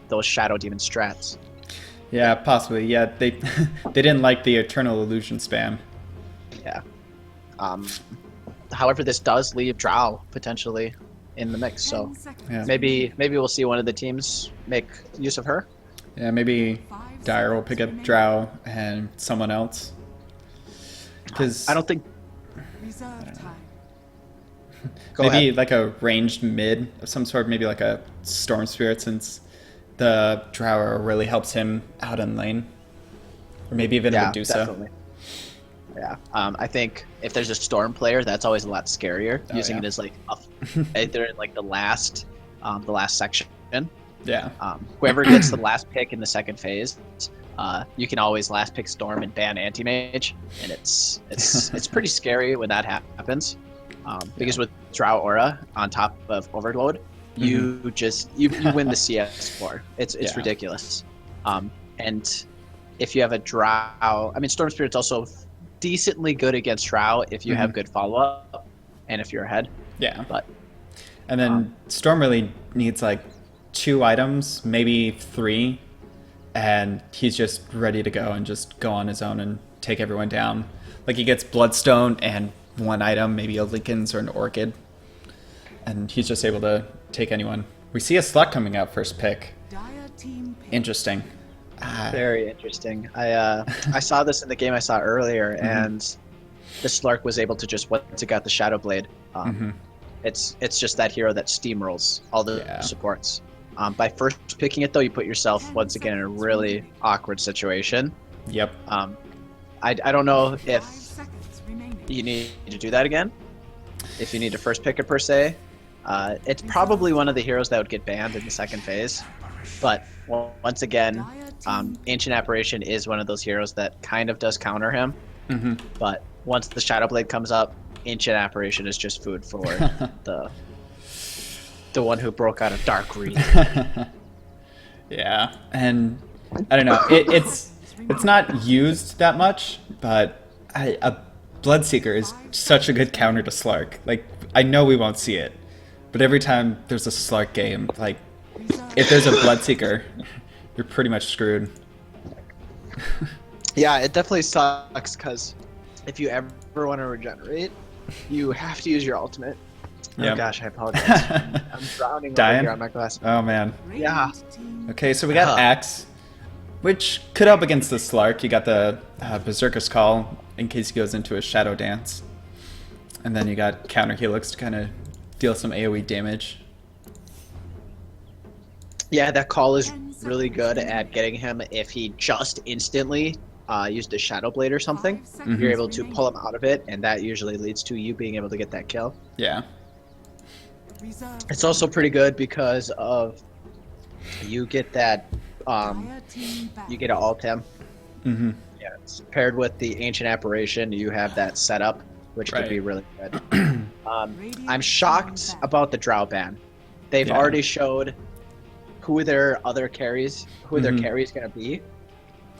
those Shadow Demon strats. Yeah, possibly. Yeah, they they didn't like the Eternal Illusion spam. Yeah. However, this does leave Drow potentially in the mix, 10 so seconds Yeah. maybe we'll see one of the teams make use of her. Yeah, maybe 5 Dire will pick up seconds Drow and someone else. Because I don't think. remaining. Reserve time. Go maybe ahead. like a ranged mid of some sort, maybe like a Storm Spirit, since the Drow really helps him out in lane. Or maybe even a Yeah, Medusa. definitely. Yeah, I think if there's a Storm player, that's always a lot scarier. Oh, using yeah. it as like either in like the last section. Yeah. Whoever gets the last pick in the second phase, you can always last pick Storm and ban Anti-Mage, and it's pretty scary when that happens. Because with Drow Aura on top of Overload, you just you win the CS floor. It's Yeah. ridiculous. And if you have a Drow, I mean Storm Spirit's also decently good against Drow if you have good follow up and if you're ahead. Yeah. But And then Storm really needs like 2 items, maybe 3, and he's just ready to go and just go on his own and take everyone down. Like he gets Bloodstone and 1 item, maybe a Linken's or an Orchid, and he's just able to take anyone. We see a Slut coming out first pick. Dire team pick. Interesting. very interesting. I saw this in the game I saw earlier, and the Slark was able to just once it got the Shadow Blade. It's just that hero that steamrolls all the Yeah. supports. By first picking it though, you put yourself once again in a really awkward situation. Yep. I don't know 5 if seconds remaining. you need to do that again. If you need to first pick it per se, it's probably one of the heroes that would get banned in the second phase. But once again, Ancient Apparition is one of those heroes that kind of does counter him. But once the Shadow Blade comes up, Ancient Apparition is just food for the one who broke out of Dark Reed. Yeah, and I don't know. It's not used that much, but a Bloodseeker is such a good counter to Slark. Like I know we won't see it, but every time there's a Slark game, like if there's a Bloodseeker, you're pretty much screwed. Yeah, it definitely sucks because if you ever want to regenerate, you have to use your ultimate. Yep. Oh gosh, I apologize. I'm drowning over Dying? here on my glass. Oh man. Yeah. Okay, so we got Axe, which could help against the Slark. You got the Berserker's Call in case he goes into a Shadow Dance. And then you got Counter Helix to kind of deal some AoE damage. Yeah, that call is really good at getting him if he just instantly used a Shadow Blade or something. You're able to pull him out of it, and that usually leads to you being able to get that kill. Yeah. It's also pretty good because of you get that you get an alt him Yeah, it's paired with the Ancient Apparition, you have that setup, which could Right. be really good. I'm shocked about the Drow ban. They've Yeah. already showed who their other carries, who their Mhm. carry's gonna be.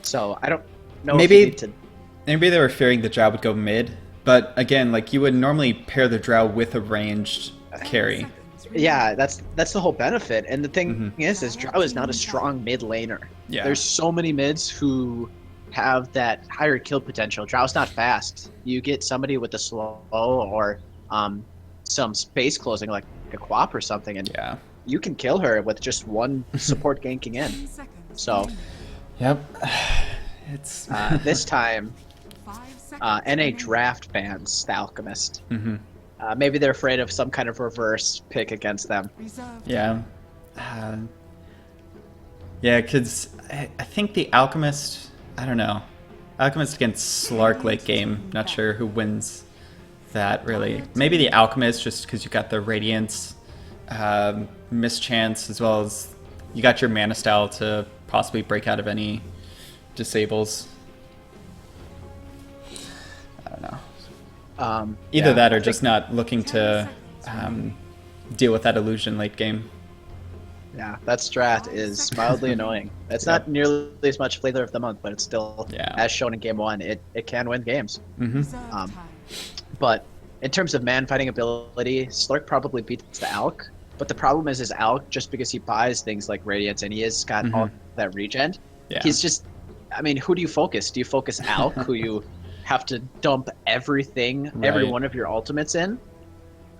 So I don't know Maybe- if you need to. Maybe they were fearing the Drow would go mid, but again, like you would normally pair the Drow with a ranged carry. Yeah, that's the whole benefit. And the thing is Drow is not a strong mid laner. Yeah. There's so many mids who have that higher kill potential. Drow's not fast. You get somebody with a slow or some space closing like a Quap or something, and Yeah. you can kill her with just one support ganking in. So Yep. It's this time, NA draft bans the Alchemist. hmm Maybe they're afraid of some kind of reverse pick against them. Yeah. Yeah, because I think the Alchemist, I don't know. Alchemist against Slark late game. Not sure who wins that, really. Maybe the Alchemist, just because you got the Radiance, Mischance, as well as you got your Mana Style to possibly break out of any disables. I don't know. Either Yeah, that I or think- just not looking to deal with that illusion late game. Yeah, that strat is mildly annoying. It's not nearly as much flavor of the month, but it's still, Yeah. as shown in game one, it can win games. hmm But in terms of man fighting ability, Slurk probably beats the Alk. But the problem is his Alk, just because he buys things like Radiance and he has got all that regen, Yeah. he's just, I mean, who do you focus? Do you focus Alk, who you have to dump everything, every Right. one of your ultimates in?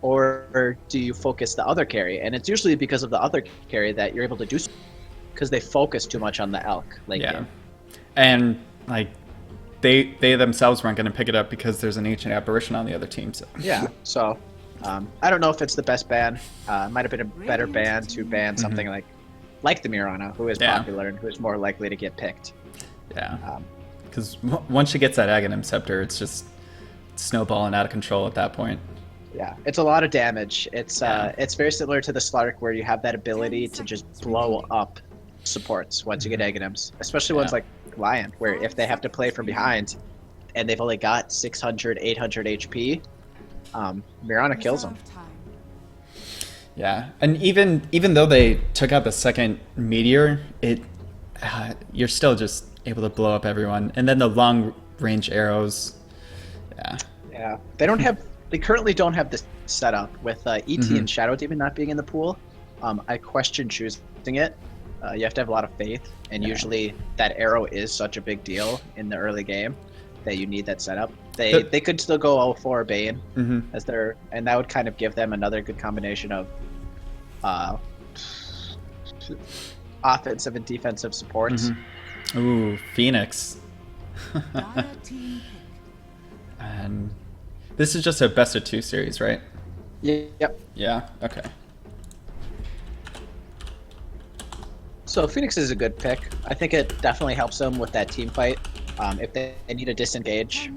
Or do you focus the other carry? And it's usually because of the other carry that you're able to do so, because they focus too much on the Alk late Yeah. game. And like they themselves weren't going to pick it up because there's an Ancient Apparition on the other team. So Yeah, so I don't know if it's the best ban. It might have been a better ban to ban something like the Mirana, who is Yeah. popular and who is more likely to get picked. yeah, because once she gets that Aghanim Scepter, it's just snowballing out of control at that point. Yeah, it's a lot of damage. It's Yeah. it's very similar to the Slark, where you have that ability to just blow up supports once you get Aghanims, especially ones Yeah. like Lion, where if they have to play from behind and they've only got 600, 800 HP, Mirana kills them. Yeah, and even though they took out the second meteor, you're still just able to blow up everyone, and then the long range arrows. Yeah, Yeah, they currently don't have this setup with ET and Shadow Demon not being in the pool. I question choosing it. You have to have a lot of faith, and usually that arrow is such a big deal in the early game that you need that setup. They could still go 0-4 Bane as their, and that would kind of give them another good combination of offensive and defensive supports. Ooh, Phoenix. Dire team pick. And this is just a best of 2 series, right? Yep. Yeah. Okay. So Phoenix is a good pick. I think it definitely helps them with that team fight. If they need to disengage,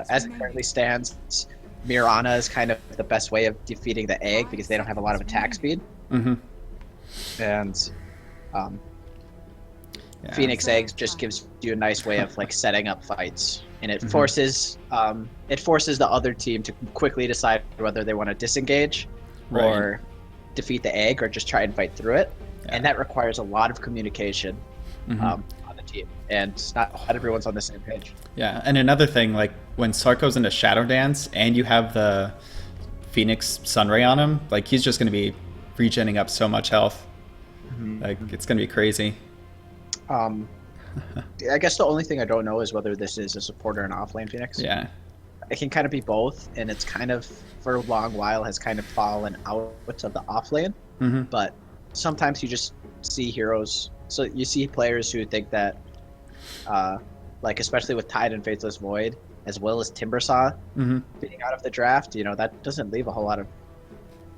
as it currently stands, Mirana is kind of the best way of defeating the egg because they don't have a lot of attack speed. Mm-hmm. And Yeah. Phoenix Eggs just gives you a nice way of like setting up fights, and it forces the other team to quickly decide whether they want to disengage or defeat the egg or just try and fight through it. Yeah. And that requires a lot of communication on the team, and not everyone's on the same page. Yeah, and another thing, like when Sark goes into Shadow Dance and you have the Phoenix Sunray on him, like he's just going to be regenning up so much health. Like it's going to be crazy. I guess the only thing I don't know is whether this is a support or an offlane Phoenix. Yeah. It can kind of be both, and it's kind of, for a long while, has kind of fallen out of the offlane. But sometimes you just see heroes. So you see players who think that, like especially with Tide and Faithless Void, as well as Timbersaw being out of the draft, you know, that doesn't leave a whole lot of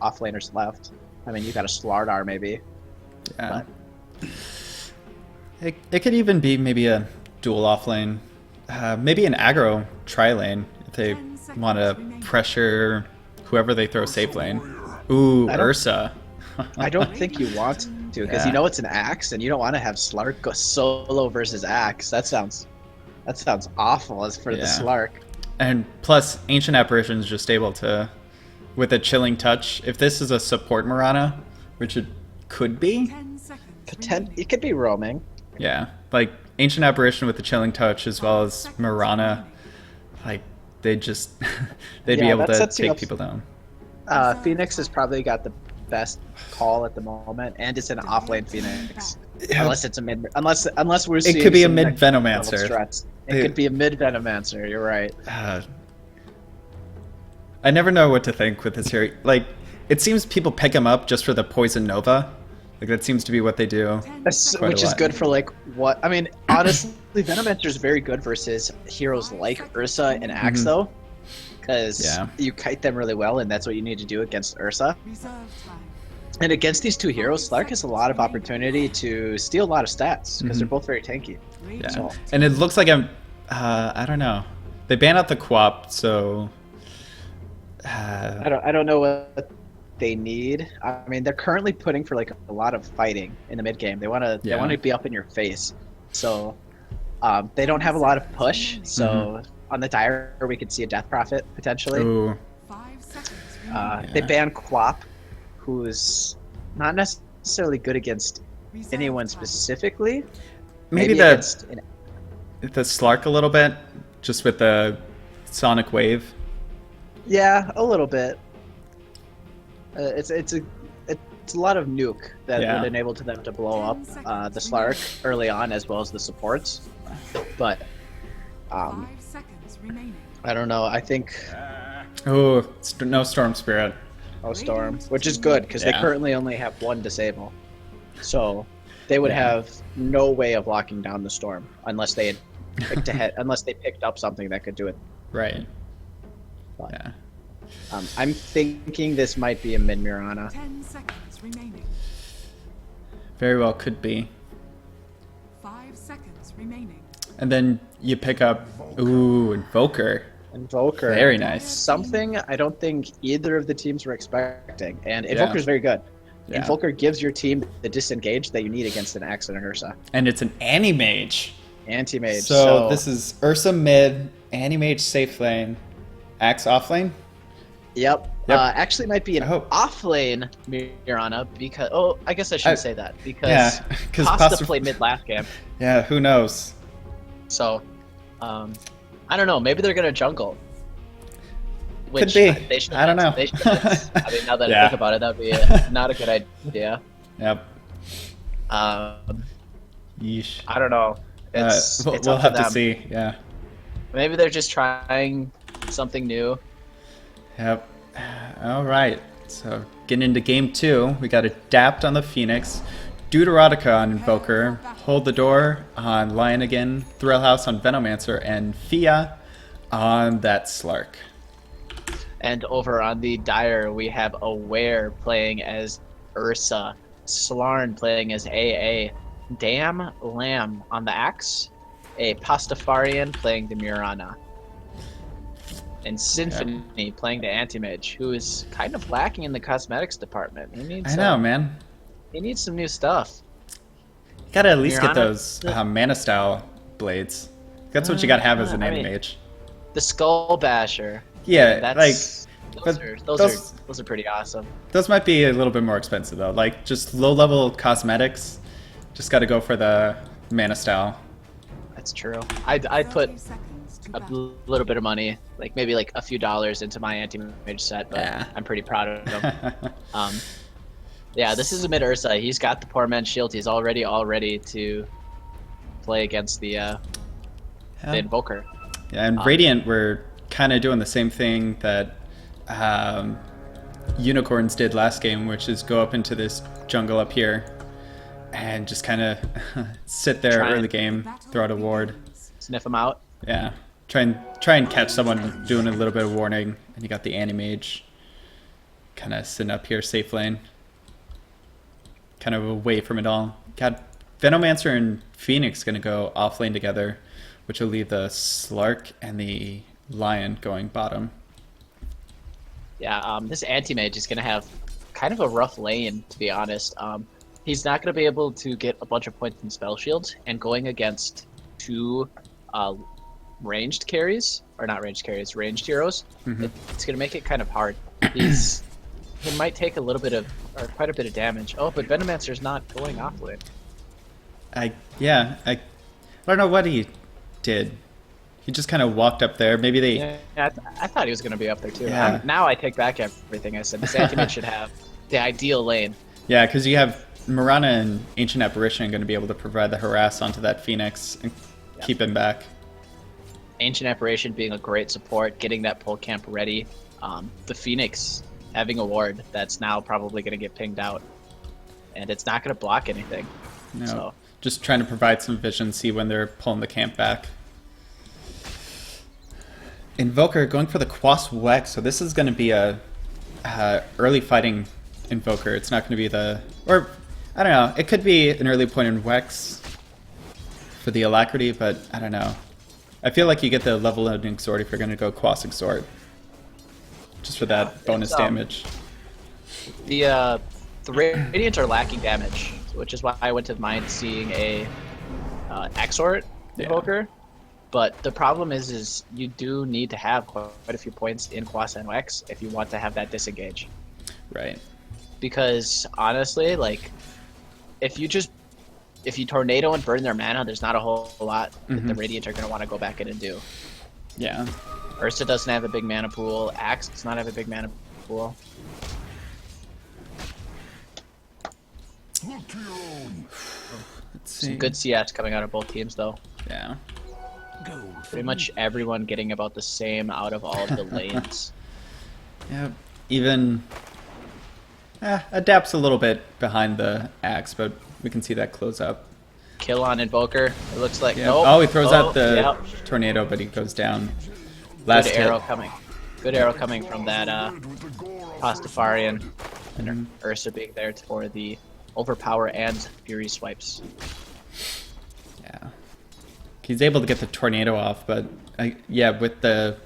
offlaners left. I mean, you got a Slardar maybe. Yeah. It could even be maybe a dual offlane, maybe an aggro tri-lane if they want to pressure whoever they throw safe lane. Ooh, Ursa. I don't think you want to, because you know it's an Axe, and you don't want to have Slark go solo versus Axe. That sounds That sounds awful as for the Yeah. Slark. And plus, Ancient Apparition is just able to, with a Chilling Touch, if this is a support Mirana, which it could be, 10 seconds. It could be roaming. yeah, like Ancient Apparition with the Chilling Touch as well as Mirana, like they'd just they'd be Yeah, able that to sets you take up- people down. Phoenix has probably got the best call at the moment, and it's an offlane Phoenix. Yeah. Unless it's a mid, unless we're seeing It could be a some mid next level Venomancer. struts. It They- could be a mid Venomancer. You're right. I never know what to think with this here. Like, it seems people pick him up just for the Poison Nova. Like, that seems to be what they do. That's, Quite a which is lot. good for like what I mean. Honestly, Venomancer is very good versus heroes like Ursa and Axe, though, because Yeah. you kite them really well, and that's what you need to do against Ursa. Reserve time. And against these two heroes, Slark has a lot of opportunity to steal a lot of stats because they're both very tanky. Yeah. So- And it looks like I don't know. They ban out the Quap, so I don't know what they need. I mean, they're currently putting for like a lot of fighting in the mid game. They want to be up in your face. So they don't have a lot of push. So on the Dire we could see a Death Prophet potentially. ooh, 5 seconds. They Yeah. ban Quap, who's not necessarily good against Reserve anyone time. specifically. maybe against the Slark a little bit, just with the Sonic Wave. yeah, a little bit. It's a lot of nuke that Yeah. would enable to them to blow up the Slark early on as well as the supports. But 5 seconds remaining. I don't know. I think Oh, no Storm Spirit. Storm, which is good because they Yeah. currently only have one disable, so they would Yeah. have no way of locking down the Storm unless they had picked ahead, unless they picked up something that could do it. Right. But, Yeah. I'm thinking this might be a mid Mirana. 10 seconds remaining. Very well could be. 5 seconds remaining. And then you pick up Invoker. Invoker. Very nice. Something I don't think either of the teams were expecting, and Yeah. Invoker's very good. Yeah. Invoker gives your team the disengage that you need against an Axe and an Ursa. And it's an Anti-Mage. Anti-mage. So this is Ursa mid, Anti-Mage safe lane, Axe off lane. Yep. Yep. Actually, might be an I hope. off-lane Mirana because. Oh, I guess I shouldn't say that because Yeah, 'cause Pasta Pasta- played mid last game. Yeah, who knows? So, I don't know. Maybe they're gonna jungle. Could be. They should. I don't know. They should. I mean, now that Yeah. I think about it, that'd be not a good idea. Yep. I Yeesh. don't know. It's we'll up have to to them. see. Yeah. Maybe they're just trying something new. Yep. All right. So getting into game 2, we got Adapt on the Phoenix, Deuterotica on Invoker, Hold the Door on Lion again, Thrill House on Venomancer, and Fia on that Slark. And over on the Dire, we have Aware playing as Ursa, Slarn playing as AA, Damn Lamb on the Axe, a Pastafarian playing the Mirana, and Symphony playing the Anti-Mage, who is kind of lacking in the cosmetics department. He needs I know, man. He needs some new stuff. You gotta at least get Mirana- those Mana Style blades. That's what you gotta have as an I mean, Anti-Mage. The Skull Basher. Yeah, That's but those are pretty awesome. those might be a little bit more expensive though. Like just low-level cosmetics, just gotta go for the Mana Style. That's true. I'd put 30 seconds to a battle. little bit of money, like maybe like a few dollars into my anti-mage set, but Yeah. I'm pretty proud of him. Yeah, this is a mid Ursa. He's got the poor man's shield. He's already all ready to play against the Invoker. Yeah, and Radiant were kind of doing the same thing that Unicorns did last game, which is go up into this jungle up here and just kind of sit there Try and- early game, throw out a ward. Sniff him out. Yeah, try and catch someone doing a little bit of warning, and you got the Anti-Mage kind of sitting up here safe lane, kind of away from it all. Got Venomancer and Phoenix gonna go off lane together, which will leave the Slark and the Lion going bottom. Yeah, this anti-mage is going to have kind of a rough lane, to be honest. He's not going to be able to get a bunch of points in spell shields, and going against two ranged carries, or not ranged carries, ranged heroes, Mhm. it's gonna make it kind of hard. He might take a little bit of, or quite a bit of damage. Oh, but Venomancer's not going offlane. I don't know what he did. He just kind of walked up there. Maybe they. Yeah, I thought he was gonna be up there too. Yeah. Now I take back everything I said. This anti should have the ideal lane. Yeah, because you have Mirana and Ancient Apparition going to be able to provide the harass onto that Phoenix and keep him back. Ancient Apparition being a great support, getting that pull camp ready. The Phoenix having a ward that's now probably going to get pinged out, and it's not going to block anything. No, So just trying to provide some vision, see when they're pulling the camp back. Invoker going for the Quas Wex, so this is going to be a early fighting Invoker. It's not going to be the, or I don't know. It could be an early point in Wex for the Alacrity, but I don't know. I feel like you get the level ending sword if you're going to go Quas Exort, just for that bonus damage. the Radiant are lacking damage, which is why I went to mind seeing a Exort Invoker. But the problem is you do need to have quite a few points in Quas and Wex if you want to have that disengage. Right. Because honestly, like, if you tornado and burn their mana, there's not a whole lot that the Radiant are going to want to go back in and do. Yeah. Ursa doesn't have a big mana pool. Axe does not have a big mana pool. Let's see. Some good CS coming out of both teams, though. Yeah. Pretty much everyone getting about the same out of all of the lanes. Yeah. Even adapts a little bit behind the axe, but we can see that close up. Kill on Invoker. It looks like Yeah. nope. Oh, he throws out the Yep. tornado, but he goes down. Last Good hit. arrow coming. Good arrow coming from that Pastafarian. And Ursa being there for the overpower and fury swipes. Yeah. He's able to get the tornado off, but yeah, with the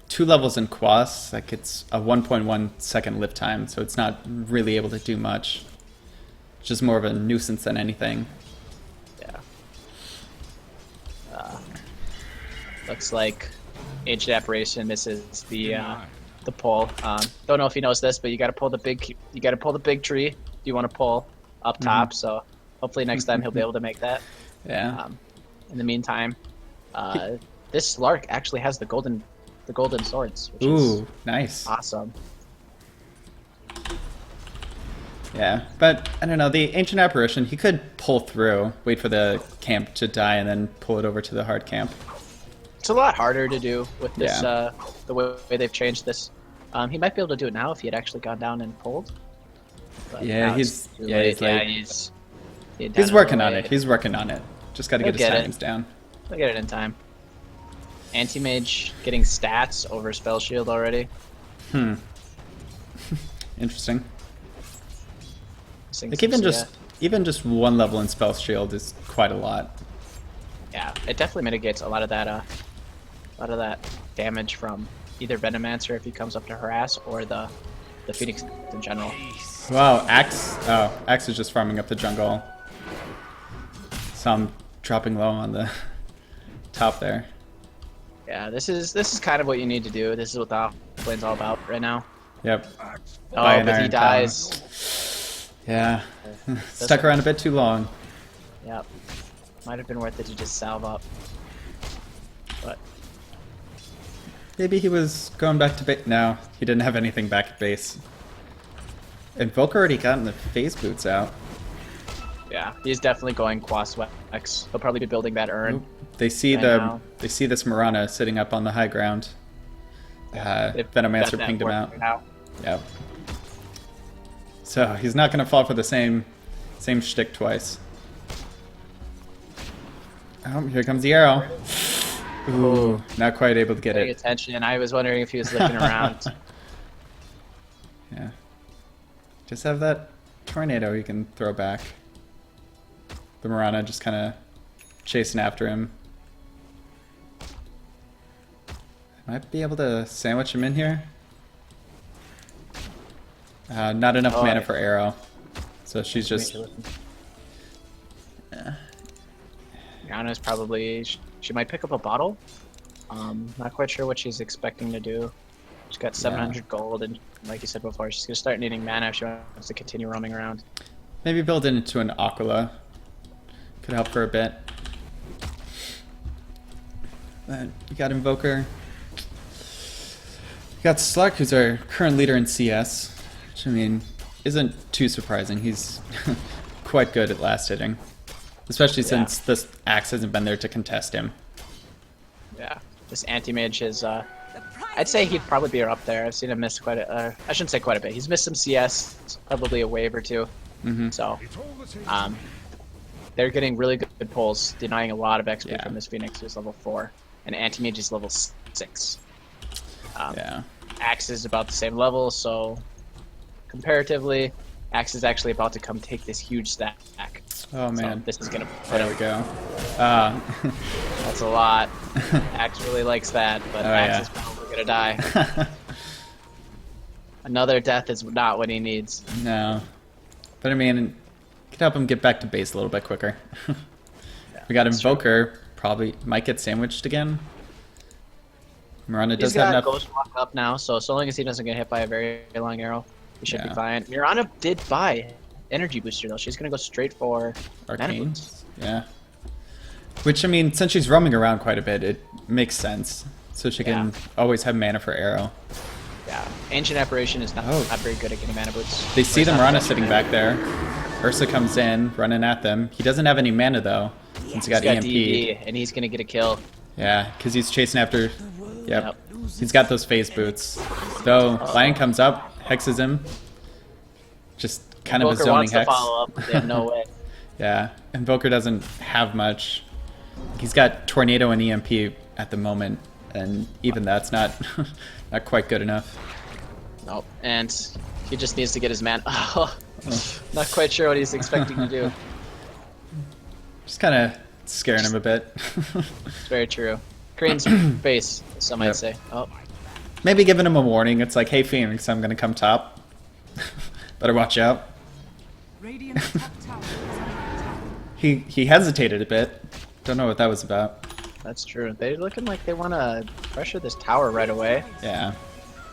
2 levels in Quas, like it's a 1.1 second lift time, so it's not really able to do much. It's just more of a nuisance than anything. Yeah. Looks like Ancient Apparition misses the pull. Don't know if he knows this, but you got to pull the big tree. You want to pull up top, so hopefully next time he'll be able to make that. Yeah. In the meantime, this Slark actually has the golden swords, which Ooh, is nice. awesome. Yeah, but I don't know, the Ancient Apparition, he could pull through, wait for the camp to die, and then pull it over to the hard camp. It's a lot harder to do with this, Yeah. the way they've changed this. He might be able to do it now if he had actually gone down and pulled. But Yeah, now he's- it's too yeah, late. he's like- he's He's working on it. He's working on it. Just got to He'll get his get it. timings down. I'll get it in time. Anti-mage getting stats over spell shield already. Interesting. Seeing Like some even just 1 level in spell shield is quite a lot. Yeah, it definitely mitigates a lot of that damage from either Venomancer if he comes up to harass, or the Phoenix in general. Wow, Axe. Oh, Axe is just farming up the jungle. Some dropping low on the top there. Yeah, this is kind of what you need to do. This is what the offlane's all about right now. Yep. Oh, By an but he Iron dies. Yeah. Stuck around a bit too long. Yep. Might have been worth it to just salve up. But Maybe he was going back to base. No, he didn't have anything back at base. Invoker already gotten the phase boots out. yeah, he's definitely going Quas Wex. He'll probably be building that urn. They see Right the now. they see this Mirana sitting up on the high ground. If Venomancer that pinged him works out. now. Yep. So he's not gonna fall for the same shtick twice. Oh, here comes the arrow. Ooh, not quite able to get Paying it. attention. I was wondering if he was looking around. Yeah. Just have that tornado you can throw back. The Mirana just kind of chasing after him. Might be able to sandwich him in here. Not enough Oh, mana yeah. for arrow. So she's just... Yana's probably... She might pick up a bottle. Not quite sure what she's expecting to do. She's got 700 gold, and like you said before, she's gonna start needing mana if she wants to continue roaming around. Maybe build it into an Aquila. Could help for a bit. Then you got Invoker. You got Slark, who's our current leader in CS, which, I mean, isn't too surprising. He's quite good at last hitting, especially since this Axe hasn't been there to contest him. Yeah, this anti-mage is, I'd say he'd probably be up there. I've seen him miss quite a, I shouldn't say quite a bit. He's missed some CS, probably a wave or two. So, they're getting really good pulls, denying a lot of XP from this Phoenix, who's level 4, and anti-mage is level 6. Axe is about the same level, so comparatively, Axe is actually about to come take this huge stack. Oh man, so this is gonna. There we go. That's a lot. Axe really likes that, but Axe is probably gonna die. Another death is not what he needs. No, but I mean, could help him get back to base a little bit quicker. We got Invoker. Probably might get sandwiched again. Mirana does have enough. Ghost Walk up now, so long as he doesn't get hit by a very long arrow, he should be fine. Mirana did buy energy booster though. She's gonna go straight for Arcane. Yeah. Which, I mean, since she's roaming around quite a bit, it makes sense. So she can always have mana for arrow. Yeah. Ancient Apparition is not very good at getting mana boots. They see the Mirana sitting back there. Ursa comes in, running at them. He doesn't have any mana though, since he got EMP. DD, and he's gonna get a kill. Yeah, because he's chasing after. Yep. He's got those phase boots. Though Lion comes up, hexes him. Just kind of a zoning wants hex. To follow up, but they have no way. Yeah, Invoker doesn't have much. He's got Tornado and EMP at the moment, and even that's not not quite good enough. Nope, and he just needs to get his man. Not quite sure what he's expecting to do. Just kind of scaring him a bit. It's very true. Crane's base, some might say. Oh. Maybe giving him a warning. It's like, hey Phoenix, I'm gonna come top. Better watch out. Radiant's top tower is under attack. He hesitated a bit. Don't know what that was about. That's true. They're looking like they want to pressure this tower right away. Yeah.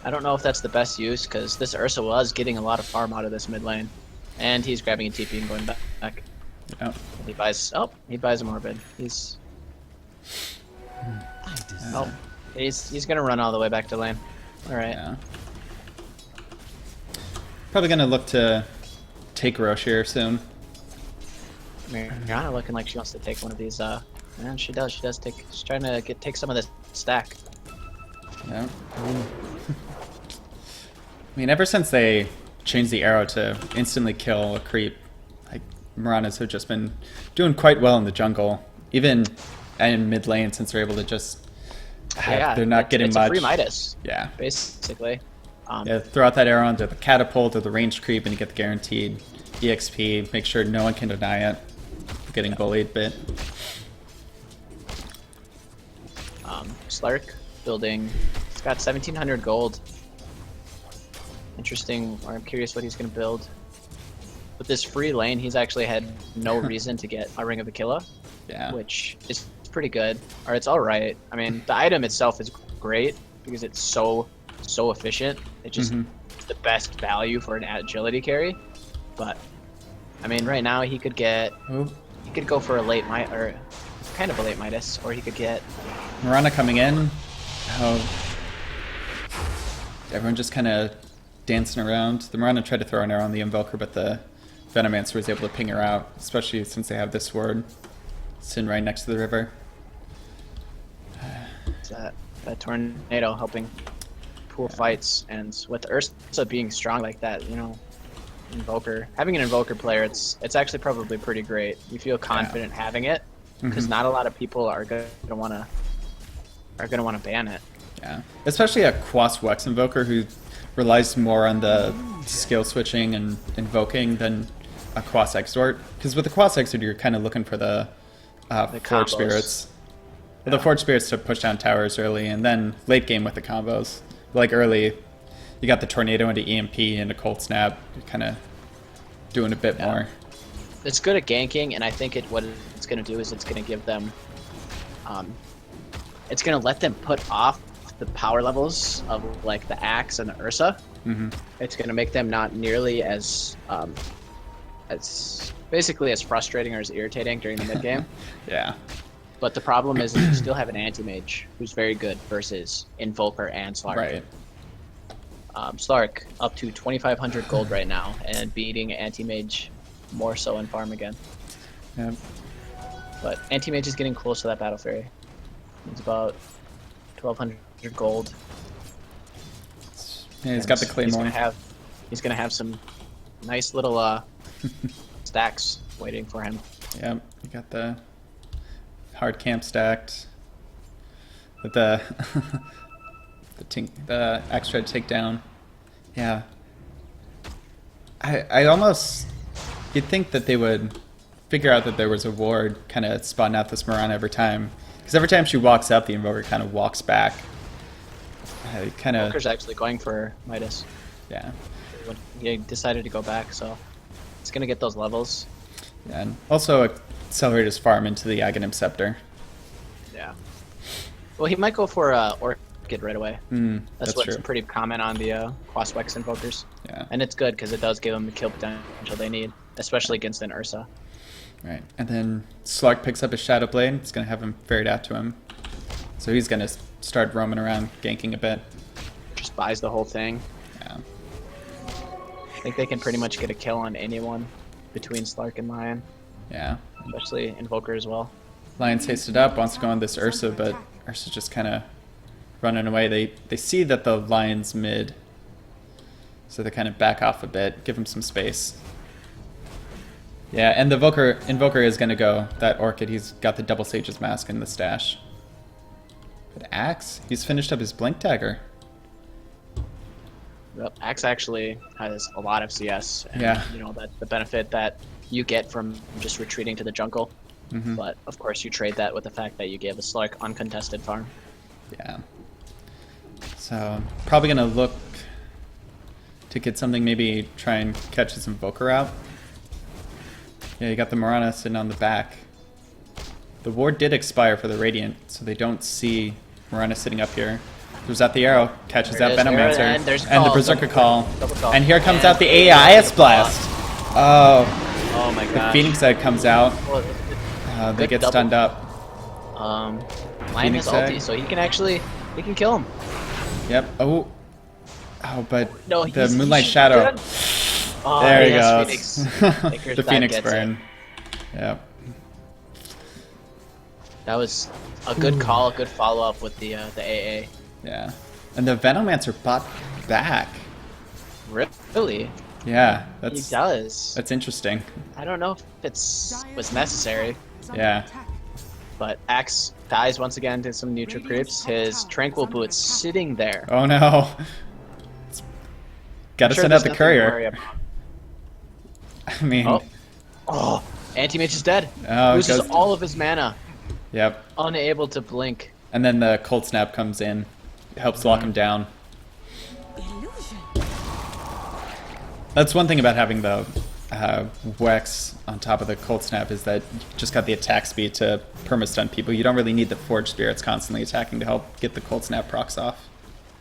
I don't know if that's the best use, because this Ursa was getting a lot of farm out of this mid lane. And he's grabbing a TP and going back. Yep. He buys a Morbid. He's he's gonna run all the way back to lane. Alright. Yeah. Probably gonna look to take Roche here soon. Mirana looking like she wants to take one of these, and she does take, she's trying to take some of this stack. Yeah. I mean, ever since they changed the arrow to instantly kill a creep, like, Miranas have just been doing quite well in the jungle. Even in mid lane, since they're able to just, they're not getting much. It's a free Midas. Yeah. Basically. Throw out that arrow onto the catapult or the ranged creep and you get the guaranteed EXP. Make sure no one can deny it. Getting bullied a bit. Slark building. It's got 1,700 gold. Interesting. Or I'm curious what he's going to build. With this free lane, he's actually had no reason to get a Ring of Aquila. Yeah. Which is pretty good. Or it's alright. I mean, the item itself is great because it's so efficient. It just it's the best value for an agility carry. But I mean, right now he could get he could go for a late Midas, or kind of a late Midas, or he could get Mirana coming in. Everyone just kind of dancing around. The Mirana tried to throw an arrow on the Invoker, but the Venomancer was able to ping her out, especially since they have this sword sitting right next to the river. That tornado helping pool fights, and with Ursa being strong like that, you know, having an Invoker player, it's actually probably pretty great. You feel confident having it because not a lot of people are gonna want to ban it. Yeah, especially a Quas Wex Invoker who relies more on the skill switching and invoking than a Quas Exort. Because with the Quas Exort, you're kind of looking for the Forge Spirits. Well, the Forge Spirits to push down towers early, and then late game with the combos. Like early, you got the Tornado into EMP and a Cold Snap. You're kind of doing a bit more. It's good at ganking, and I think what it's going to do is it's going to give them it's gonna let them put off the power levels of like the Axe and the Ursa. Mm-hmm. It's gonna make them not nearly as basically as frustrating or as irritating during the mid game. Yeah. But the problem is you still have an anti-mage who's very good versus Invoker and Slark. Right. Slark up to 2,500 gold right now and beating anti-mage more so in farm again. Yep. But anti-mage is getting close to that battle fairy. It's about 1,200 gold. Yeah, he's got the claymore. He's gonna have some nice little stacks waiting for him. Yep. You got the hard camp stacked. With the the extra takedown. Yeah. I almost, you'd think that they would figure out that there was a ward kind of spotting out this Mirana every time. Because every time she walks up, the Invoker kind of walks back. Invoker's actually going for Midas. Yeah. He decided to go back, so it's going to get those levels. Yeah, and also accelerate his farm into the Aghanim Scepter. Yeah. Well, he might go for Orchid right away. That's what's true. pretty common on the Quaswex Invokers. Yeah. And it's good because it does give them the kill potential they need, especially against an Ursa. Right. And then Slark picks up his Shadow Blade. It's going to have him ferried out to him. So he's going to start roaming around, ganking a bit. Just buys the whole thing. Yeah. I think they can pretty much get a kill on anyone between Slark and Lion, Yeah. especially Invoker as well. Lion's hasted up, wants to go on this Ursa, but Ursa's just kind of running away. They see that the Lion's mid, so they kind of back off a bit, give him some space. Yeah, and the Invoker is going to go. That Orchid, he's got the Double Sage's Mask in the stash. But Axe, he's finished up his Blink Dagger. Yep. Axe actually has a lot of CS. And, Yeah. You know, that the benefit that you get from just retreating to the jungle. Mm-hmm. But of course, you trade that with the fact that you gave a Slark uncontested farm. Yeah. So, probably going to look to get something, maybe try and catch his Invoker out. Yeah, you got the Mirana sitting on the back. The ward did expire for the Radiant, so they don't see Mirana sitting up here. Throws out the arrow, catches There out it is, Venomancer, and there's a and the call, Berserker double call. call. And here comes And out the AIS Blast. Oh, Oh my the gosh. Phoenix Head comes out. Well, They good get double. stunned up. Lion Phoenix has ulti, Egg. so he can kill him. Yep. Oh, but No, the he's Moonlight he's Shadow. good. Oh, There he yes, goes. Phoenix. Lakers, The that Phoenix gets it. burn. Yep. That was a good call, a good follow up with the AA. Yeah. And the Venomancer bought back. Really? Yeah, He that's does. interesting. I don't know if was necessary, Yeah. but Axe dies once again to some neutral creeps. His Tranquil Boot's sitting there. Oh no. Gotta Sure send there's out the nothing to worry courier. about. I mean, Oh, Anti-Mage is dead. Oh, it Loses goes- all of his mana. yep. Unable to blink. And then the Cold Snap comes in, helps lock him down. That's one thing about having the Wex on top of the Cold Snap is that you just got the attack speed to perma-stun people. You don't really need the Forge Spirits constantly attacking to help get the Cold Snap procs off.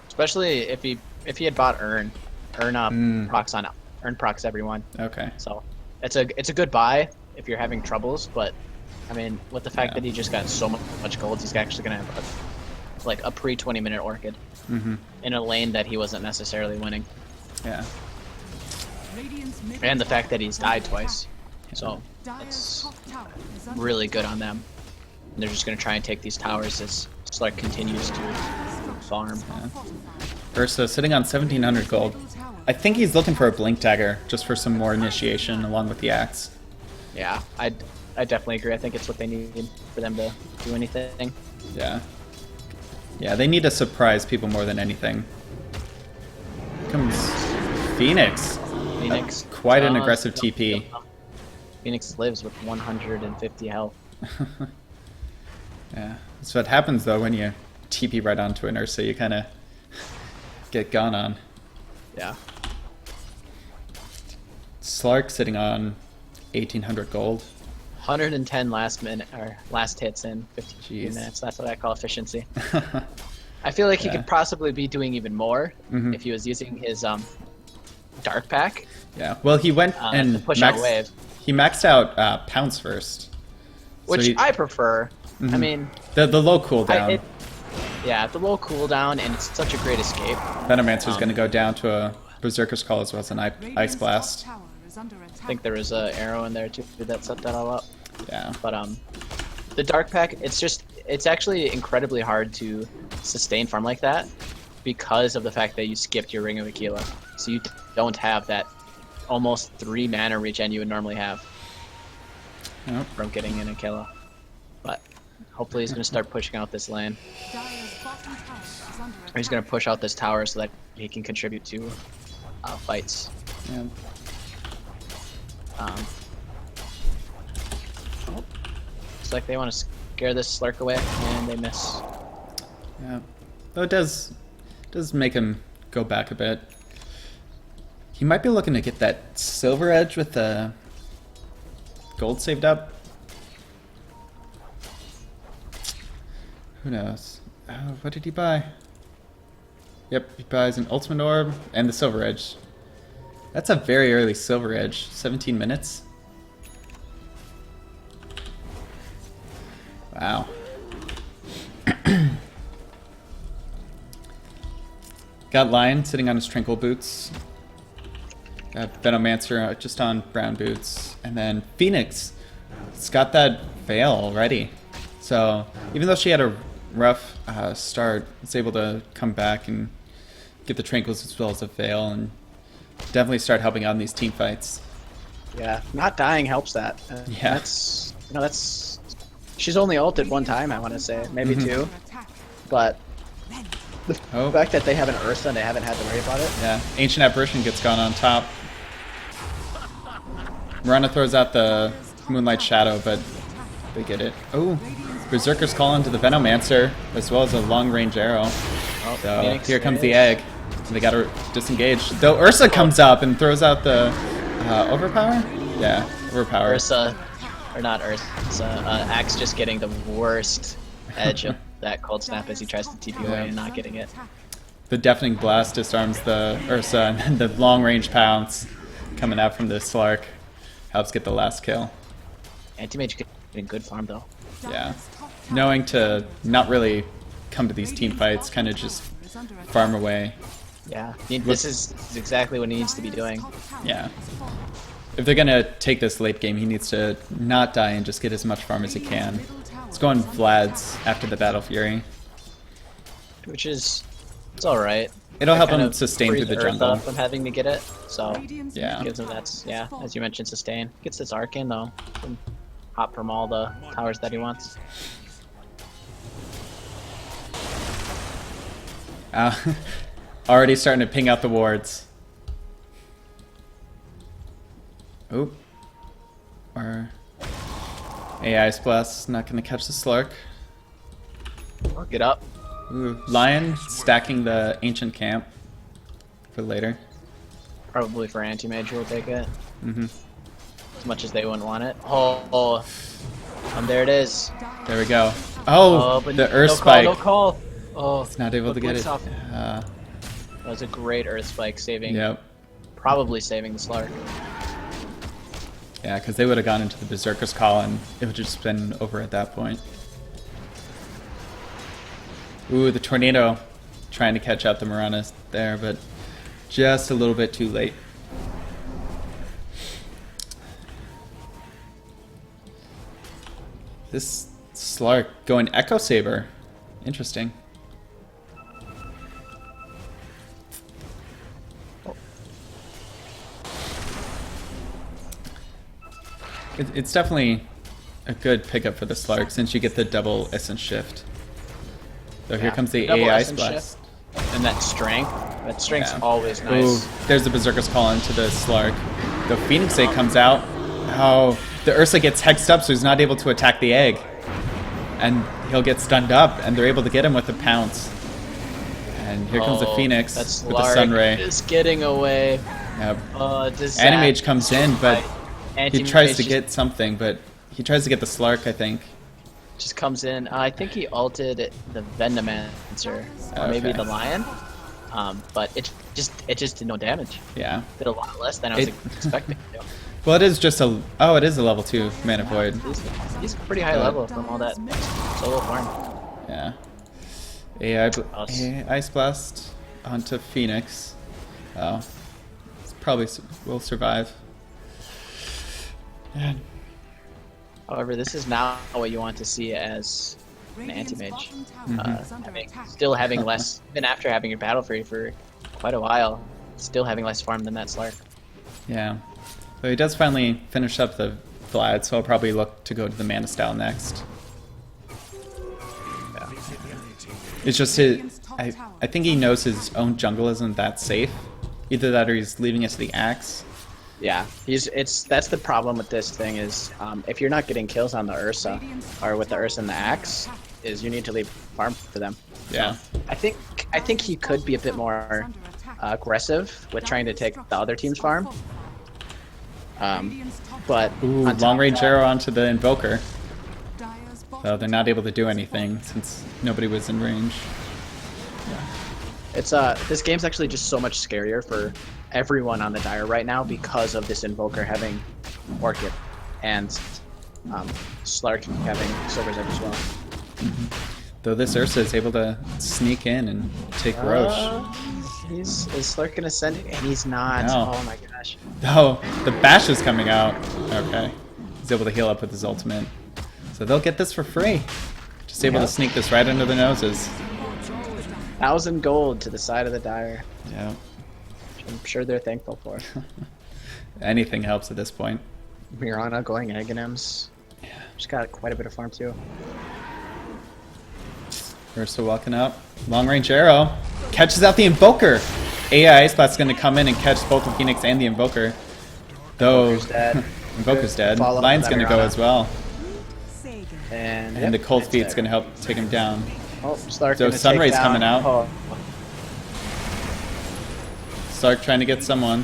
Especially if he had bought Urn procs on Urn procs everyone. Okay. So it's a good buy if you're having troubles, but I mean with the fact Yeah. that he just got so much gold, he's actually gonna have a pre 20-minute Orchid in a lane that he wasn't necessarily winning, Yeah. and the fact that he's died twice, so it's really good on them. And they're just gonna try and take these towers as Slark continues to farm. Ursa sitting on 1,700 gold. I think he's looking for a Blink Dagger just for some more initiation along with the Axe. Yeah, I definitely agree. I think it's what they need for them to do anything. Yeah. Yeah, they need to surprise people more than anything. Here comes Phoenix. Phoenix. Quite an aggressive TP. Phoenix lives with 150 health. Yeah. That's what happens though when you TP right onto an Ursa. You kind of get gone on. Yeah. Slark sitting on 1,800 gold. 110 last minute or last hits in 15 Jeez. minutes. That's what I call efficiency. I feel like he Yeah. could possibly be doing even more Mhm. if he was using his dark pack Yeah. Well, he went to and push out wave, he maxed out pounce first. which he- I prefer. I Mhm. mean, the low cooldown. the low cooldown, and it's such a great escape. Venomancer's going to go down to a Berserker's Call as well as an Ice Radiant's top Blast. tower is under attack. I think there was an arrow in there too that set that all up. Yeah. But the dark pack, it's actually incredibly hard to sustain farm like that because of the fact that you skipped your Ring of Aquila, so you don't have that almost 3 mana regen you would normally have Yep. from getting an Aquila. But hopefully he's going to start pushing out this lane. Dire's bottom tower is under Or he's going to push out this tower so that he can contribute to fights. Yeah. Looks like they want to scare this Slark away, and they miss. Yeah. Though it does make him go back a bit. He might be looking to get that silver edge with the gold saved up. Who knows? What did he buy? Yep, he buys an ultimate orb and the silver edge. That's a very early silver edge. 17 minutes. Wow. Got Lion sitting on his Tranquil Boots. Got Venomancer just on brown boots. And then Phoenix. It's got that Veil already. So even though she had a rough start, it's able to come back and get the Tranquils as well as a Veil and definitely start helping out in these team fights. Yeah, not dying helps that. Yeah. That's she's only ulted one time, I want to say, maybe two, attack. but the Oh. fact that they have an Ursa and they haven't had to worry about it. Yeah, Ancient Apparition gets gone on top. Mirana throws out the Moonlight Shadow, but they get it. Oh, Berserker's Call into the Venomancer, as well as a long-range arrow. Oh, So Phoenix here comes the saves. egg. They gotta disengage. Though Ursa comes up and throws out the Overpower? Yeah, Overpower. Ursa, or not Ursa, Axe just getting the worst edge of that Cold Snap as he tries to TP away and not getting it. The Deafening Blast disarms the Ursa, and then the long-range pounce coming out from the Slark helps get the last kill. Anti-Mage getting good farm though. Yeah. Knowing to not really come to these team fights, kind of just farm away. Yeah, this is exactly what he needs to be doing. Yeah. If they're gonna take this late game, he needs to not die and just get as much farm as he can. It's going Vlad's after the Battle Fury. Which is, it's alright. It'll help Kind him of sustain frees through the Earth jungle. up from having to get it, so Yeah. gives him that, yeah, as you mentioned, sustain. Gets this Arcane though, can hop from all the towers that he wants. Already starting to ping out the wards. Oop. Or AI's Blast not gonna catch the Slark. Work it up. Ooh, Lion stacking the Ancient Camp for later. Probably for Anti-Mage will take it, Mm-hmm. as much as they wouldn't want it. Oh, there it is. There we go. Oh, but the Earth no Spike. Call, no call. Oh, It's not able to get it. That was a great Earth Spike saving, Yep. probably saving the Slark. Yeah, because they would have gone into the Berserker's Call and it would have just been over at that point. Ooh, the Tornado trying to catch up the Mirana there, but just a little bit too late. This Slark going Echo Saber. Interesting. It's definitely a good pickup for the Slark since you get the double Essence Shift. So here Yeah, comes the double AI Essence Blast. And that strength. That strength's Yeah. always nice. Ooh, there's the Berserker's Call into the Slark. The Phoenix Egg comes out. Oh, the Ursa gets hexed up so he's not able to attack the egg. And he'll get stunned up, and they're able to get him with a pounce. And here comes the Phoenix That's with the Sunray. is getting away. Yep. Does Animage comes in, but he Anti-Mage tries to just- get something, but He tries to get the Slark, I think. Just comes in. I think he ulted the Vendomancer, or maybe Okay. the Lion. But it just did no damage. Yeah. Did a lot less than I was It- expecting. Well, it is just a... Oh, it is a level 2 Mana Void. He's pretty high level from all that solo farm. Yeah. AI, Us. Ice Blast onto Phoenix. Oh. It's probably will survive. Yeah. However, this is not what you want to see as an Radiant's anti-mage. bottom tower is under attack. Still having less, even after having your battle free for quite a while, still having less farm than that Slark. Yeah. But he does finally finish up the Vlad, so I'll probably look to go to the Mana Style next. Yeah. It's just I think he knows his own jungle isn't that safe. Either that or he's leaving it to the Axe. Yeah, that's the problem with this thing is if you're not getting kills on the Ursa or with the Ursa and the Axe, is you need to leave farm for them. Yeah. I think he could be a bit more aggressive with trying to take the other team's farm. But Ooh, on top long of range that- arrow onto the Invoker. Dire's bottom So they're not able to do anything since nobody was in range. It's this game's actually just so much scarier for everyone on the Dire right now because of this Invoker having Orchid and Slark having Silver's Edge as well. Though this Ursa is able to sneak in and take Roche. Is Slark gonna send it? And he's not. No. Oh my gosh. Oh, the Bash is coming out. Okay. He's able to heal up with his ultimate. So they'll get this for free. Just able to Yep. sneak this right under their noses. 1,000 gold to the side of the Dire. Yeah. I'm sure they're thankful for. Anything helps at this point. Mirana going Aghanims. She's got quite a bit of farm too. Ursa walking up. Long range arrow. Catches out the Invoker. AI Ice Blast's going to come in and catch both the Phoenix and the Invoker. Though Invoker's dead. Invoker's dead. Follow up Lion's with going to go Mirana. as well. And The Cold it's Feet's dead. going to help take him down. Oh, Slark So gonna Sunray's take coming down- out. Oh, Stark trying to get someone.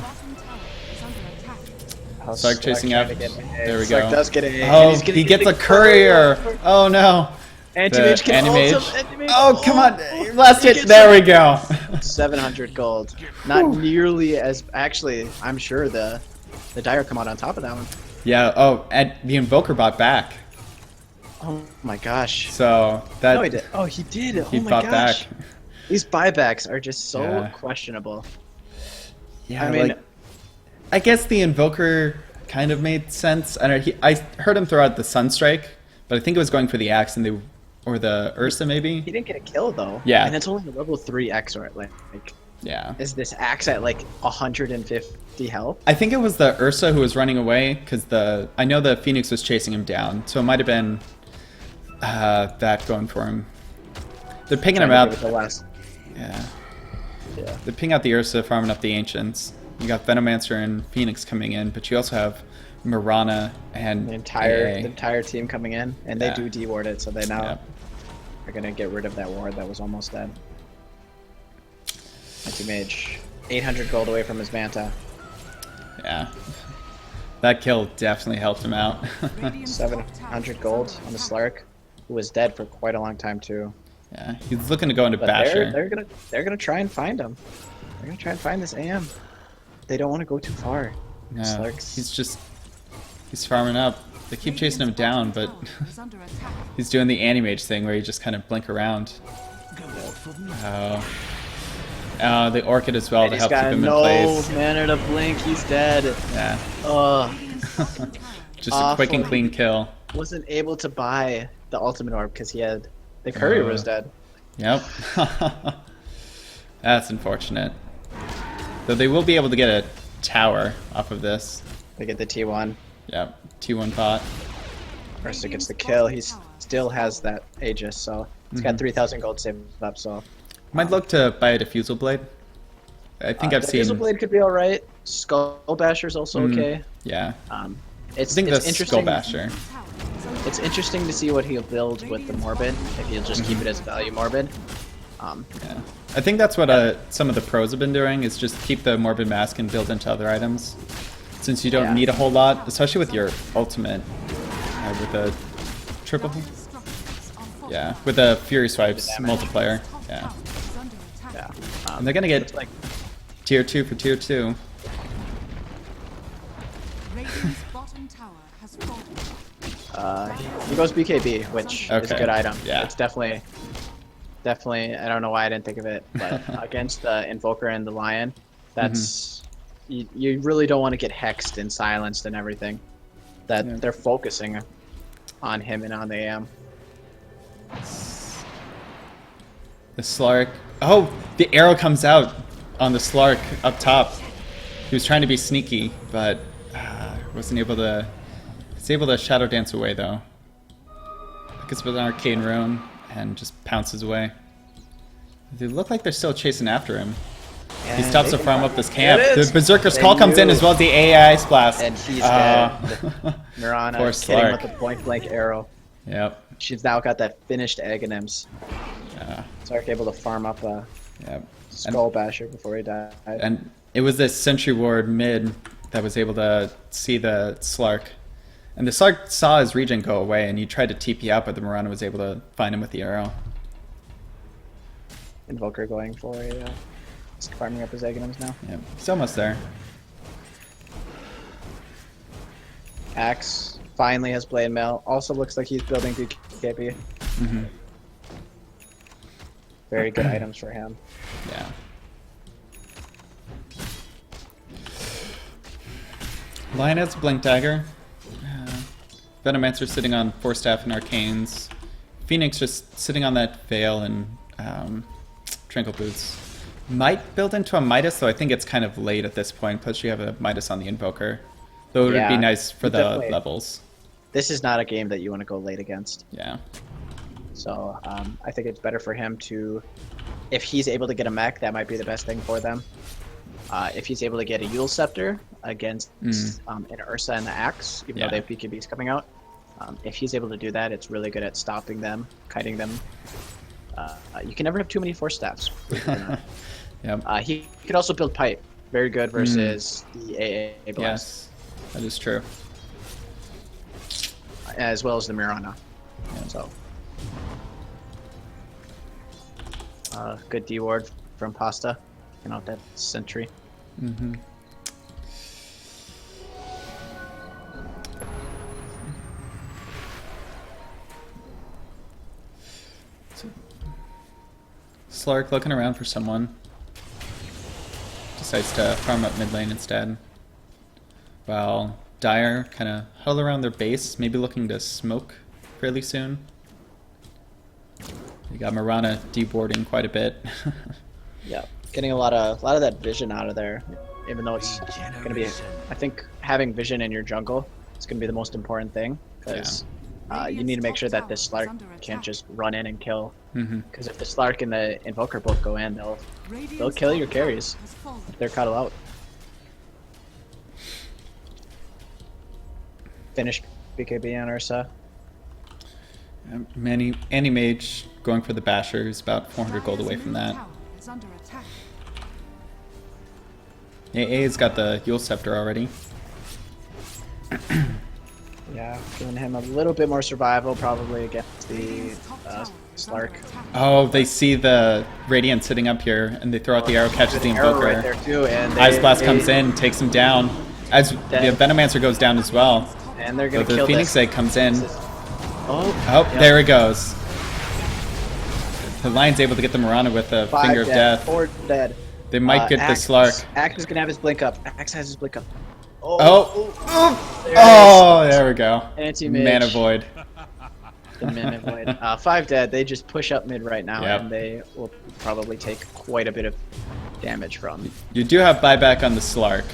how Stark chasing trying up. to get A. There we Slark go. does get A. Oh, and he's gonna he get gets a the courier. Oh no. Anti-mage The can Anti-Mage. ult him. Anti-mage Oh, come on. ult. Last He hit. gets There we go. 700 gold. Not nearly as. Actually, I'm sure the Dire come out on top of that one. Yeah. Oh, and the Invoker bought back. Oh my gosh. So that No, he did. Oh, he did. he Oh my bought gosh. back. These buybacks are just so Yeah. questionable. Yeah, I mean, like, I guess the Invoker kind of made sense. I heard him throw out the Sunstrike, but I think it was going for the Axe and or the Ursa maybe. he didn't get a kill though. Yeah. And it's only a level 3 X or like Yeah. is this axe at like 150 health? I think it was the Ursa who was running away because I know the Phoenix was chasing him down, so it might have been that going for him. They're picking him Trying out. to give it the last. Yeah. Yeah. They're picking out the Ursa, farming up the Ancients. You got Venomancer and Phoenix coming in, but you also have Mirana and The entire AA. the entire team coming in, and they Yeah. do de-ward it, so they now Yeah. are gonna get rid of that ward that was almost dead. Anti-mage, 800 gold away from his Manta. Yeah. That kill definitely helped him out. 700 gold on the Slark, who was dead for quite a long time too. Yeah, he's looking to go into But Basher. they're gonna try and find him. They're gonna try and find this AM. They don't want to go too far. No, Slark's- he's farming up. They keep chasing him down, but he's doing the Animage thing where you just kind of blink around. Oh, the Orchid as well And to he's help keep got him in no place. mana to blink. He's dead. Yeah, Ugh. just a quick and Awful. clean kill. Wasn't able to buy the ultimate orb because he had the courier was dead. Yep. That's unfortunate. Though they will be able to get a tower off of this. They get the T1. Yep, T1 bot. Ursa gets the kill. He still has that Aegis, so he's got 3,000 gold saved up. So Might look to buy a Diffusal Blade. I think I've the seen. Diffusal Blade could be all right. Skull Basher's also okay. Yeah, It's I think it's the interesting. Skull Basher. It's interesting to see what he'll build with the Morbid. If he'll just keep it as value Morbid. Yeah. I think that's what some of the pros have been doing, is just keep the Morbid Mask and build into other items. Since you don't Yeah. need a whole lot, especially with your ultimate. with the triple. Dire's structures are fortified. Yeah, with the Fury Swipes Damage. multiplier. Top Yeah. tower is under attack. Yeah. And they're gonna get Looks like tier 2 for tier 2. Radiant's bottom tower has fallen. he goes BKB, which is a Okay. good item. Yeah. It's definitely. I don't know why I didn't think of it, but against the Invoker and the Lion, that's you really don't want to get hexed and silenced and everything. That Yeah. they're focusing on him and on the AM. The Slark. Oh, the arrow comes out on the Slark up top. He was trying to be sneaky, but wasn't able to. He's able to Shadow Dance away though. Gets with an Arcane Rune and just pounces away. They look like they're still chasing after him. He And stops they to can farm up this camp. There it The is. Berserker's They Call comes in knew. as well as the AI Blast. And he's dead. Mirana Poor hitting Slark. with a point blank arrow. Yep. She's now got that finished Aghanims. Yeah. Sark able to farm up a Yep. Skull Basher before he died. And it was this Sentry Ward mid that was able to see the Slark. And the Slark saw his regen go away, and he tried to TP out, but the Mirana was able to find him with the arrow. Invoker going for a he's farming up his Aghanims now. Yep. He's almost there. Axe finally has Blade Mail. Also looks like he's building BKB. Hmm. Very good items for him. Yeah. Lion has a Blink Dagger. Venomancer sitting on Force Staff and Arcanes. Phoenix just sitting on that Veil and Tranquil Boots. Might build into a Midas, though I think it's kind of late at this point. Plus you have a Midas on the Invoker. Though it would be Yeah, nice for the definitely. levels. This is not a game that you want to go late against. Yeah. So I think it's better for him to, if he's able to get a mech, that might be the best thing for them. If he's able to get a Yule Scepter against an Ursa and the Axe, even though they have BKBs coming out, if he's able to do that, it's really good at stopping them, kiting them. You can never have too many Force Staffs. Yep. He could also build Pipe. Very good versus the AA Blast, Yes. That is true. as well as the Mirana. Yeah. So, good D ward from Pasta. You know, that sentry. Mm-hmm. Slark looking around for someone. Decides to farm up mid lane instead. While Dire kind of huddle around their base, maybe looking to smoke fairly soon. You got Mirana deboarding quite a bit. Yeah, getting a lot of that vision out of there. Even though it's gonna be, I think having vision in your jungle is gonna be the most important thing because you need to make sure that this Slark can't just run in and kill. Because if the Slark and the Invoker both go in, they'll kill your carries if they're caught out. Finish BKB on Ursa. Anti-Mage going for the Basher is about 400 gold away from that. AA's got the Yule Scepter already. Yeah, giving him a little bit more survival probably against the Slark. Oh, they see the Radiant sitting up here, and they throw out the arrow, catches the Arrow Invoker. right there too, and Ice Blast comes in, takes him down. As the Venomancer goes down as well. and they're gonna But the kill Phoenix this. Egg comes in. Oh, Oh, yep. there it goes. The Lion's able to get the Mirana with the 5 Finger of dead, Death. 4 dead. They might get the Axe- Slark. Axe is gonna have his blink up. Axe has his blink up. Oh! There it Oh, there we go. Anti-mage. Mana Void. The Mana Void. 5 dead. They just push up mid right now, Yep. and they will probably take quite a bit of damage from. You do have buyback on the Slark.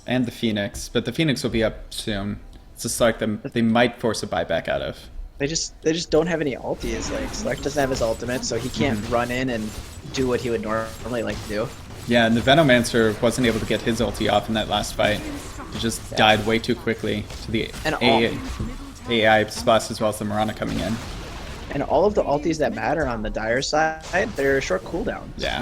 And the Phoenix, but the Phoenix will be up soon. It's a Slark that they might force a buyback out of. They just don't have any ulties. Like Slark doesn't have his ultimate, so he can't run in and do what he would normally like to do. Yeah, and the Venomancer wasn't able to get his ulti off in that last fight. He just died way too quickly to the And AI spots as well as the Mirana coming in. And all of the ultis that matter on the Dire side, they're short cooldowns. Yeah.